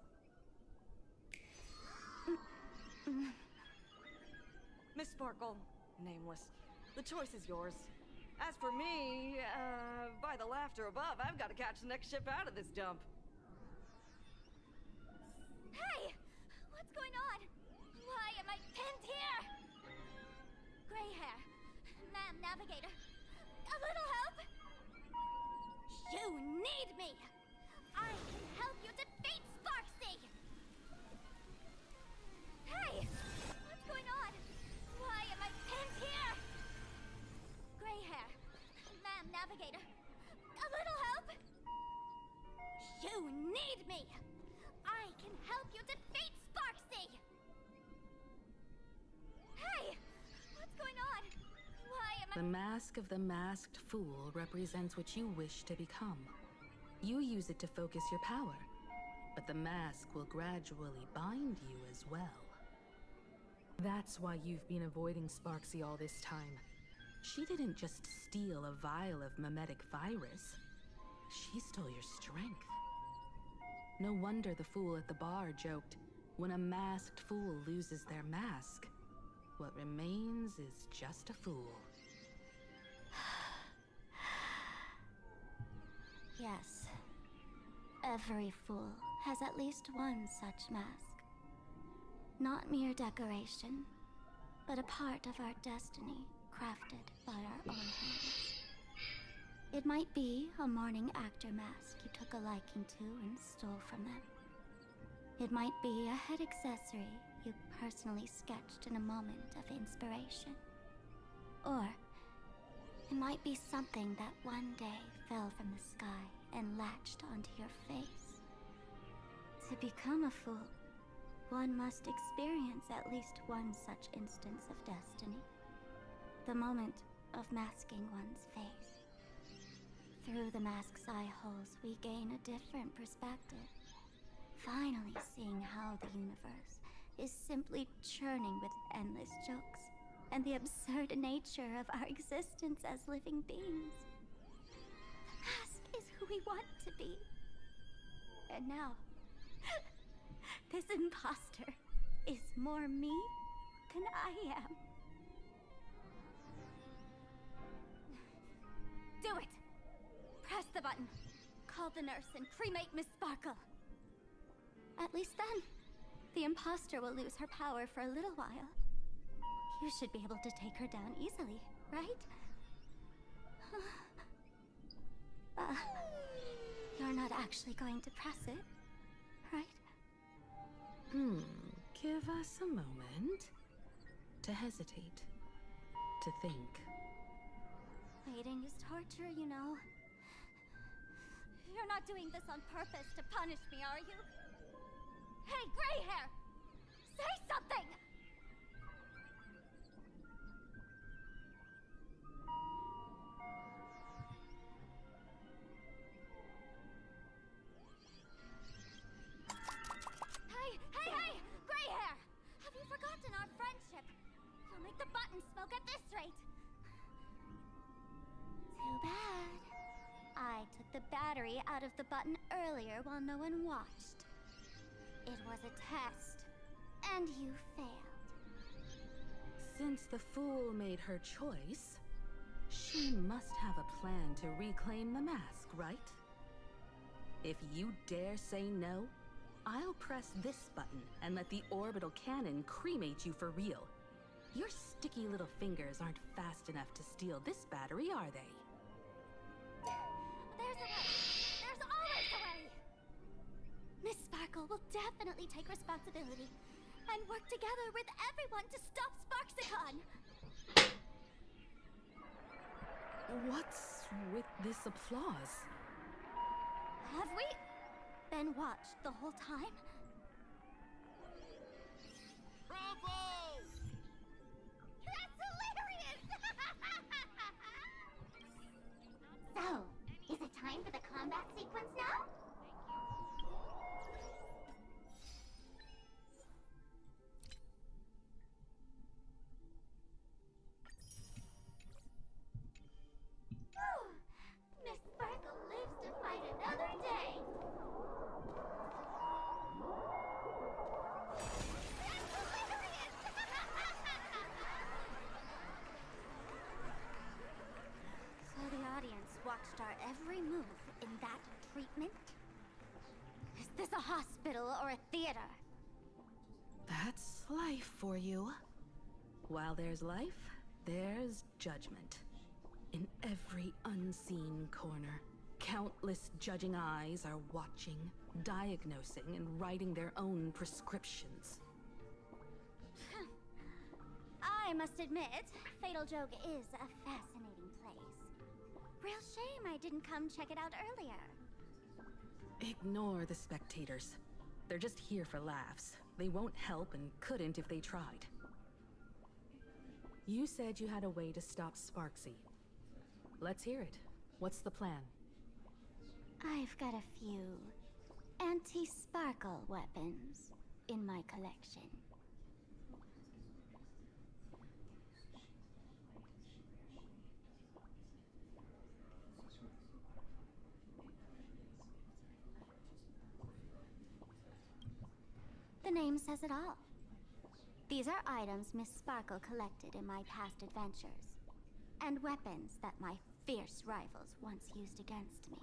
Miss Sparkle, nameless, the choice is yours. As for me, by the laughter above, I've got to catch the next ship out of this dump. Hey! What's going on? Why am I pinned here? Gray hair. Ma'am, navigator. A little help? You need me! I can help you defeat Sparksy! Hey! What's going on? Why am I pinned here? Gray hair. Ma'am, navigator. A little help? You need me! I can help you defeat Sparksy! Hey! What's going on? Why am I— The mask of the masked fool represents what you wish to become. You use it to focus your power, but the mask will gradually bind you as well. That's why you've been avoiding Sparksy all this time. She didn't just steal a vial of mimetic virus. She stole your strength. No wonder the fool at the bar joked, when a masked fool loses their mask, what remains is just a fool. Yes. Every fool has at least one such mask. Not mere decoration, but a part of our destiny, crafted by our own hands. It might be a morning actor mask you took a liking to and stole from them. It might be a head accessory you personally sketched in a moment of inspiration. Or it might be something that one day fell from the sky and latched onto your face. To become a fool, one must experience at least one such instance of destiny. The moment of masking one's face. Through the mask's eye holes, we gain a different perspective. Finally seeing how the universe is simply churning with endless jokes, and the absurd nature of our existence as living beings. The mask is who we want to be. And now, this imposter is more me than I am. Do it! Press the button. Call the nurse and cremate Miss Sparkle. At least then, the imposter will lose her power for a little while. You should be able to take her down easily, right? You're not actually going to press it, right? Give us a moment to hesitate, to think. Waiting is torture, you know. You're not doing this on purpose to punish me, are you? Hey, gray hair! Say something! Hey! Gray hair! Have you forgotten our friendship? You'll make the button smoke at this rate. Too bad. I took the battery out of the button earlier while no one watched. It was a test, and you failed. Since the fool made her choice, she must have a plan to reclaim the mask, right? If you dare say no, I'll press this button and let the orbital cannon cremate you for real. Your sticky little fingers aren't fast enough to steal this battery, are they? There's a way! There's always a way! Miss Sparkle will definitely take responsibility and work together with everyone to stop Sparksicon! What's with this applause? Have we been watched the whole time? Bravo! That's hilarious! So, is it time for the combat sequence now? Miss Sparkle lives to fight another day! That's hilarious! So the audience watched our every move in that treatment? Is this a hospital or a theater? That's life for you. While there's life, there's judgment. In every unseen corner, countless judging eyes are watching, diagnosing, and writing their own prescriptions. I must admit, Fatal Joke is a fascinating place. Real shame I didn't come check it out earlier. Ignore the spectators. They're just here for laughs. They won't help and couldn't if they tried. You said you had a way to stop Sparksy. Let's hear it. What's the plan? I've got a few anti-sparkle weapons in my collection. The name says it all. These are items Miss Sparkle collected in my past adventures, and weapons that my fierce rivals once used against me.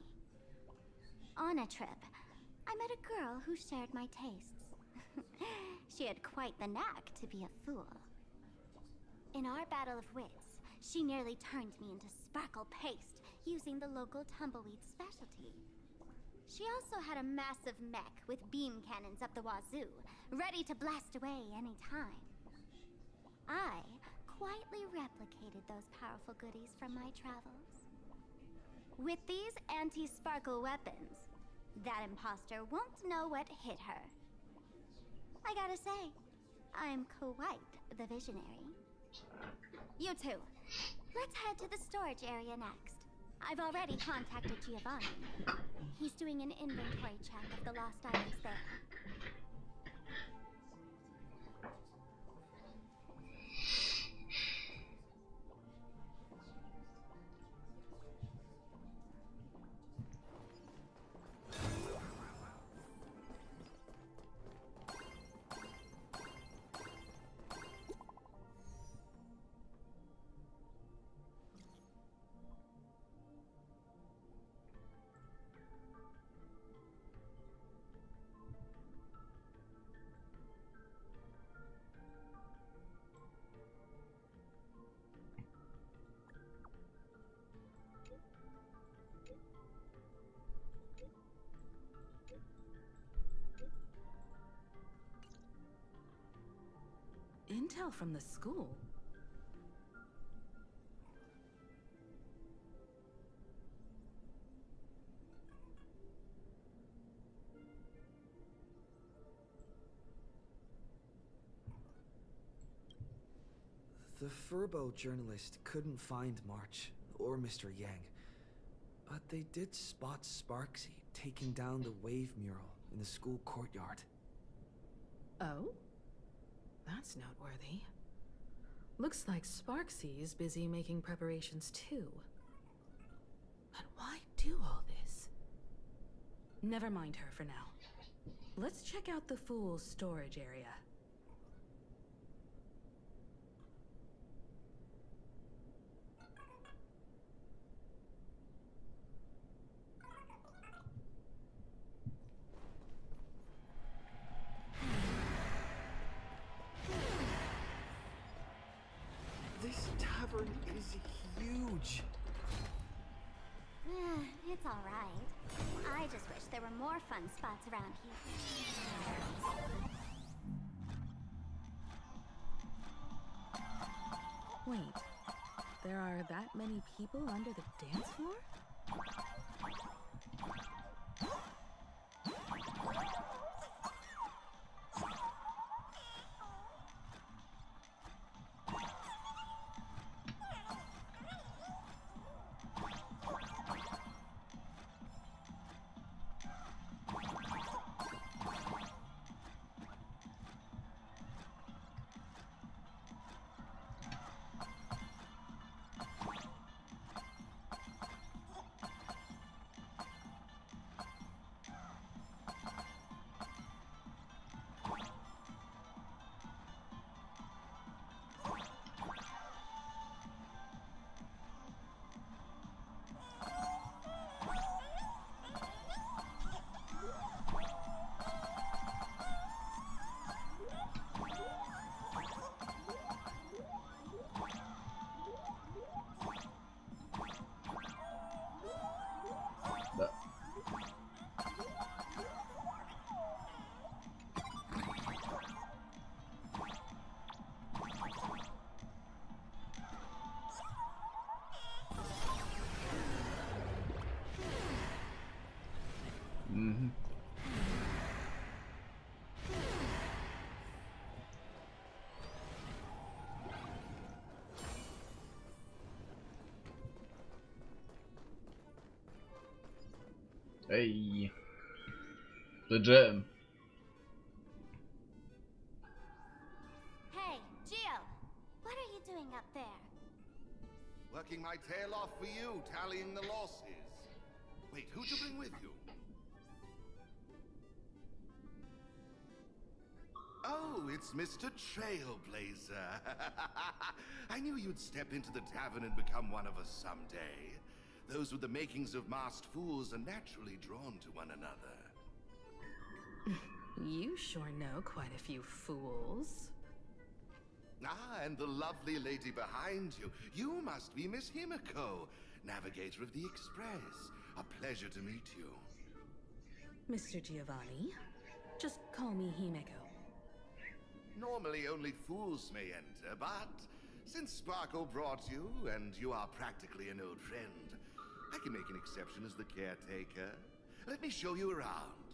On a trip, I met a girl who shared my tastes. She had quite the knack to be a fool. In our battle of wits, she nearly turned me into sparkle paste using the local tumbleweed specialty. She also had a massive mech with beam cannons up the wazoo, ready to blast away any time. I quietly replicated those powerful goodies from my travels. With these anti-sparkle weapons, that imposter won't know what hit her. I gotta say, I'm quite the visionary. You two, let's head to the storage area next. I've already contacted Giovanni. He's doing an inventory check of the lost items there. Intel from the school? The Furbo journalist couldn't find March or Mr. Yang, but they did spot Sparksy taking down the wave mural in the school courtyard. Oh? That's noteworthy. Looks like Sparksy is busy making preparations too. But why do all this? Never mind her for now. Let's check out the Fool's storage area. This tavern is huge. It's alright. I just wish there were more fun spots around here. Wait, there are that many people under the dance floor? Mm-hmm. Hey, the gem. Hey, Gio! What are you doing up there? Working my tail off for you, tallying the losses. Wait, who'd you bring with you? Oh, it's Mr. Trailblazer. I knew you'd step into the tavern and become one of us someday. Those with the makings of masked fools are naturally drawn to one another. You sure know quite a few fools. Ah, and the lovely lady behind you. You must be Miss Himiko, navigator of the Express. A pleasure to meet you. Mr. Giovanni, just call me Himeko. Normally only fools may enter, but since Sparkle brought you, and you are practically an old friend, I can make an exception as the caretaker. Let me show you around.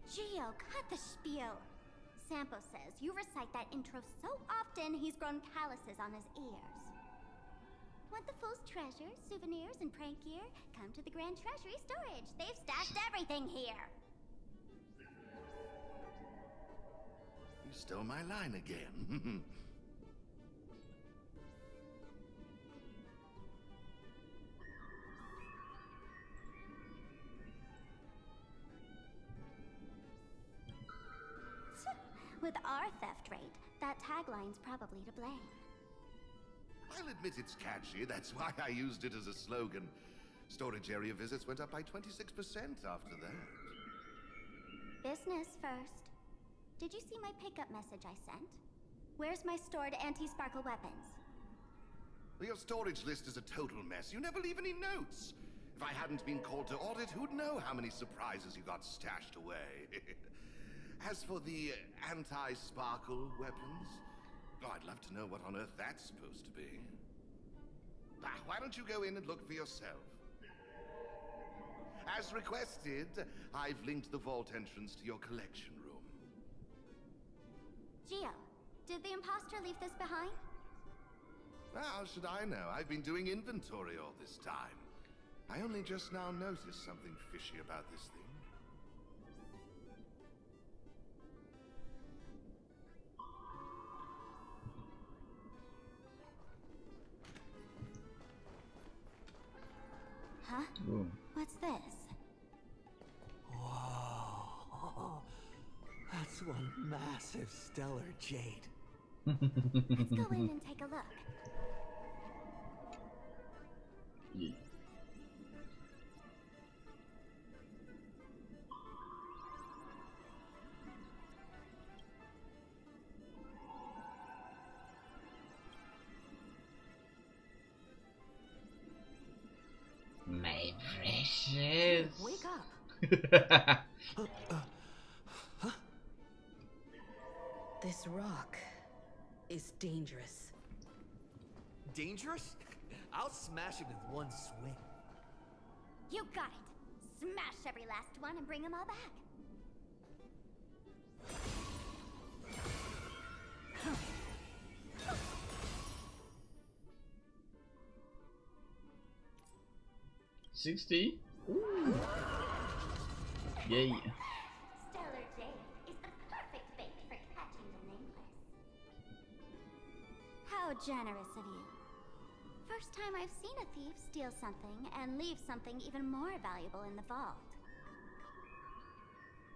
Gio, cut the spiel. Sampo says you recite that intro so often he's grown calluses on his ears. Want the fool's treasures, souvenirs, and prank gear? Come to the Grand Treasury Storage. They've stashed everything here. You stole my line again. With our theft rate, that tagline's probably to blame. I'll admit it's catchy, that's why I used it as a slogan. Storage area visits went up by 26% after that. Business first. Did you see my pickup message I sent? Where's my stored anti-sparkle weapons? Well, your storage list is a total mess. You never leave any notes. If I hadn't been called to audit, who'd know how many surprises you got stashed away? As for the anti-sparkle weapons, oh, I'd love to know what on earth that's supposed to be. Why don't you go in and look for yourself? As requested, I've linked the vault entrance to your collection room. Gio, did the imposter leave this behind? How should I know? I've been doing inventory all this time. I only just now noticed something fishy about this thing. Huh? Ooh. What's this? Whoa. That's one massive stellar jade. Let's go in and take a look. Yeah. This rock is dangerous. Dangerous? I'll smash it with one swing. You got it. Smash every last one and bring them all back. 60? Ooh. Yay. Stellar Jade is the perfect bait for catching the nameless. How generous of you. First time I've seen a thief steal something and leave something even more valuable in the vault.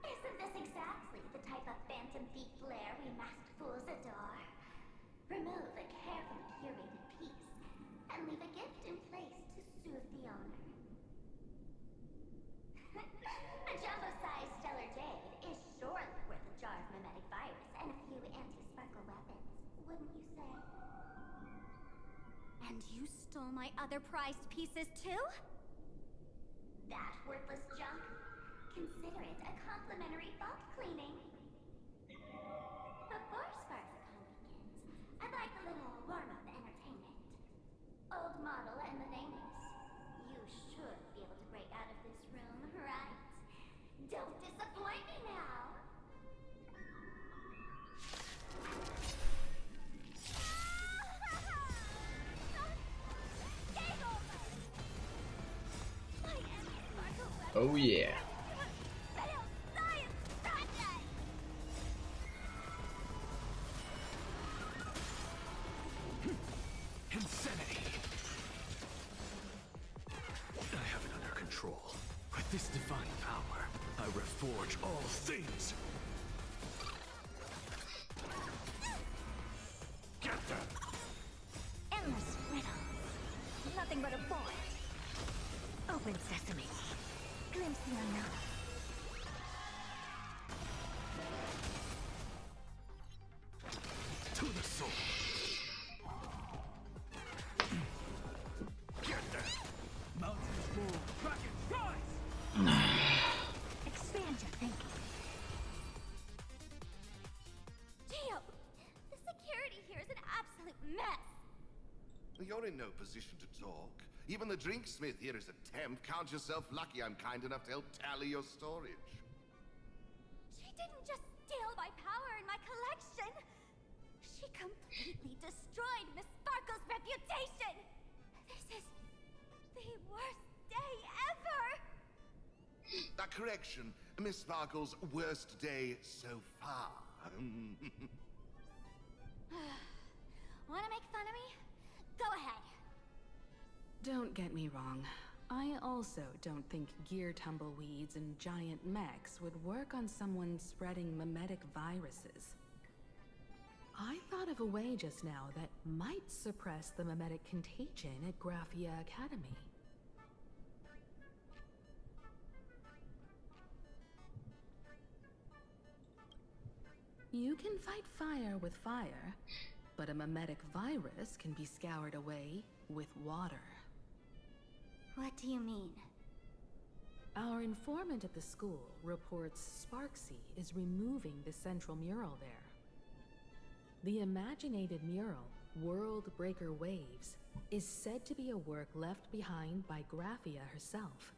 Isn't this exactly the type of phantom thief flair we masked fools adore? Remove a carefully curated piece and leave a gift in place to soothe the owner. A jumbo-sized Stellar Jade is surely worth a jar of mimetic virus and a few anti-sparkle weapons, wouldn't you say? And you stole my other prized pieces too? That worthless junk? Consider it a complimentary vault cleaning. Before SparkleCon begins, I'd like a little warm-up entertainment. Old model and the nameless. You should be able to break out of this room, right? Don't disappoint me now! Oh yeah. Insanity! I have it under control. With this divine power, I reforge all things! Get them! Endless riddles. Nothing but a void. Open sesame. Glimpse the unknown. To the soul! Get them! Mountains move, Kraken rise! Expand your thinking. Geo, the security here is an absolute mess. You're in no position to talk. Even the drinksmith here is a temp. Count yourself lucky I'm kind enough to help tally your storage. She didn't just steal my power and my collection. She completely destroyed Miss Sparkle's reputation. This is the worst day ever. A correction. Miss Sparkle's worst day so far. Wanna make fun of me? Go ahead. Don't get me wrong. I also don't think gear tumbleweeds and giant mechs would work on someone spreading mimetic viruses. I thought of a way just now that might suppress the mimetic contagion at Graphia Academy. You can fight fire with fire, but a mimetic virus can be scoured away with water. What do you mean? Our informant at the school reports Sparksy is removing the central mural there. The imaginated mural, World Breaker Waves, is said to be a work left behind by Graphia herself.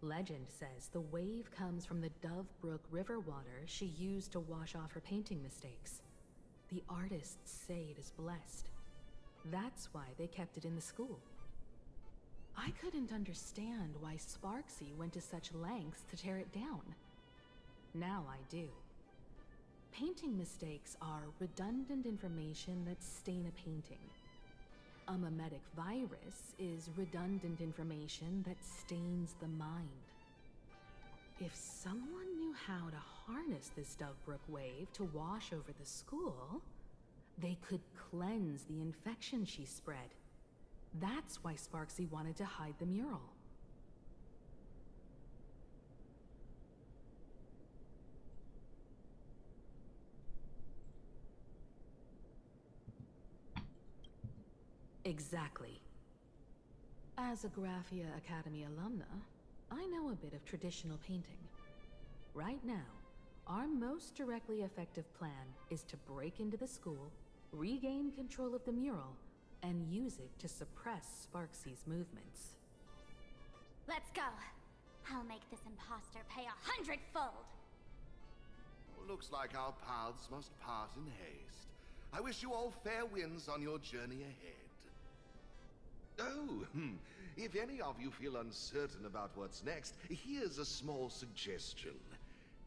Legend says the wave comes from the Dove Brook river water she used to wash off her painting mistakes. The artists say it is blessed. That's why they kept it in the school. I couldn't understand why Sparksy went to such lengths to tear it down. Now I do. Painting mistakes are redundant information that stain a painting. A mimetic virus is redundant information that stains the mind. If someone knew how to harness this Dovebrook wave to wash over the school, they could cleanse the infection she spread. That's why Sparksy wanted to hide the mural. Exactly. As a Graphia Academy alumna, I know a bit of traditional painting. Right now, our most directly effective plan is to break into the school, regain control of the mural, and use it to suppress Sparksy's movements. Let's go. I'll make this imposter pay 100-fold. Looks like our paths must part in haste. I wish you all fair winds on your journey ahead. Oh, if any of you feel uncertain about what's next, here's a small suggestion.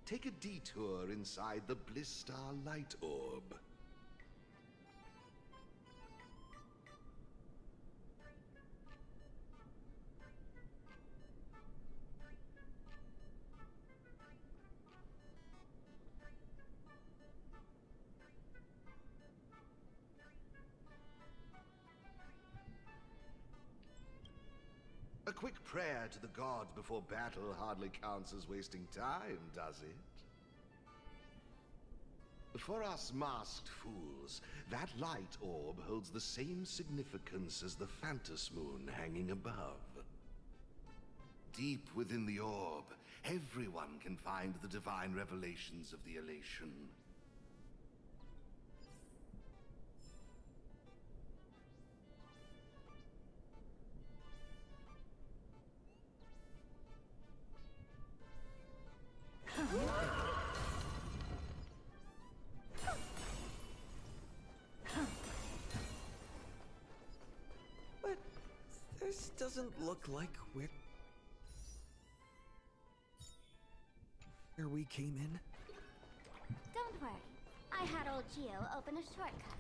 Take a detour inside the Blistar Light Orb. A quick prayer to the gods before battle hardly counts as wasting time, does it? For us masked fools, that light orb holds the same significance as the Phantos Moon hanging above. Deep within the orb, everyone can find the divine revelations of the elation. But this doesn't look like where we came in. Don't worry. I had old Geo open a shortcut.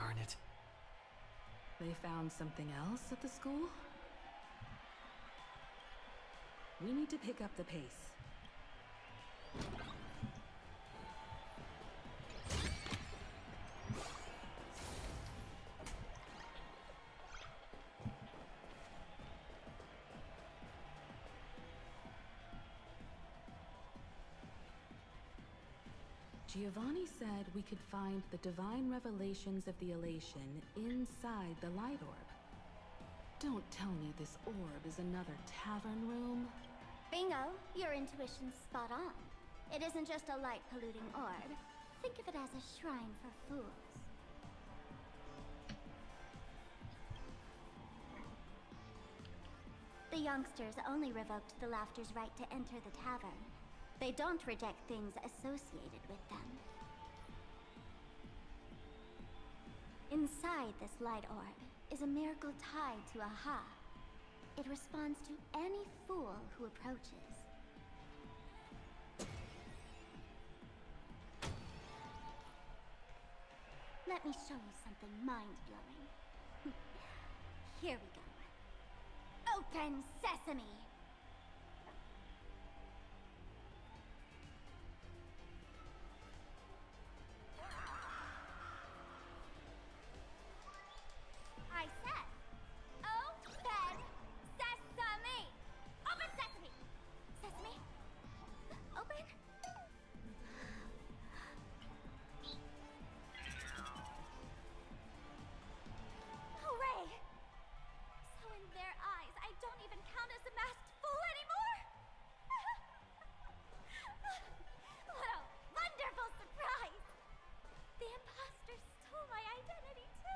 Darn it. They found something else at the school? We need to pick up the pace. Giovanni said we could find the divine revelations of the elation inside the light orb. Don't tell me this orb is another tavern room. Bingo, your intuition's spot on. It isn't just a light-polluting orb. Think of it as a shrine for fools. The youngsters only revoked the Laughter's right to enter the tavern. They don't reject things associated with them. Inside this light orb is a miracle tied to a ha. It responds to any fool who approaches. Let me show you something mind-blowing. Here we go. Open sesame! I said, open sesame! Open sesame! Sesame? Open? Hooray! So in their eyes, I don't even count as a masked fool anymore? What a wonderful surprise! The imposter stole my identity too!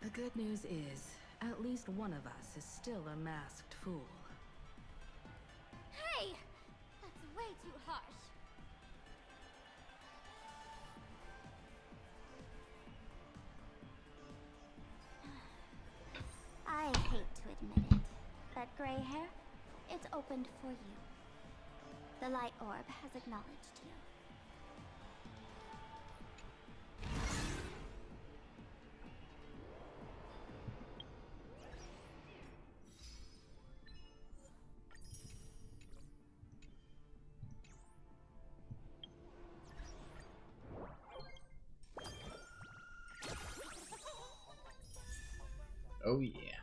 The good news is, at least one of us is still a masked fool. Hey! That's way too harsh. I hate to admit it, but gray hair, it's opened for you. The light orb has acknowledged you. Oh yeah.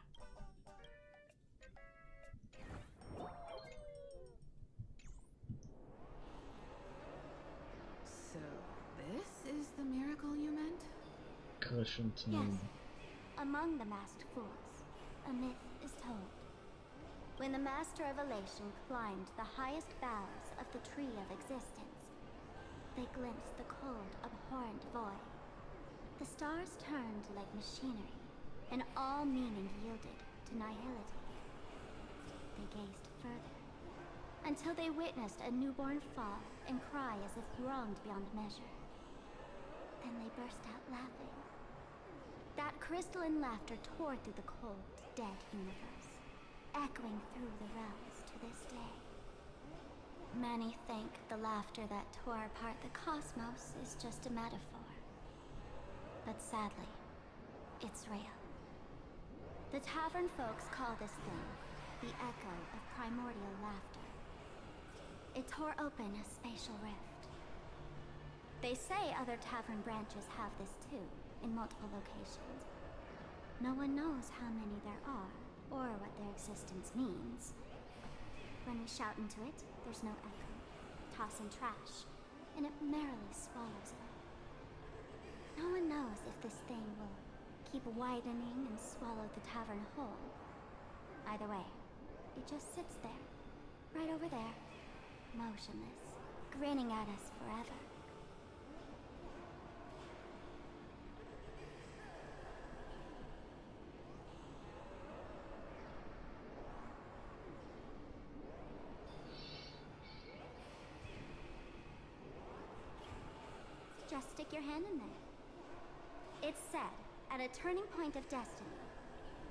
So, this is the miracle you meant? Caution to Yes. Among the masked fools, a myth is told. When the Master of Elation climbed the highest boughs of the Tree of Existence, they glimpsed the cold, abhorrent void. The stars turned like machinery, and all meaning yielded to nihility. They gazed further, until they witnessed a newborn fall and cry as if wronged beyond measure. Then they burst out laughing. That crystalline laughter tore through the cold, dead universe, echoing through the realms to this day. Many think the laughter that tore apart the cosmos is just a metaphor. But sadly, it's real. The tavern folks call this thing the echo of primordial laughter. It tore open a spatial rift. They say other tavern branches have this too, in multiple locations. No one knows how many there are, or what their existence means. When we shout into it, there's no echo. Toss in trash, and it merrily swallows it all. No one knows if this thing will keep widening and swallow the tavern whole. Either way, it just sits there, right over there, motionless, grinning at us forever. just stick your hand in there. It's said, at a turning point of destiny,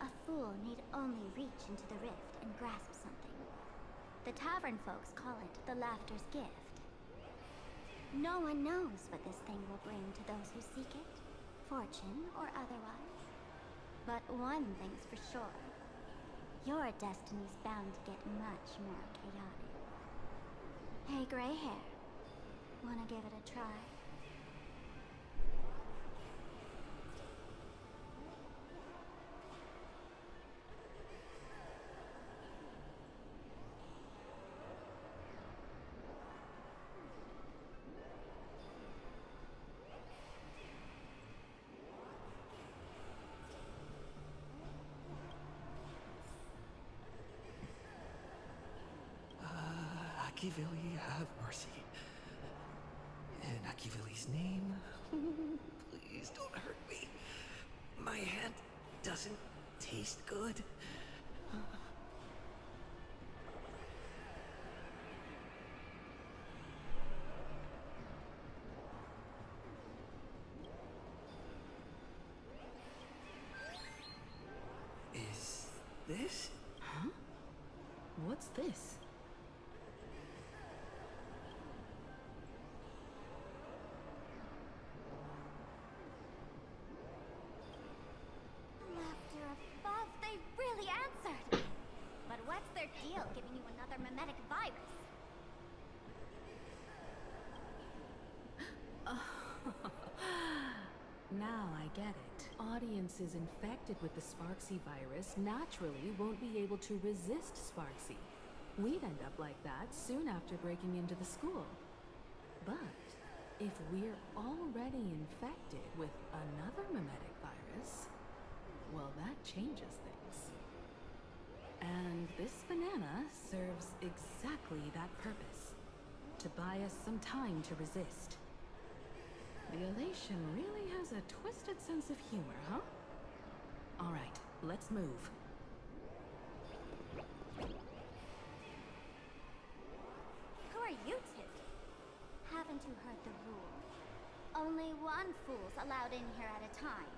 a fool need only reach into the rift and grasp something. The tavern folks call it the Laughter's Gift. No one knows what this thing will bring to those who seek it, fortune or otherwise. But one thing's for sure. Your destiny's bound to get much more chaotic. Hey, gray hair. Wanna give it a try? Akivili, have mercy. In Akivili's name, please don't hurt me. My hand doesn't taste good. Is this? Huh? What's this? Laughter above, they really answered! But what's their deal giving you another mimetic virus? Now I get it. Audiences infected with the Sparksy virus naturally won't be able to resist Sparksy. We'd end up like that soon after breaking into the school. But if we're already infected with another mimetic virus, well, that changes things. And this banana serves exactly that purpose. To buy us some time to resist. The elation really has a twisted sense of humor, huh? All right, let's move. Who are you two? Haven't you heard the rule? Only one fool's allowed in here at a time.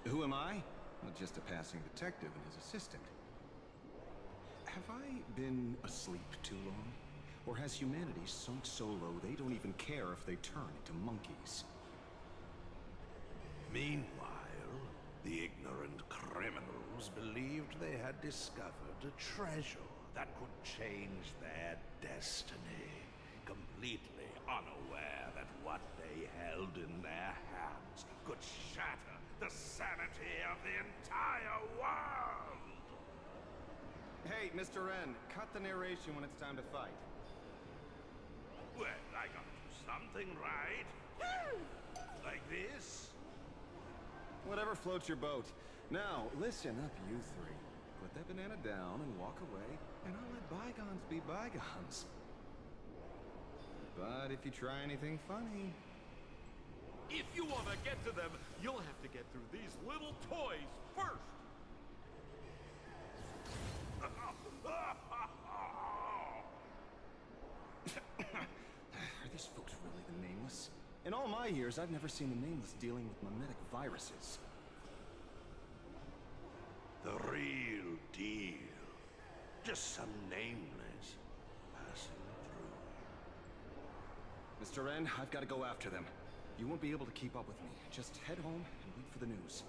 Who am I? Well, just a passing detective and his assistant. Have I been asleep too long? Or has humanity sunk so low they don't even care if they turn into monkeys? Meanwhile, the ignorant criminals believed they had discovered a treasure that could change their destiny, completely unaware that what they held in their hands could shatter the sanity of the entire world! Hey, Mr. Wren, cut the narration when it's time to fight. Well, I gotta do something, right? Like this? Whatever floats your boat. Now, listen up, you three. Put that banana down and walk away, and I'll let bygones be bygones. But if you try anything funny... If you want to get to them, you'll have to get through these little toys first. Are these folks really the Nameless? In all my years, I've never seen the Nameless dealing with mimetic viruses. The real deal. Just some nameless passing through. Mr. Wren, I've got to go after them. You won't be able to keep up with me. Just head home and wait for the news.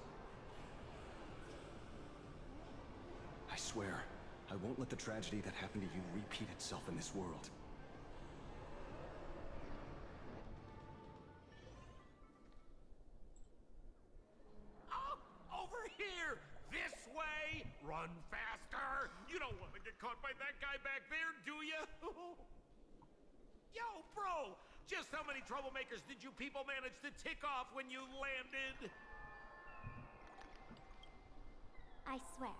I swear, I won't let the tragedy that happened to you repeat itself in this world. Over here! This way! Run faster! You don't want to get caught by that guy back there, do you? Yo, bro! Just how many troublemakers did you people manage to tick off when you landed? I swear,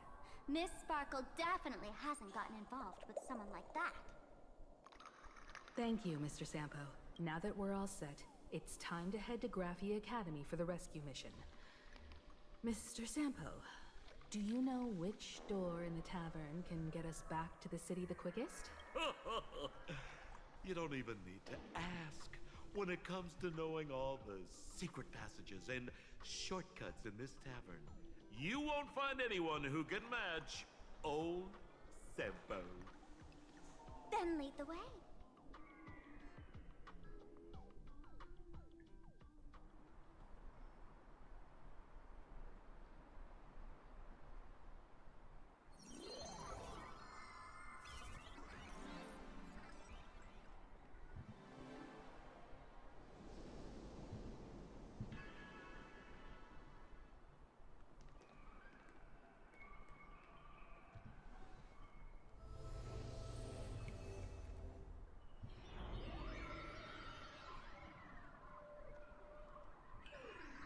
Miss Sparkle definitely hasn't gotten involved with someone like that. Thank you, Mr. Sampo. Now that we're all set, it's time to head to Graphia Academy for the rescue mission. Mr. Sampo, do you know which door in the tavern can get us back to the city the quickest? You don't even need to ask. when it comes to knowing all the secret passages and shortcuts in this tavern, you won't find anyone who can match old Sempo. Then lead the way.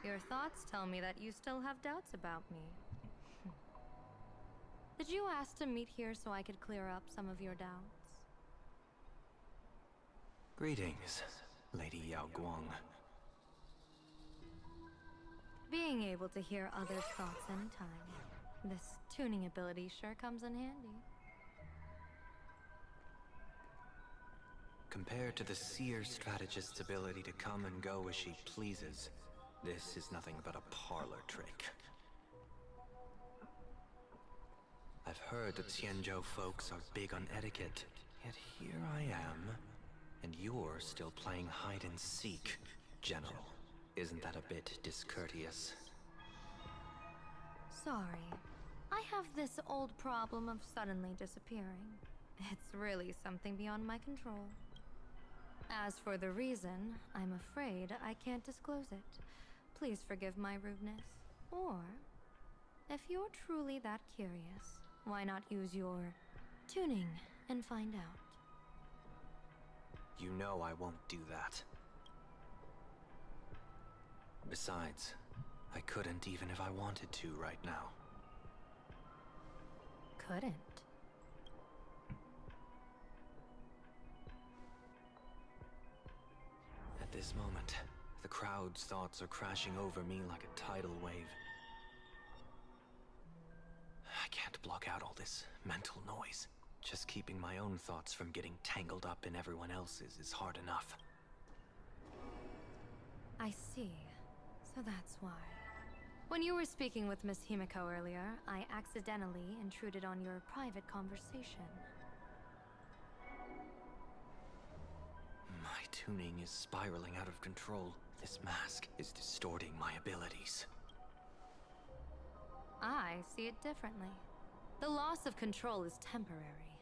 Your thoughts tell me that you still have doubts about me. Did you ask to meet here so I could clear up some of your doubts? Greetings, Lady Yao Guang. Being able to hear others' thoughts anytime. This tuning ability sure comes in handy. Compared to the seer strategist's ability to come and go as she pleases, this is nothing but a parlor trick. I've heard that Xianzhou folks are big on etiquette, yet here I am, and you're still playing hide and seek, General. Isn't that a bit discourteous? Sorry. I have this old problem of suddenly disappearing. It's really something beyond my control. As for the reason, I'm afraid I can't disclose it. Please forgive my rudeness. Or, if you're truly that curious, why not use your tuning and find out? You know I won't do that. Besides, I couldn't even if I wanted to right now. Couldn't? At this moment, the crowd's thoughts are crashing over me like a tidal wave. I can't block out all this mental noise. Just keeping my own thoughts from getting tangled up in everyone else's is hard enough. I see. So that's why. When you were speaking with Miss Himiko earlier, I accidentally intruded on your private conversation. My tuning is spiraling out of control. This mask is distorting my abilities. I see it differently. The loss of control is temporary.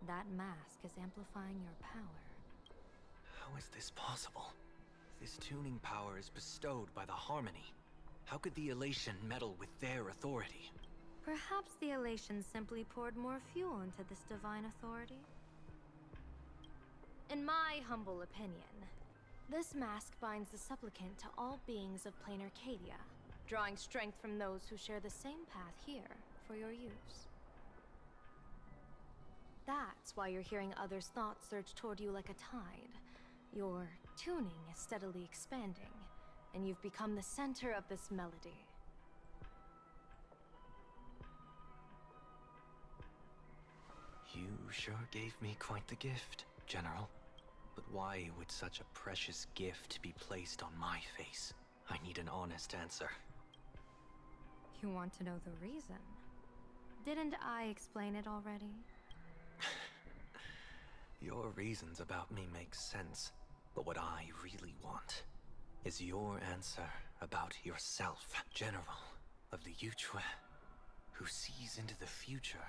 That mask is amplifying your power. How is this possible? This tuning power is bestowed by the Harmony. How could the Elation meddle with their authority? Perhaps the Elation simply poured more fuel into this divine authority? In my humble opinion, this mask binds the supplicant to all beings of plain Arcadia, drawing strength from those who share the same path here for your use. That's why you're hearing others' thoughts surge toward you like a tide. Your tuning is steadily expanding, and you've become the center of this melody. You sure gave me quite the gift, General. But why would such a precious gift be placed on my face? I need an honest answer. You want to know the reason? Didn't I explain it already? Your reasons about me make sense, but what I really want is your answer about yourself, General of the Yuchue, who sees into the future.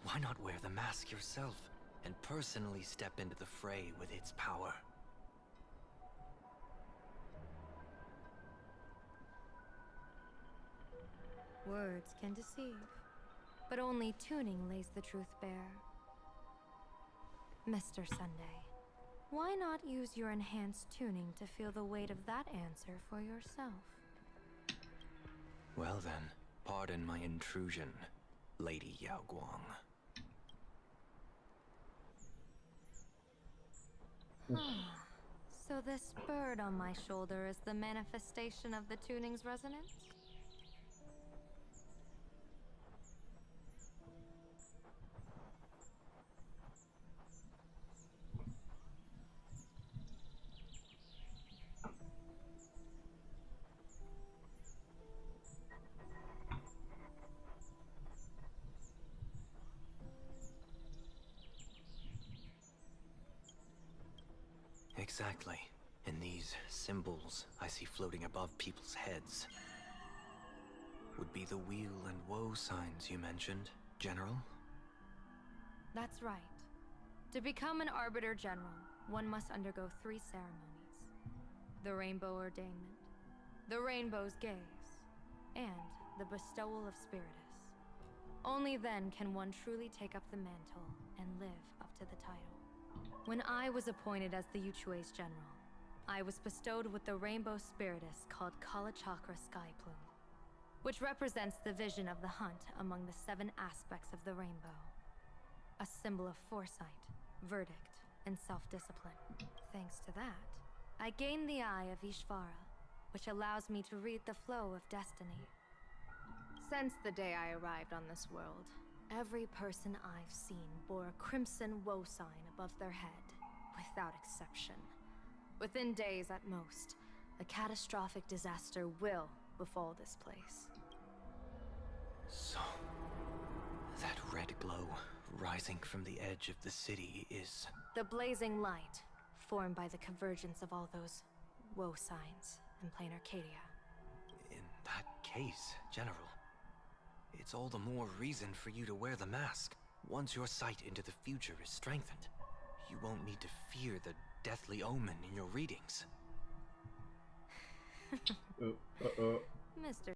Why not wear the mask yourself and personally step into the fray with its power? Words can deceive, but only tuning lays the truth bare. Mr. Sunday, why not use your enhanced tuning to feel the weight of that answer for yourself? Well then, pardon my intrusion, Lady Yao Guang. So this bird on my shoulder is the manifestation of the tuning's resonance? exactly? In these symbols I see floating above people's heads. Would be the wheel and woe signs you mentioned, General? That's right. To become an Arbiter General, one must undergo 3 ceremonies. The Rainbow Ordainment, the Rainbow's Gaze, and the Bestowal of Spiritus. Only then can one truly take up the mantle and live up to the title. When I was appointed as the Yuchue's General, I was bestowed with the Rainbow Spiritus called Kalachakra Sky Plume, which represents the vision of the hunt among the 7 aspects of the rainbow. A symbol of foresight, verdict, and self-discipline. Thanks to that, I gained the Eye of Ishvara, which allows me to read the flow of destiny. Since the day I arrived on this world, every person I've seen bore a crimson woe sign above their head, without exception. Within days at most, a catastrophic disaster will befall this place. So, that red glow rising from the edge of the city is... the blazing light, formed by the convergence of all those woe signs in plain Arcadia. In that case, General, it's all the more reason for you to wear the mask. Once your sight into the future is strengthened, you won't need to fear the deathly omen in your readings. Mr.